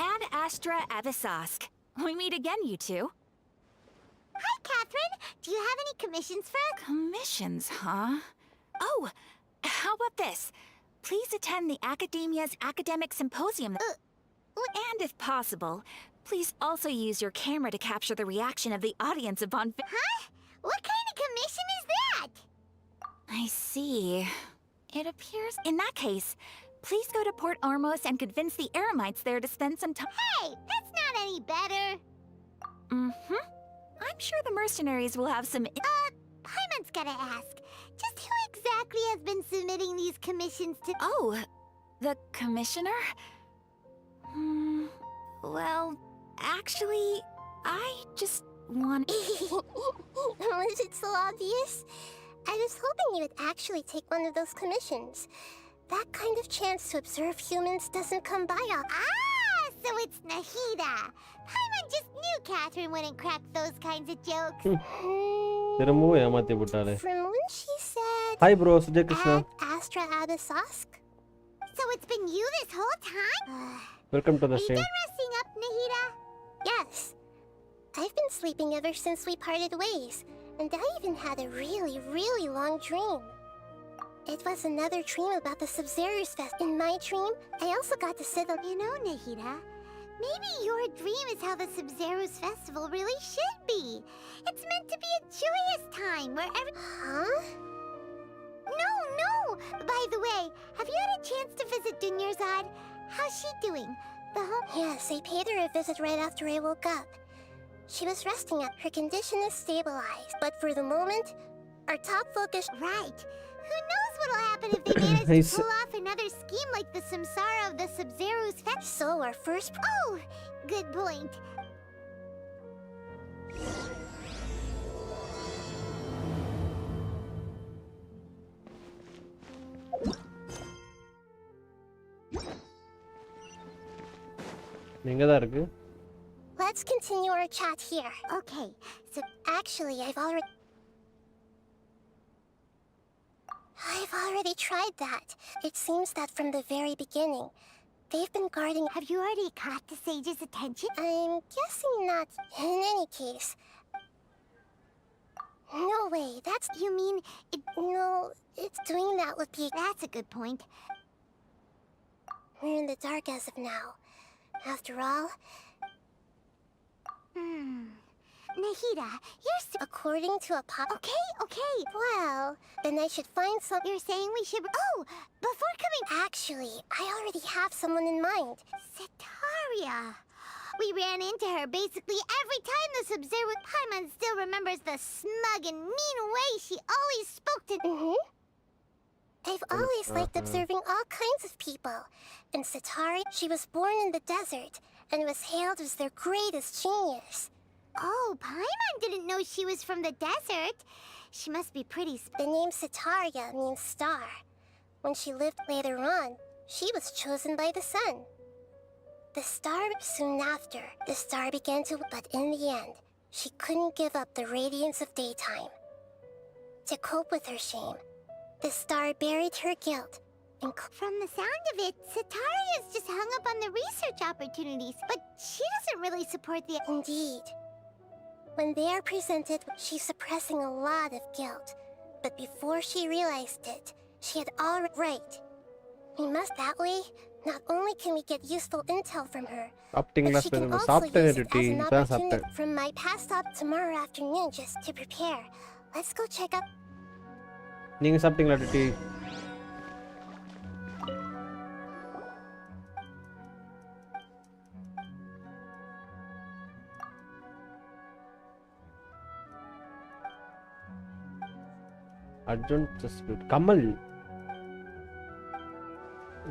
Ad Astra Avisask. We meet again, you two. Hi, Catherine. Do you have any commissions for us? Commissions, huh? Oh, how about this? Please attend the Academia's Academic Symposium. And if possible, please also use your camera to capture the reaction of the audience upon... Huh? What kind of commission is that? I see. It appears... In that case, please go to Port Ormos and convince the Eremites there to spend some time... Hey, that's not any better. Mm-hmm. I'm sure the mercenaries will have some... Paimon's gotta ask. Just who exactly has been submitting these commissions to... Oh, the commissioner? Well, actually, I just want... Was it so obvious? I was hoping you would actually take one of those commissions. That kind of chance to observe humans doesn't come by often. Ah, so it's Nahida. Paimon just knew Catherine wouldn't crack those kinds of jokes. From when she said... Hi bro, Sujay Krishna. Astra Abisask? So it's been you this whole time? Welcome to the stream. Are you done resting up, Nahida? Yes. I've been sleeping ever since we parted ways. And I even had a really, really long dream. It was another dream about the Sub-Zero's Fest. In my dream, I also got to sit on... You know, Nahida, maybe your dream is how the Sub-Zero's festival really should be. It's meant to be a joyous time where every... Huh? No! By the way, have you had a chance to visit Dunyarzad? How's she doing? The home... Yes, I paid her a visit right after I woke up. She was resting up. Her condition is stabilized. But for the moment, our top focus... Right. Who knows what'll happen if they manage to pull off another scheme like the Samsara of the Sub-Zero's festival? So our first... Oh! Good point. எங்கதான் இருக்கு? Let's continue our chat here. Okay, so actually, I've already tried that. It seems that from the very beginning, they've been guarding... Have you already caught the sage's attention? I'm guessing not. In any case... No way, that's... You mean... No, it's doing that would be... That's a good point. We're in the dark as of now. After all... Nahida, you're According to a pop... Okay. Well, then I should find some... You're saying we should... Oh! Before coming... Actually, I already have someone in mind. Setaria. We ran into her basically every time the Sub-Zero... Paimon still remembers the smug and mean way she always spoke to... I've always liked observing all kinds of people. And Setaria, she was born in the desert and was hailed as their greatest genius. Oh, Paimon didn't know she was from the desert. She must be pretty... The name Setaria means star. When she lived later on, she was chosen by the sun. The star soon after, the star began to... But in the end, she couldn't give up the radiance of daytime. To cope with her shame, the star buried her guilt. From the sound of it, Setaria's just hung up on the research opportunities, but she doesn't really support the... Indeed. When they are presented, she's suppressing a lot of guilt. But before she realized it, she had already... Right. We must that way. Not only can we get useful intel from her, but she can also use it as an opportunity from my past stop tomorrow afternoon just to prepare. Let's go check out... நீங்க சாப்பிட்டீங்களா D? Arjun just Kamal.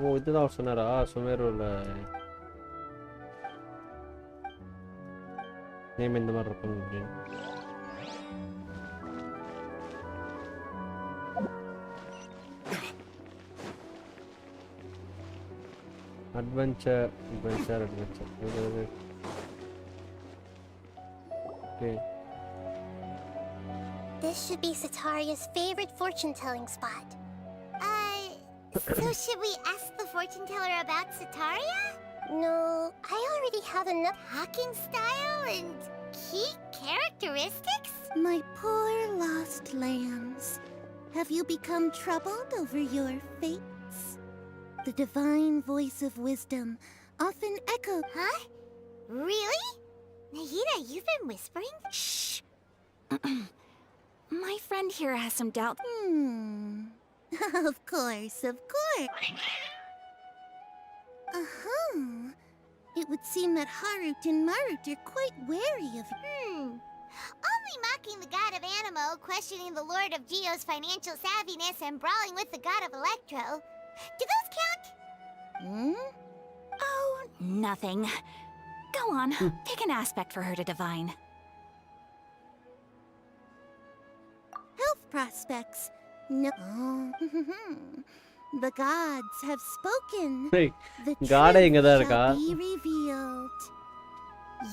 ஓ இதுதான் அவர் சொன்னாரா சுமேருல name இந்த மாதிரி இருக்கும் அப்படின்னு. Adventure. Okay. This should be Setaria's favorite fortune-telling spot. So should we ask the fortune teller about Setaria? No, I already have enough talking style and key characteristics? My poor lost lambs. Have you become troubled over your fates? The divine voice of wisdom often echoed... Huh? Really? Nahida, you've been whispering? Shh! My friend here has some doubt. Of course. It would seem that Harut and Marut are quite wary of... Only mocking the god of Animo, questioning the lord of Geo's financial savviness, and brawling with the god of Electro. Do those count? Oh, nothing. Go on, pick an aspect for her to divine. Health prospects. No. The gods have spoken. Hey, the God truth shall be revealed.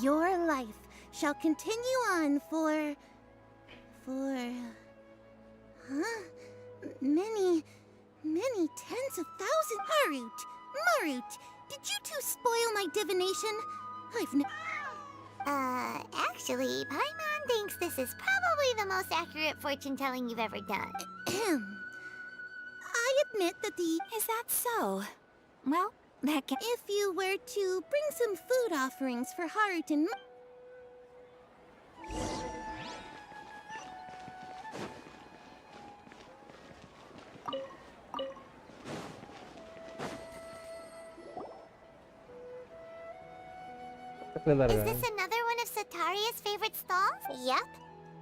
Your life shall continue on for... many tens of thousands. Marut, did you two spoil my divination? Actually, Paimon thinks this is probably the most accurate fortune telling you've ever done. I admit that the... Is that so? Well, that can... If you were to bring some food offerings for Heart and... Is this another one of Sataria's favorite stalls? Yep.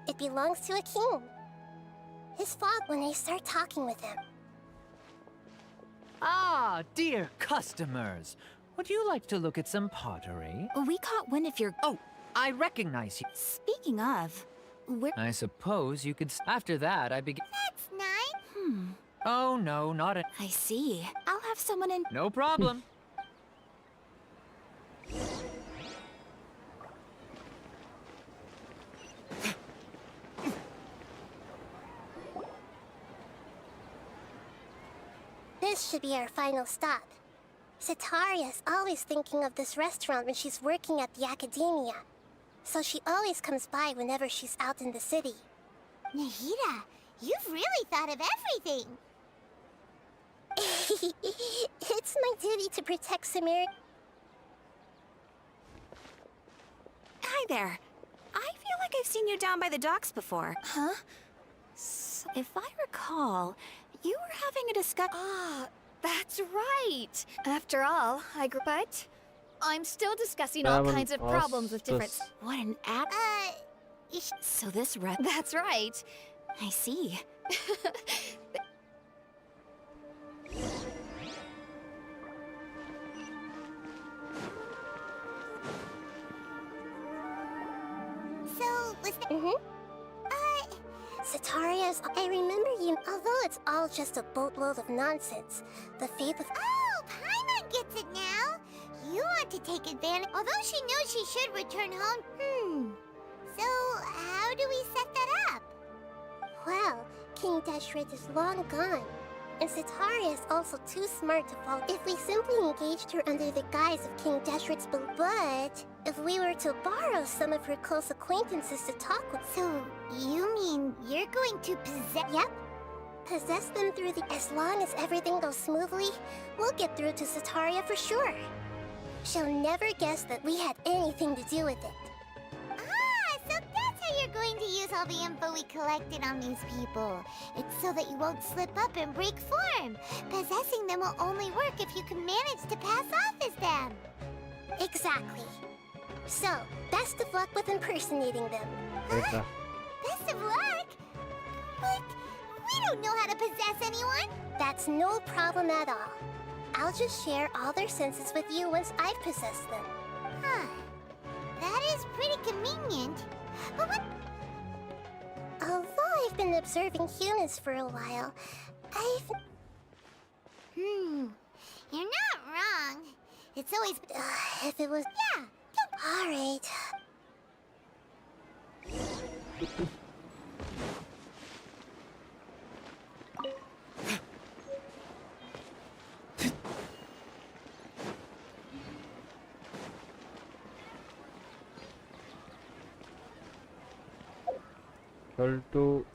It belongs to a king. His fault when I start talking with him. Ah, dear customers. Would you like to look at some pottery? We caught wind of your... Oh, I recognize you. Speaking of, where... I suppose you could... After that, I begin... That's nice. Oh, no, not a... I see. I'll have someone in... No problem. This should be our final stop. Sataria's always thinking of this restaurant when she's working at the academia. So she always comes by whenever she's out in the city. Nahida, you've really thought of everything. It's my duty to protect Sumeru. Hi there. I feel like I've seen you down by the docks before. Huh? So, if I recall, you were having a discussion... Ah, that's right. After all, but I'm still discussing all kinds of problems with different... What an act... So this That's right. I see. So, was that... Sataria's... I remember you... Although it's all just a boatload of nonsense, the faith of... Oh, Paimon gets it now. You want to take advantage... Although she knows she should return home. So, how do we set that up? Well, King Deshret is long gone. And Sataria is also too smart to fall if we simply engaged her under the guise of King Deshret's But if we were to borrow some of her close acquaintances to talk with... So, you mean you're going to possess... Yep. Possess them through the... As long as everything goes smoothly, we'll get through to Sataria for sure. She'll never guess that we had anything to do with it. So that's how you're going to use all the info we collected on these people. It's so that you won't slip up and break form. Possessing them will only work if you can manage to pass off as them. Exactly. So, best of luck with impersonating them. Huh? Best of luck? But we don't know how to possess anyone. That's no problem at all. I'll just share all their senses with you once I've possessed them. Huh. That is pretty convenient. But what... Although I've been observing humans for a while, You're not wrong. It's always... if it was... Yeah. Alright. to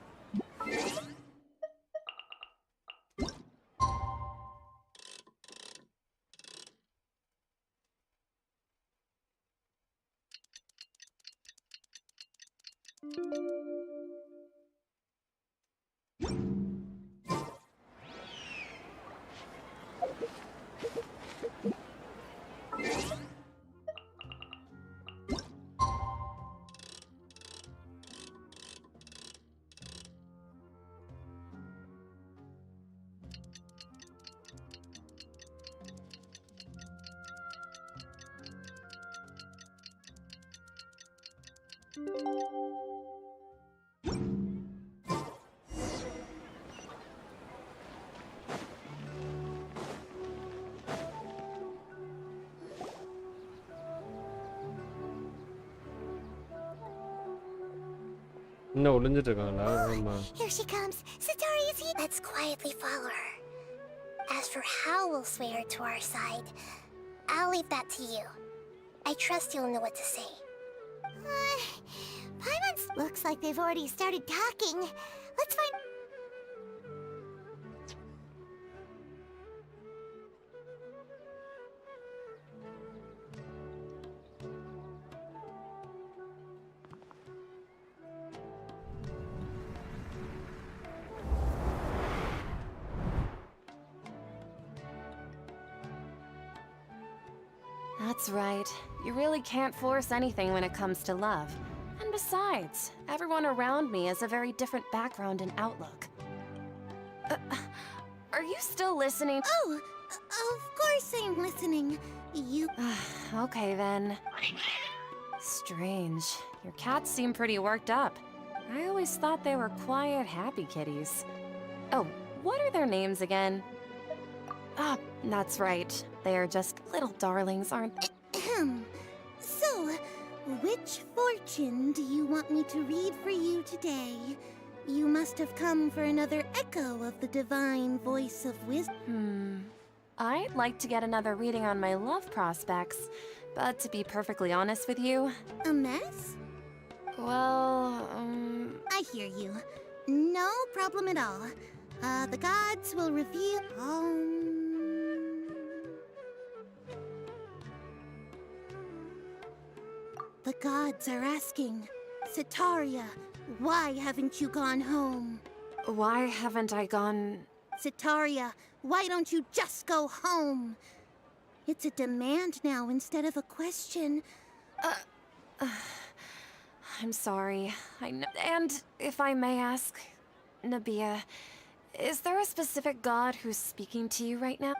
No, here she comes. Satari is here. Let's quietly follow her. As for how we'll sway her to our side, I'll leave that to you. I trust you'll know what to say. Paimon's looks like they've already started talking. Let's find... That's right. You really can't force anything when it comes to love. And besides, everyone around me has a very different background and outlook. Are you still listening? Oh, of course I'm listening. You... Okay then. Strange. Your cats seem pretty worked up. I always thought they were quiet, happy kitties. Oh, what are their names again? Ah, that's right. They are just little darlings, aren't they? So, which fortune do you want me to read for you today? You must have come for another echo of the divine voice of wisdom. I'd like to get another reading on my love prospects, but to be perfectly honest with you... A mess? Well, I hear you. No problem at all. The gods will reveal... The gods are asking, Sitaria, why haven't you gone home? Why haven't I gone... Sitaria, why don't you just go home? It's a demand now instead of a question. I'm sorry. I know. And if I may ask, Nabia, is there a specific god who's speaking to you right now?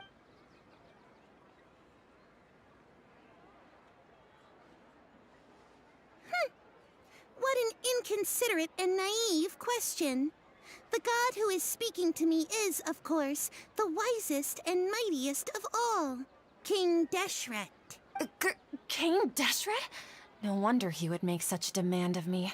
What an inconsiderate and naive question. The god who is speaking to me is, of course, the wisest and mightiest of all, King Deshret. King Deshret? No wonder he would make such a demand of me.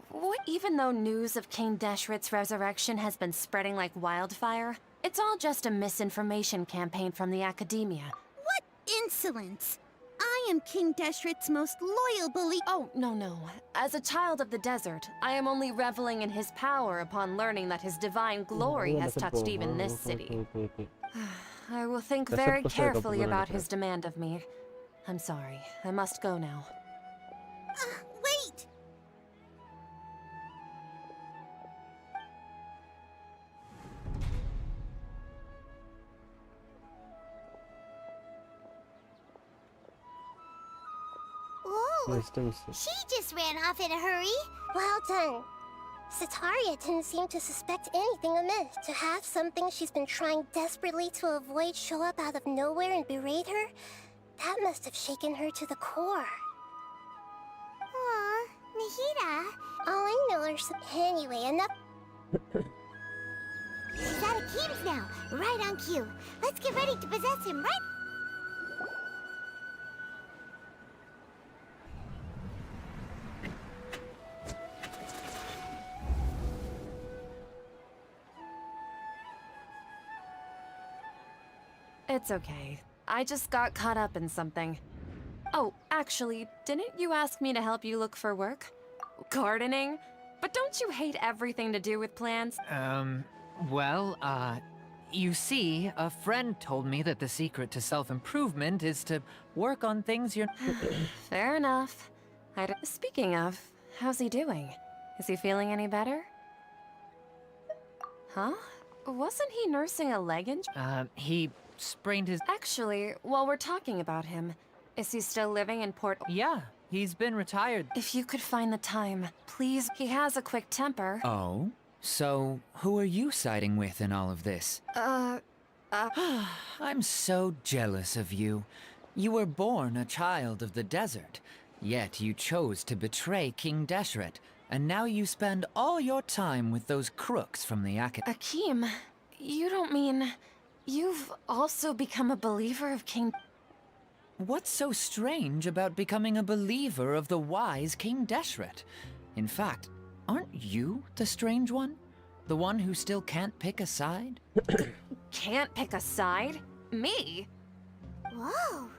What? Even though news of King Deshret's resurrection has been spreading like wildfire, it's all just a misinformation campaign from the academia. What insolence! I am King Deshret's most loyal believer. Oh, no. As a child of the desert, I am only reveling in his power upon learning that his divine glory has touched even this city. I will think very carefully about his demand of me. I'm sorry. I must go now. Wait! Whoa! She just ran off in a hurry. Well done. Sitaria didn't seem to suspect anything amiss. To have something she's been trying desperately to avoid show up out of nowhere and berate her, that must have shaken her to the core. Aw, Nahida. All I know are anyway, enough. He's out of Kim's now, right on cue. Let's get ready to possess him, right? It's okay. I just got caught up in something. Oh, actually, didn't you ask me to help you look for work? Gardening? But don't you hate everything to do with plants? You see, a friend told me that the secret to self-improvement is to work on things you're... Fair enough. Speaking of, how's he doing? Is he feeling any better? Huh? Wasn't he nursing a leg injury? He sprained his... Actually, while we're talking about him, is he still living in Port... Yeah, he's been retired. If you could find the time, please. He has a quick temper. Oh? So, who are you siding with in all of this? I'm so jealous of you. You were born a child of the desert, yet you chose to betray King Deshret, and now you spend all your time with those crooks from the academy. Akeem, you don't mean... You've also become a believer of King... What's so strange about becoming a believer of the wise King Deshret? In fact, aren't you the strange one? The one who still can't pick a side? Can't pick a side? Me? Whoa!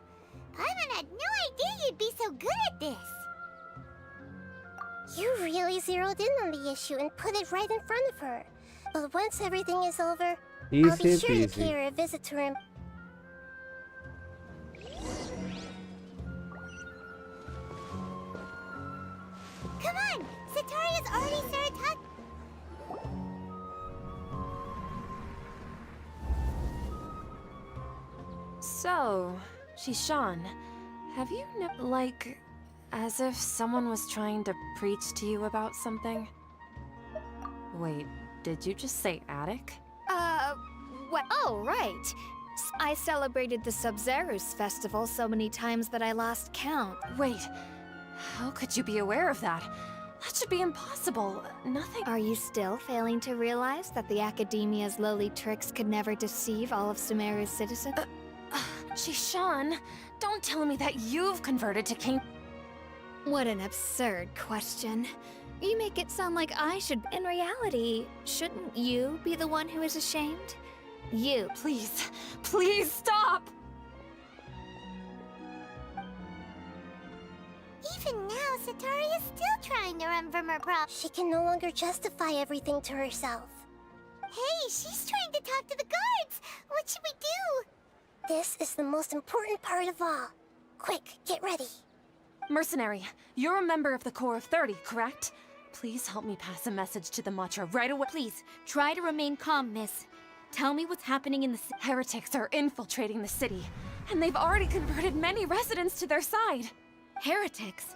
Paimon had no idea you'd be so good at this. You really zeroed in on the issue and put it right in front of her. But once everything is over, I'll be Easy sure to peasy. pay her a visit to her. Come on! Sataria's already started talking. So, Shishan, have you like, as if someone was trying to preach to you about something? Wait, did you just say attic? What? Oh, right. I celebrated the Sub-Zerus festival so many times that I lost count. Wait, how could you be aware of that? That should be impossible. Nothing. Are you still failing to realize that the Academia's lowly tricks could never deceive all of Sumeru's citizens? Shishan, don't tell me that you've converted to King. What an absurd question. You make it sound like I should. In reality, shouldn't you be the one who is ashamed? You. Please, please stop! Even now, Sataria's still trying to run from her problem. She can no longer justify everything to herself. Hey, she's trying to talk to the guards! What should we do? This is the most important part of all. Quick, get ready. Mercenary, you're a member of the Corps of 30, correct? Please help me pass a message to the Matcha right away. Please, try to remain calm, miss. Tell me what's happening in the city. Heretics are infiltrating the city, and they've already converted many residents to their side. Heretics?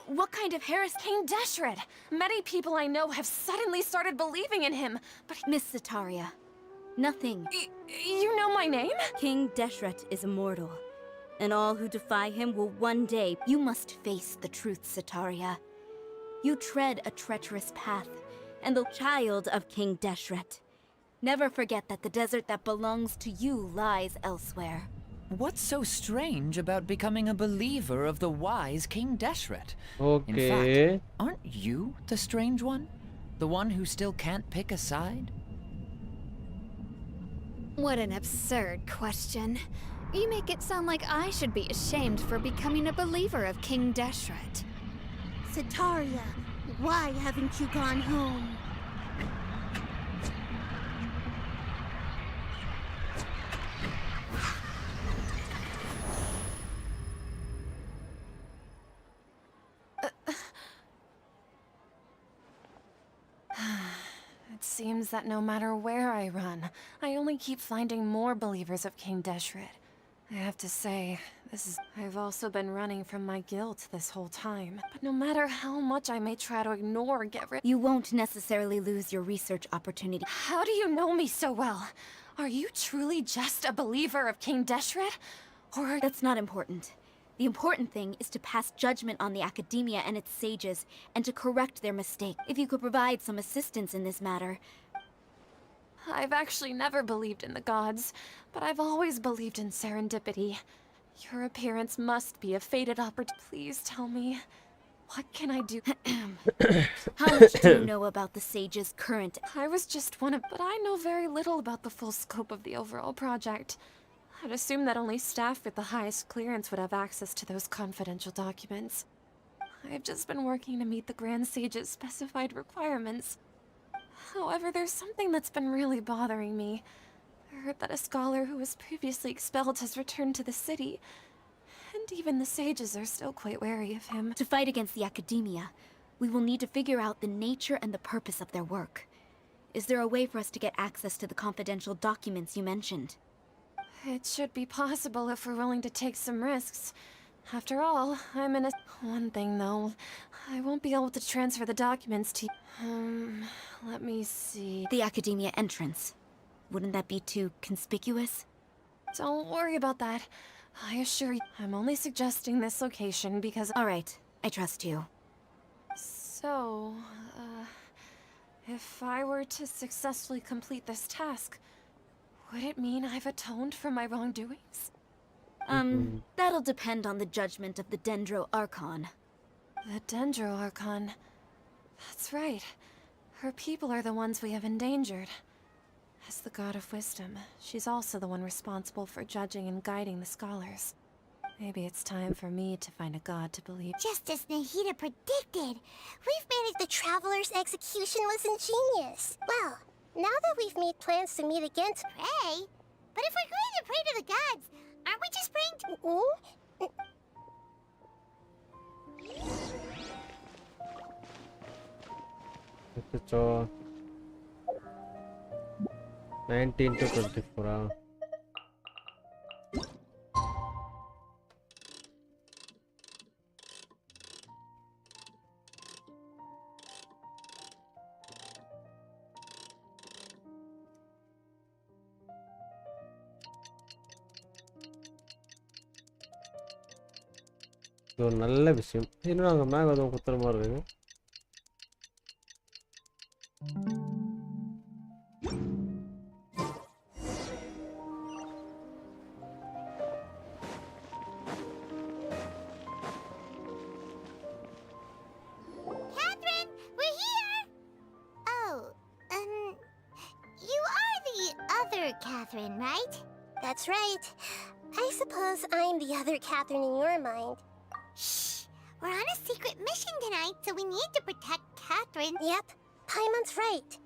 What kind of heresy? King Deshret! Many people I know have suddenly started believing in him, but Miss Sataria, nothing. You know my name? King Deshret is immortal, and all who defy him will one day. You must face the truth, Sataria. You tread a treacherous path, and the child of King Deshret. Never forget that the desert that belongs to you lies elsewhere. What's so strange about becoming a believer of the wise King Deshret? Okay. In fact, aren't you the strange one? The one who still can't pick a side? What an absurd question. You make it sound like I should be ashamed for becoming a believer of King Deshret. Sataria, why haven't you gone home? It seems that no matter where I run, I only keep finding more believers of King Deshret. I have to say, I've also been running from my guilt this whole time. But no matter how much I may try to ignore or get rid— You won't necessarily lose your research opportunity. How do you know me so well? Are you truly just a believer of King Deshret? Or— That's not important. The important thing is to pass judgment on the Academia and its sages, and to correct their mistake. If you could provide some assistance in this matter. I've actually never believed in the gods, but I've always believed in serendipity. Your appearance must be a fated opportunity. Please tell me, what can I do? How much do you know about the sages' current? I was just one of— but I know very little about the full scope of the overall project. I'd assume that only staff with the highest clearance would have access to those confidential documents. I've just been working to meet the Grand Sage's specified requirements. However, there's something that's been really bothering me. I heard that a scholar who was previously expelled has returned to the city, and even the sages are still quite wary of him. To fight against the Academia, we will need to figure out the nature and the purpose of their work. Is there a way for us to get access to the confidential documents you mentioned? It should be possible if we're willing to take some risks. After all, I'm in a— One thing, though. I won't be able to transfer the documents to— let me see— The Academia entrance. Wouldn't that be too conspicuous? Don't worry about that. I assure you, I'm only suggesting this location because— All right, I trust you. So, if I were to successfully complete this task, would it mean I've atoned for my wrongdoings? That'll depend on the judgment of the Dendro Archon. The Dendro Archon. That's right. Her people are the ones we have endangered. As the God of Wisdom, she's also the one responsible for judging and guiding the scholars. Maybe it's time for me to find a god to believe. Just as Nahida predicted, we've managed the Traveler's execution was ingenious. Well, now that we've made plans to meet again to pray, but if we're going to pray to the gods, aren't we just praying to... So 19 to 24. இது ஒரு நல்ல விஷயம். இன்னும் நாங்கள் மேலே எதுவும் குத்துற மாதிரி இருக்கு. Catherine, we're here! Oh, you are the other Catherine, right? That's right. I suppose I'm the other Catherine in your mind. Shh! We're on a secret mission tonight, so we need to protect Catherine. Yep, Paimon's right.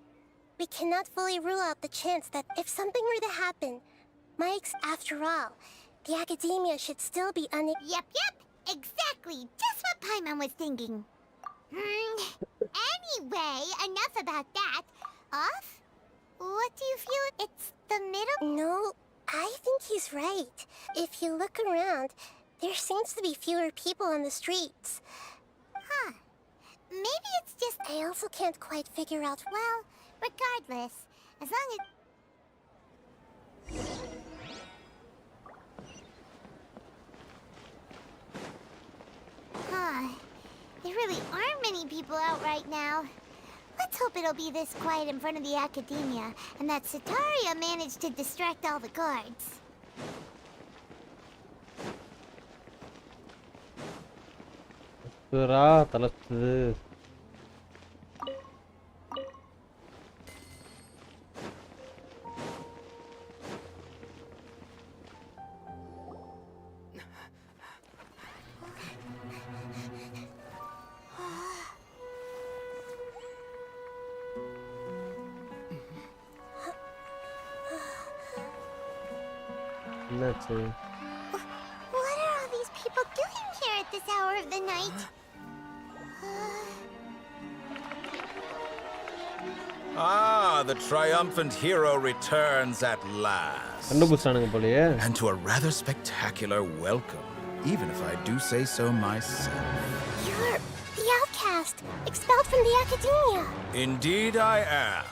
We cannot fully rule out the chance that if something were to happen, Mike's, after all, the academia should still be Yep, exactly. Just what Paimon was thinking. Anyway, enough about that. Off? What do you feel? It's the middle? No, I think he's right. If you look around, there seems to be fewer people on the streets. Huh. Maybe it's just... I also can't quite figure out... Well, regardless, as long as... Huh. There really aren't many people out right now. Let's hope it'll be this quiet in front of the academia, and that Sitaria managed to distract all the guards. தலத்து என்னாச்சு? What are all these people doing here at this hour of the night? Ah, the triumphant hero returns at last. கண்டுபிடிச்சானுங்க போலயே. And to a rather spectacular welcome, even if I do say so myself. You're the outcast, expelled from the academia. Indeed I am.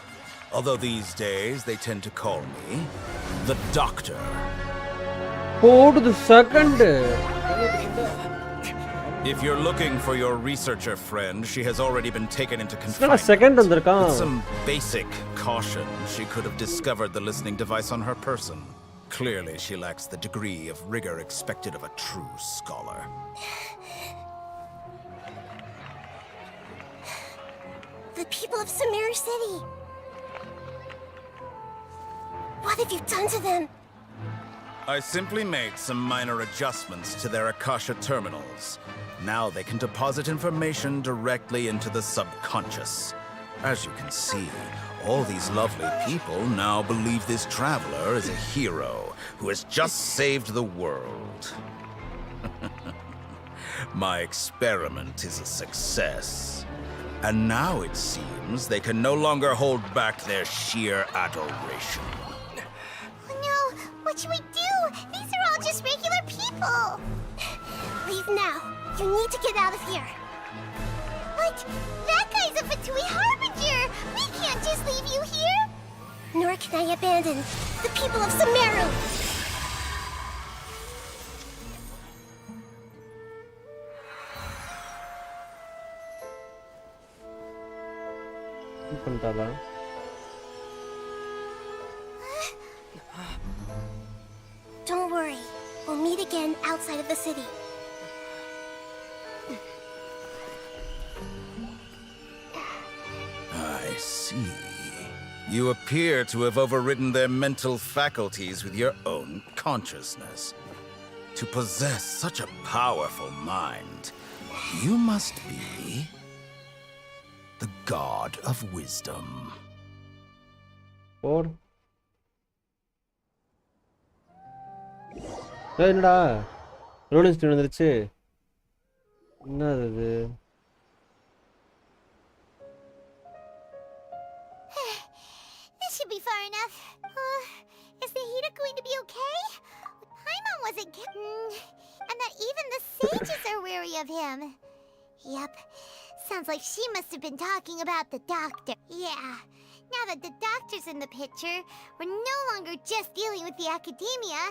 Although these days they tend to call me the Doctor. Hold the second. If you're looking for your researcher friend, she has already been taken into It's not a confinement. second வந்திருக்கான். With some basic caution, she could have discovered the listening device on her person. Clearly, she lacks the degree of rigor expected of a true scholar. The people of Sumeru City. What have you done to them? I simply made some minor adjustments to their Akasha terminals. Now they can deposit information directly into the subconscious. As you can see, all these lovely people now believe this traveler is a hero who has just saved the world. My experiment is a success. And now it seems they can no longer hold back their sheer adoration. No, what should we do? These are all just regular people. Leave now. You need to get out of here. But that guy's a Fatui Harbinger. We can't just leave you here. Nor can I abandon the people of Sumeru. பண்ணிட்டாளா? Don't worry. We'll meet again outside of the city. I see. You appear to have overridden their mental faculties with your own consciousness. To possess such a powerful mind, you must be the god of wisdom. Or என்னடா rolling stone வந்துருச்சு என்னது இது This should be far enough. Is the Hida going to be okay? Paimon wasn't and that even the sages are wary of him. Yep. Sounds like she must have been talking about the doctor. Yeah. Now that the doctor's in the picture, we're no longer just dealing with the academia.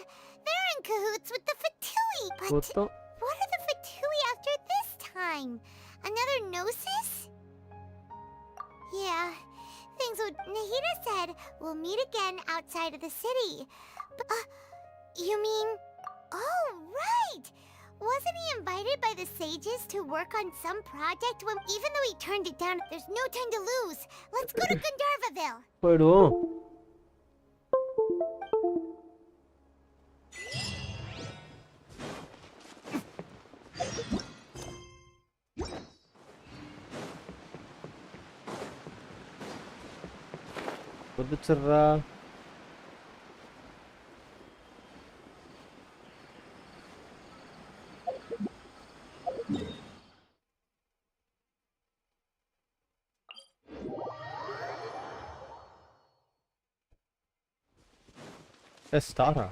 They're in cahoots with the Fatui. But what are the Fatui after this time? Another Gnosis? Yeah. Things what Nahida said. We'll meet again outside of the city. But, you mean... Oh, right! Wasn't he invited by the sages to work on some project when even though he turned it down, there's no time to lose. Let's go to Gandharvaville. போய்டுவோம் குதிச்சிடுறா Stara.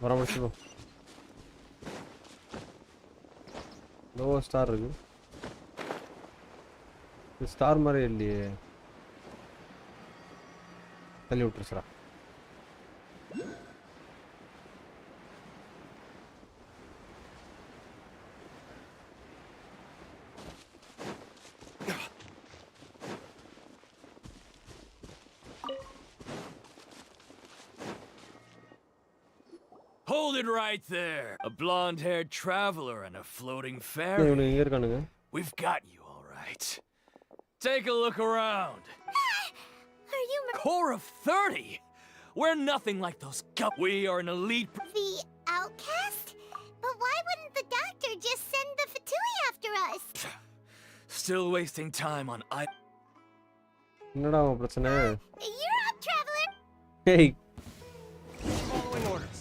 வர முடிச்சுக்கோ low star இருக்கு இது star மாதிரி இல்லையே தள்ளி விட்டுருச்சுடா Hold it right there. A blonde-haired traveler and a floating fairy. We've got you, all right. Take a look around. Are you Core of 30? We're nothing like those We are an elite... The outcast? But why wouldn't the doctor just send the Fatui after us? Still wasting time on என்னடா உன் பிரச்சனை You're up, traveler. Hey. Following orders.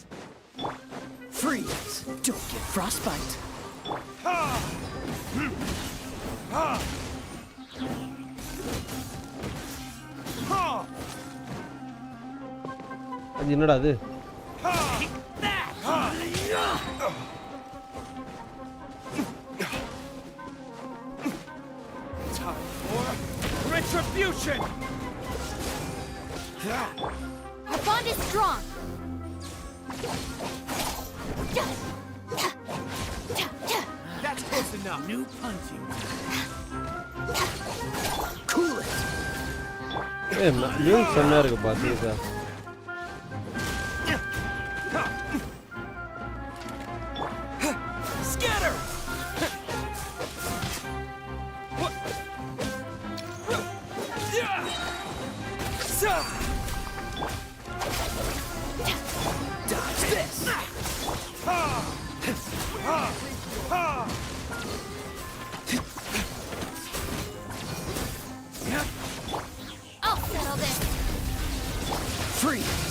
Freeze! Don't get frostbite. அது என்னடா அது Time for retribution. Our bond is strong. That's close enough. New punching. Cool it. Music செம்மையா இருக்கு பாத்தீங்களா Scatter. Dodge this. I'll settle this. Freeze.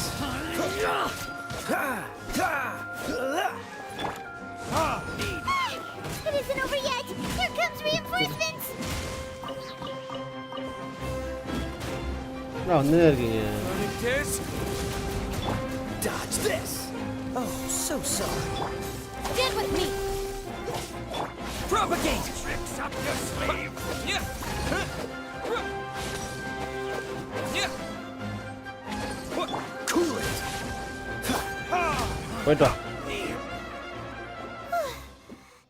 It isn't over yet. Here comes reinforcements. வந்துட்டே இருக்கீங்க Dodge this. Oh, so sorry. Stand with me. Propagate. Tricks up your sleeve. Yeah. Cool it. போய்ட்டு வா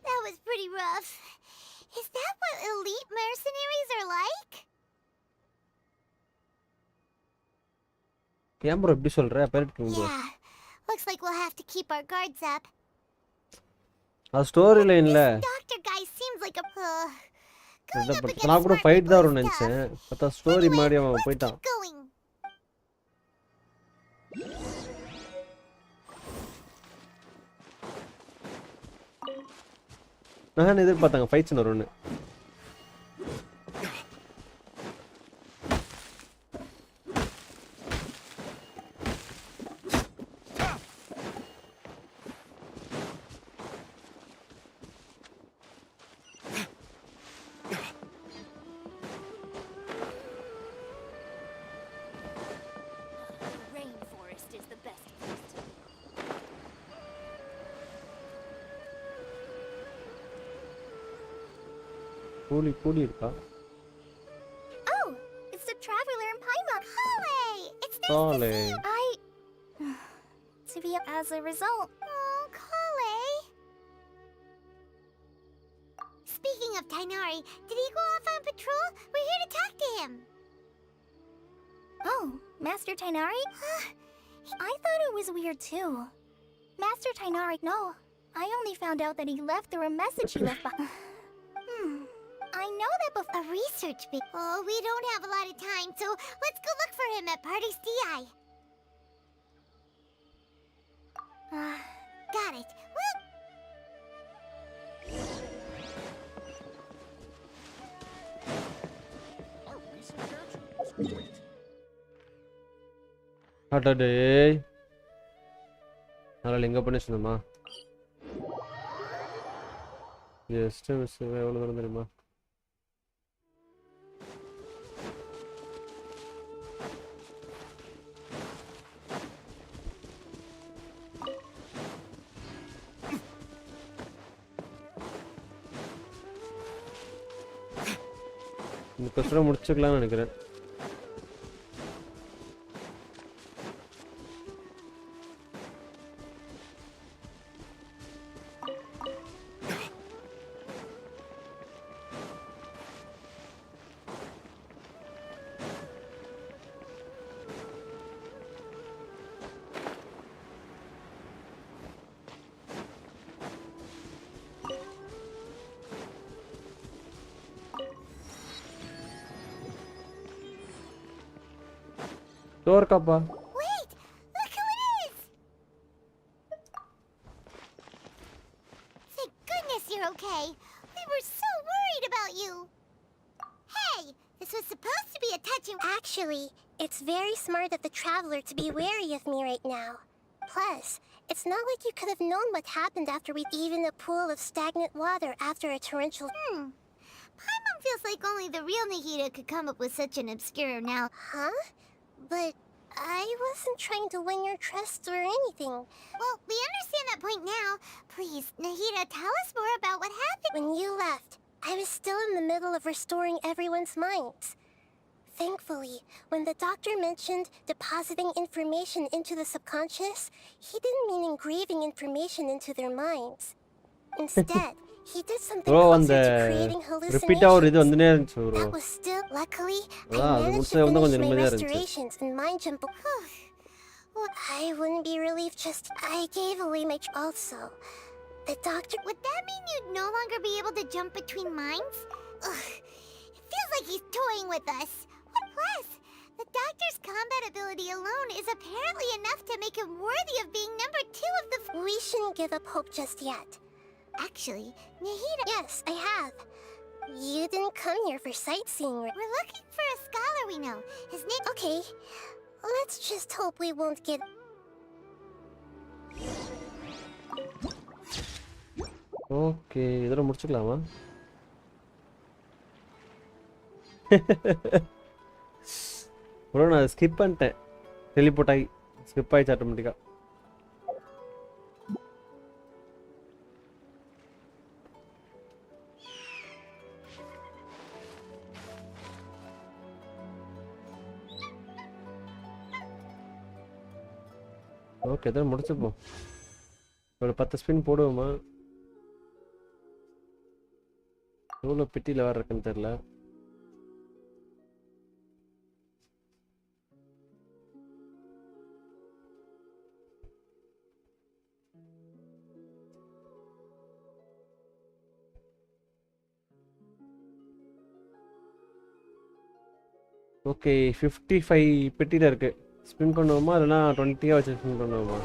That was pretty rough. Is that what elite mercenaries are like? ஏன் bro இப்படி சொல்ற பேருக்கு Yeah. Looks like we'll have to keep our guards up. அது story லைன்ல Doctor guy seems like a... நான் கூட ஃபைட் தான் வரும்னு நினைச்சேன். பார்த்தா ஸ்டோரி மாதிரி அவன் போயிட்டான். நான் எதிர்பார்த்தாங்க ஃபைட்ஸ் வரும்னு. கூலி இருக்கா? Oh, it's the traveler in Paimon. Kale! It's nice Kale. to see you. To be as a result. Oh, Kale. Speaking of Tainari, did he go off on patrol? We're here to talk to him. Oh, Master Tainari? I thought it was weird too. Master Tainari, no. I only found out that he left through a message he left behind. I know that before a research bit. Oh, we don't have a lot of time, so let's go look for him at Party's DI. Got it. Well... அடடே. அதனால எங்க பண்ணி சொன்னமா? Just miss எவ்வளவு தூரம் தெரியுமா? இந்த கொஸ்டினை முடிச்சுக்கலாம்னு நினைக்கிறேன். Door kappa. Wait! Look who it is! Thank goodness you're okay. We were so worried about you. Hey! This was supposed to be a touching... Actually, it's very smart of the traveler to be wary of me right now. Plus, it's not like you could have known what happened after we... Even a pool of stagnant water after a torrential... Paimon feels like only the real Nahida could come up with such an obscure now... Huh? But I wasn't trying to win your trust or anything. Well, we understand that point now. Please, Nahida, tell us more about what happened. When you left, I was still in the middle of restoring everyone's minds. Thankfully, when the doctor mentioned depositing information into the subconscious, he didn't mean engraving information into their minds. Instead, he did something closer to creating hallucinations. That was still, luckily, I managed to finish my restorations and mind jump. Well, I wouldn't be relieved just... I gave away my... Also, the doctor... Would that mean you'd no longer be able to jump between minds? Ugh, it feels like he's toying with us. Plus, the doctor's combat ability alone is apparently enough to make him worthy of being number 2 of the... We shouldn't give up hope just yet. Actually, Nahida... Yes, I have. You didn't come here for sightseeing. We're looking for a scholar we know. His name... Okay, let's just hope we won't get... okay, இதெல்லாம் முடிச்சுக்கலாமா? Bro நான் skip பண்ணிட்டேன். Teleport ஆகி skip ஆயிடுச்சு ஆட்டோமேட்டிக்கா. Okay, இதை முடிச்சுப்போம். ஒரு 10 spin போடுவோமா? எவ்வளோ பெட்டியில் வேறு இருக்குன்னு தெரியல. ஓகே 55 பெட்டியில் இருக்கு. ஸ்பின் பண்ணுவோமா இல்லைனா 20 வச்சு ஸ்பின் பண்ணுவோமா?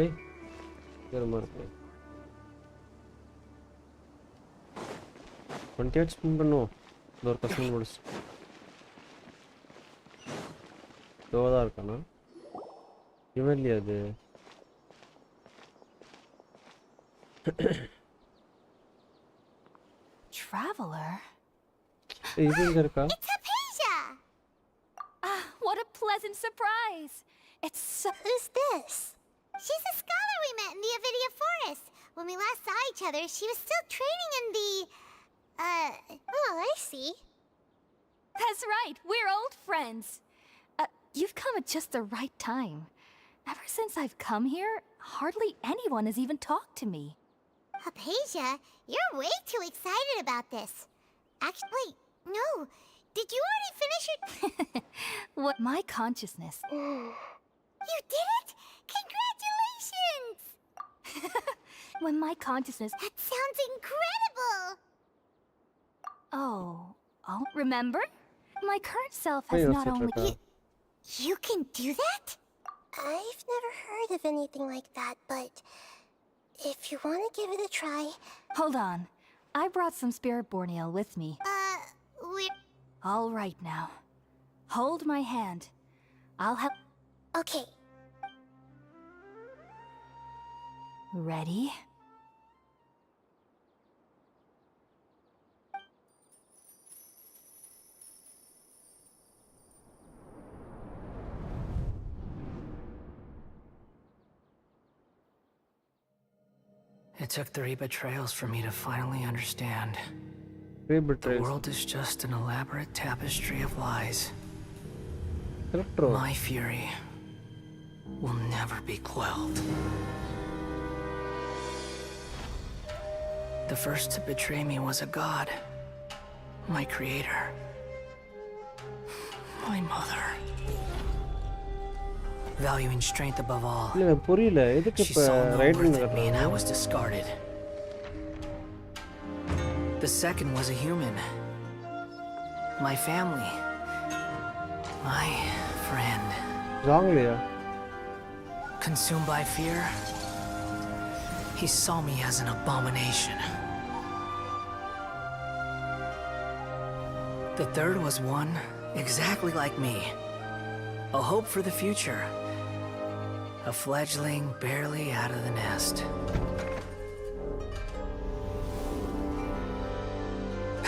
ஏய் வேறமா இருக்கு. 28 ஸ்பின் பண்ணுவோம். இது ஒரு கஸ்டம் முடிச்சு தோதா இருக்கானா இவன் இல்லையா அது? Traveler? இது இங்க இருக்கா? What a pleasant surprise! Who's this? She's a scholar we met in the Avidia Forest. When we last saw each other, she was still training in the... oh, I see. That's right, we're old friends. You've come at just the right time. Ever since I've come here, hardly anyone has even talked to me. Hypatia, you're way too excited about this. Actually, wait, no. Did you already finish your... What my consciousness... You did it? Congratulations! When my consciousness... That sounds incredible! Oh, remember? My current self has not only... You can do that? I've never heard of anything like that, but... If you want to give it a try... Hold on. I brought some spirit borneal with me. We're... All right now. Hold my hand. I'll help... Okay. Ready? It took 3 betrayals for me to finally understand. 3 The betrayals. world is just an elaborate tapestry of lies. Electro. My fury will never be quelled. The first to betray me was a god. My creator. My mother. Valuing strength above all. இல்ல புரியல எதுக்கு She இப்ப saw no right worth in me and I was discarded. The second was a human. My family. My friend. ராங்லியா? Consumed by fear, he saw me as an abomination. The third was one exactly like me. A hope for the future. A fledgling barely out of the nest.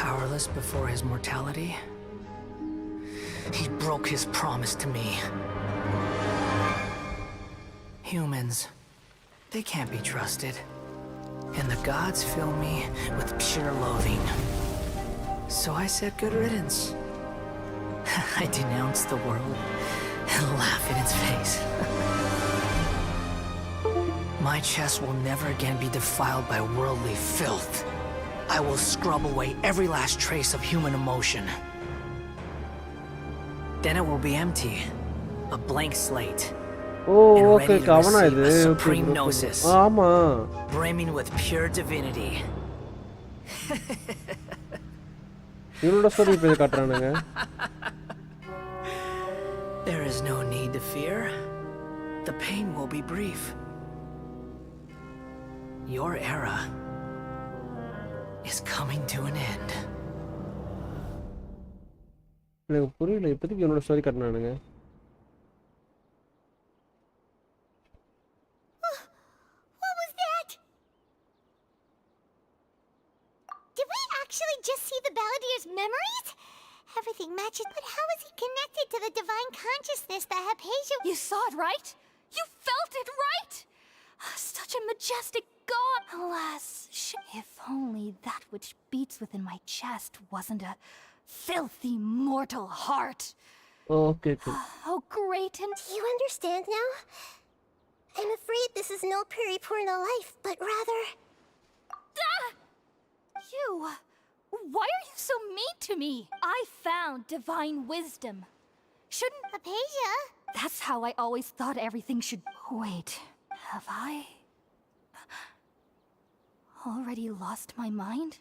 Powerless before his mortality, he broke his promise to me. Humans, they can't be trusted. And the gods fill me with pure loathing. So I said good riddance. I denounce the world and laugh in its face. My chest will never again be defiled by worldly filth. I will scrub away every last trace of human emotion. Then it will be empty, a blank slate. Oh, and okay, ready to கவனம் receive இது. a Okay, supreme okay. gnosis, ஆமா. brimming with pure divinity. இவனோட story இப்ப காட்டுறானுங்க. There is no need to fear. The pain will be brief. Your era is coming to an end. எனக்கு புரியல இப்போதைக்கு இவனோட story காட்டுறானுங்க. What was that? Did we actually just see the Balladier's memories? Everything matches, but how is he connected to the divine consciousness that Hypatia... You saw it, right? You felt called it right! Such a majestic god! Alas, if only that which beats within my chest wasn't a filthy mortal heart. Okay. How great and... Do you understand now? I'm afraid this is no Puripurna life, but rather... You! Why are you so mean to me? I found divine wisdom. Shouldn't... Apasia? That's how I always thought everything should... Wait, have I... already lost my mind?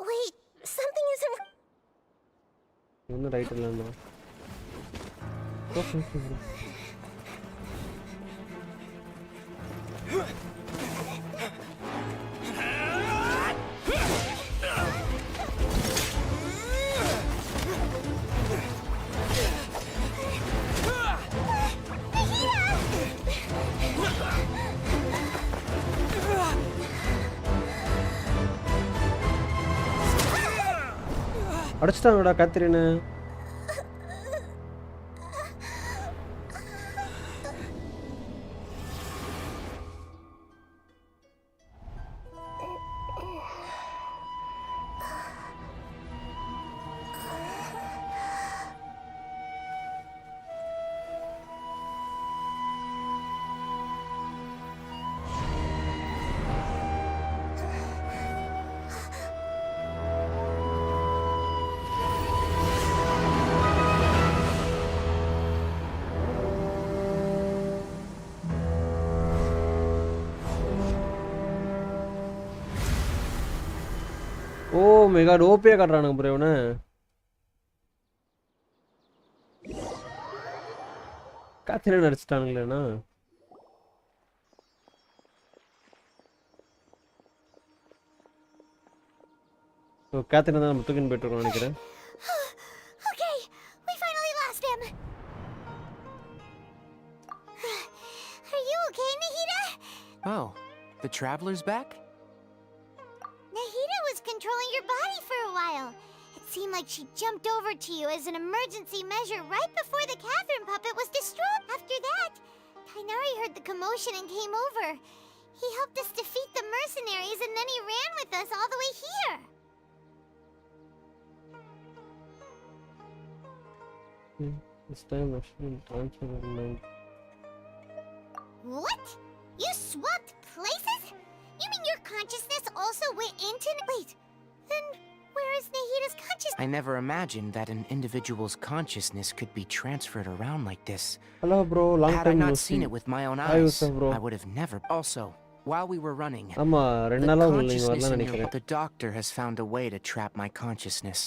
Wait, something isn't... ஒன்றும் right இல்லைண்ணா. Okay. அடிச்சிட்டாங்கடா கத்திரின்னு. ஓ mega ஓபியா காட்டுறானுங்க bro இவனை. காத்திரன் அடிச்சிட்டானுங்களேண்ணா. ஓ காத்திரன் தான் நம்ம தூக்கின்னு போயிட்டு இருக்கோம் நினைக்கிறேன். Okay, we finally lost him. Are you okay, Nahida? Oh, the traveler's back? Nahida was controlling your body for a while. It seemed like she jumped over to you as an emergency measure right before the Catherine puppet was destroyed. After that, Tainari heard the commotion and came over. He helped us defeat the mercenaries and then he ran with us all the way here. This time I shouldn't transfer my mind. What? You swapped places? You mean your consciousness also went into... Wait, then where is Nahida's consciousness? I never imagined that an individual's consciousness could be transferred around like this. Hello bro, long Had I time no not see. seen it with my own Hi, eyes, Yusuf, bro. I would have never... Also, while we were running, ஆமா ரெண்டு நாளா நீங்க consciousness வரல in your... நினைக்கிறேன். The doctor has found a way to trap my consciousness,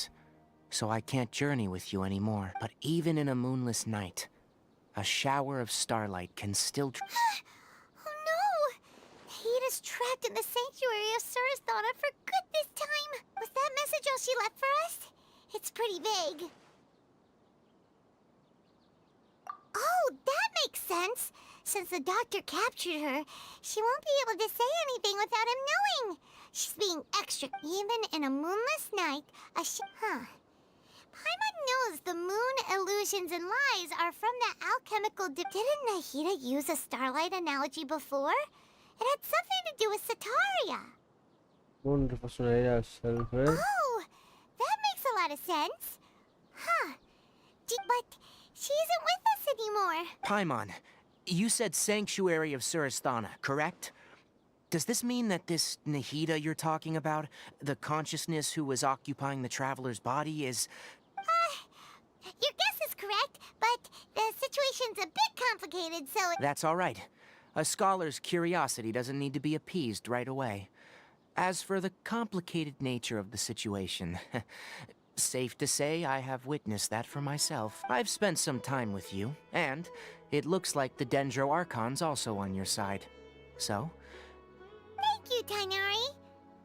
so I can't journey with you anymore. But even in a moonless night, a shower of starlight can still... Oh no! Nahida's trapped in the sanctuary of Sumeru for good this time. Was that message all she left for us? It's pretty vague. Oh, that makes sense. Since the doctor captured her, she won't be able to say anything without him knowing. She's being extra. Even in a moonless night, Paimon knows the moon illusions and lies are from the alchemical... Didn't Nahida use a starlight analogy before? It had something to do with Sataria. Wonderful area self. Oh, that makes a lot of sense. Huh. But she isn't with us anymore. Paimon, you said Sanctuary of Sumeru, correct? Does this mean that this Nahida you're talking about, the consciousness who was occupying the traveler's body, is... Your guess is correct, but the situation's a bit complicated, so... That's all right. A scholar's curiosity doesn't need to be appeased right away. As for the complicated nature of the situation, safe to say I have witnessed that for myself. I've spent some time with you, and it looks like the Dendro Archon's also on your side. So... Thank you, Tainari.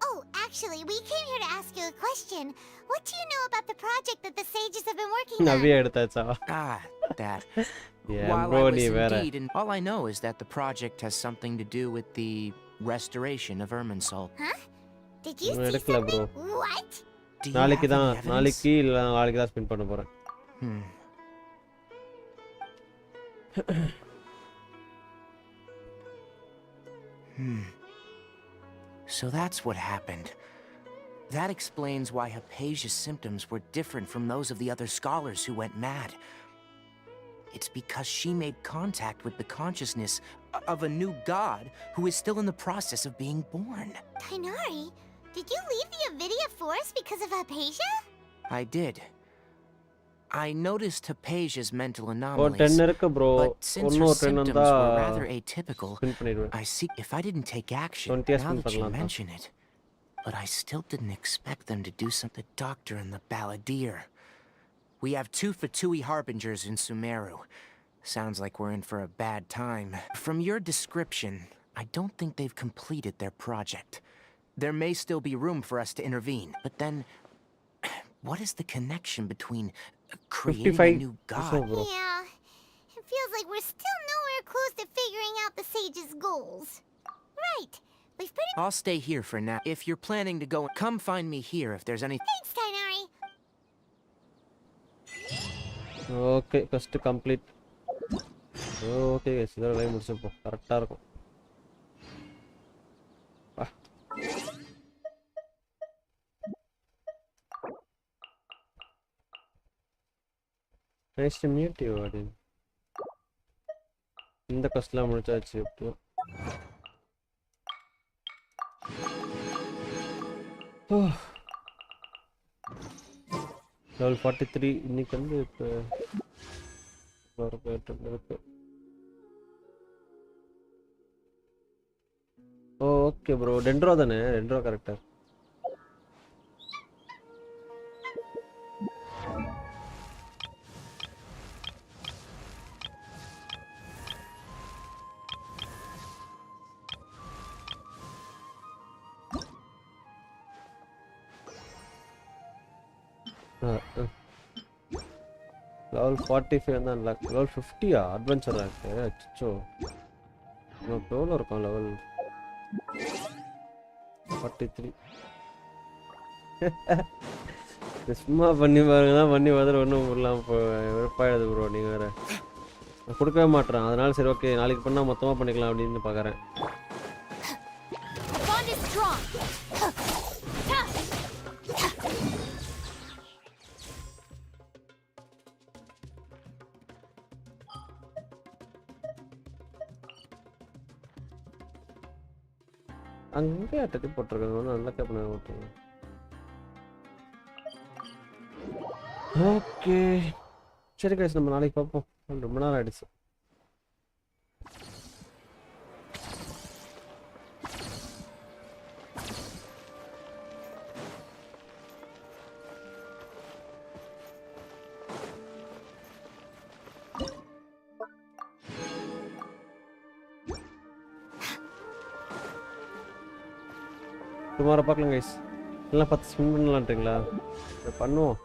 Oh, actually, we came here to ask you a question. What do you know about the project that the sages have been working on? Navya எடுத்தாச்சா? Ah, that. Yeah, While bro, I was நீ வேற. indeed, and all I know is that the project has something to do with the restoration of Irminsul. Huh? Did you see எடுக்கல bro. something? What? Do you நாளைக்கு have தான் any evidence? நாளைக்கு இல்ல நாளைக்கு தான் spend பண்ண போறேன். So that's what happened. That explains why Hypatia's symptoms were different from those of the other scholars who went mad. It's because she made contact with the consciousness of a new god who is still in the process of being born. Tainari, did you leave the Avidia Forest because of Hypatia? I did. I noticed Hypatia's mental ஒரு anomalies, 10 இருக்கு bro. but since her இன்னும் 10 symptoms இருந்தா were rather atypical, spend பண்ணிடுவேன். I see if I didn't take action, 20 now spend that you பண்ணலாம் தான். mention it. But I still didn't expect them to do something. The doctor and the balladeer. We have 2 Fatui harbingers in Sumeru. Sounds like we're in for a bad time. From your description, I don't think they've completed their project. There may still be room for us to intervene, but then what is the connection between creating a 55 new or god? so, bro. Yeah. It feels like we're still nowhere close to figuring out the sage's goals. Right. We've pretty I'll stay here for now. If you're planning to go, come find me here if there's any. Thanks, Tainari. Okay first complete. Okay guys இதோட live முடிச்சப்போ கரெக்ட்டா இருக்கும். Nice to meet you அடின். இந்த கஸ்ட்லாம் முடிச்சாச்சு இப்போ. level 43 இன்னைக்கு வந்து இப்போ ஒரு பேட்டர்ன் இருக்கு. ஓகே ப்ரோ டென்ட்ரோ தானே? டென்ட்ரோ கரெக்டா? level 45 வந்து unlock. level 50 அட்வென்ச்சரா இருக்கு. அச்சோ நமக்கு எவ்வளோ இருக்கும் லெவல் 43? சும்மா பண்ணி பாருங்கன்னா பண்ணி பார்த்துட்டு ஒன்றும் இல்லாமல் வெறுப்பாயிடுது ப்ரோ. நீங்கள் வேறு நான் கொடுக்கவே மாட்டேறேன். அதனால சரி ஓகே நாளைக்கு பண்ணால் மொத்தமாக பண்ணிக்கலாம் அப்படின்னு பார்க்குறேன். அங்கே அட்டடி போட்டிருக்காங்க. ஒன்றும் நல்லா கேட்பேன் ஓட்டுங்க. ஓகே சரி கைஸ் நம்ம நாளைக்கு பார்ப்போம். ரொம்ப நேரம் ஆயிடுச்சு. டுமாரோ பார்க்கலாம் கைஸ். எல்லாம் 10 ஸ்பின் பண்ணலான்றீங்களா? பண்ணுவோம்.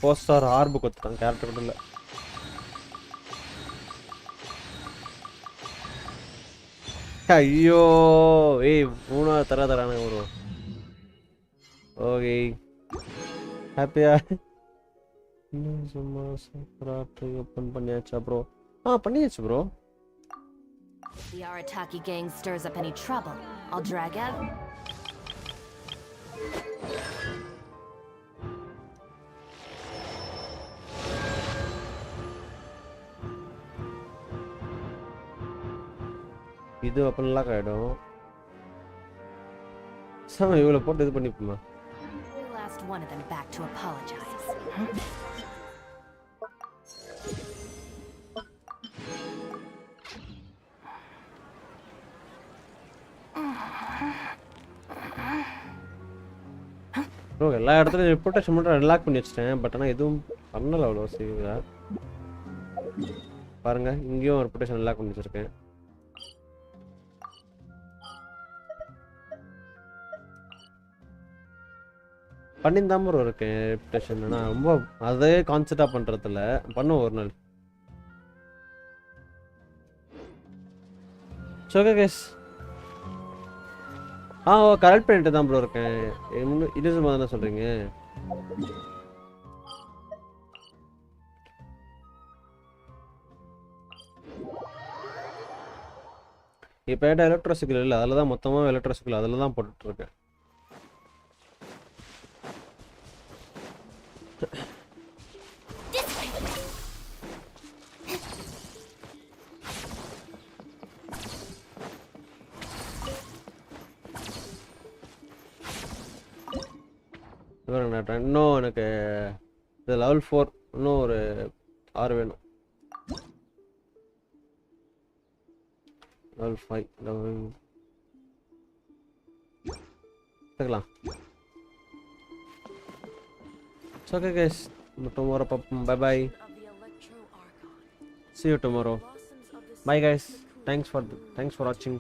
போஸ்டார் ஆர்பு கொத்துட்டான் கேரக்டர் கூட இல்லை. ஐயோ ஏய் 3வது தரானே ப்ரோ. ஓகே ஹாப்பியா? சும்மா சூப்பராக ஓப்பன் பண்ணியாச்சா ப்ரோ? பண்ணியாச்சு bro. The Arataki gang stirs up any trouble, I'll drag out. இது அப்போ நல்லா ஆகிடும். சாமி இவ்வளோ போட்டு இது பண்ணிப்போமா? Last one of them back to apologize. Bro எல்லா இடத்துலையும் ரெப்புடேஷன் மட்டும் அன்லாக் பண்ணி வச்சிட்டேன். பட் ஆனால் எதுவும் பண்ணலை அவ்வளோ சீக்கிரம். பாருங்க இங்கேயும் ரெப்புடேஷன் அன்லாக் பண்ணி வச்சிருக்கேன். பண்ணியிருந்தான் ப்ரோ இருக்கேன் ரெப்டேஷன். நான் ரொம்ப அதே கான்செப்டாக பண்ணுறதில்ல, பண்ணுவோம் ஒரு நாள். Okay case. கரெக்ட் பண்ணிட்டு தான் ப்ரோ இருக்கேன். இது சும்மா தானே சொல்கிறீங்க? இப்போ ஏட்ட எலக்ட்ரோசிக்கல் இல்லை, அதில் தான் மொத்தமாக எலக்ட்ரோசிக்கல் அதில் தான் போட்டுட்ருக்கேன். இன்னும் எனக்கு இது லெவல் 4 இன்னும் ஒரு 6 வேணும். level 5 level பார்க்கலாம். Okay guys, tomorrow bye bye. See you tomorrow. Bye guys. Thanks for watching.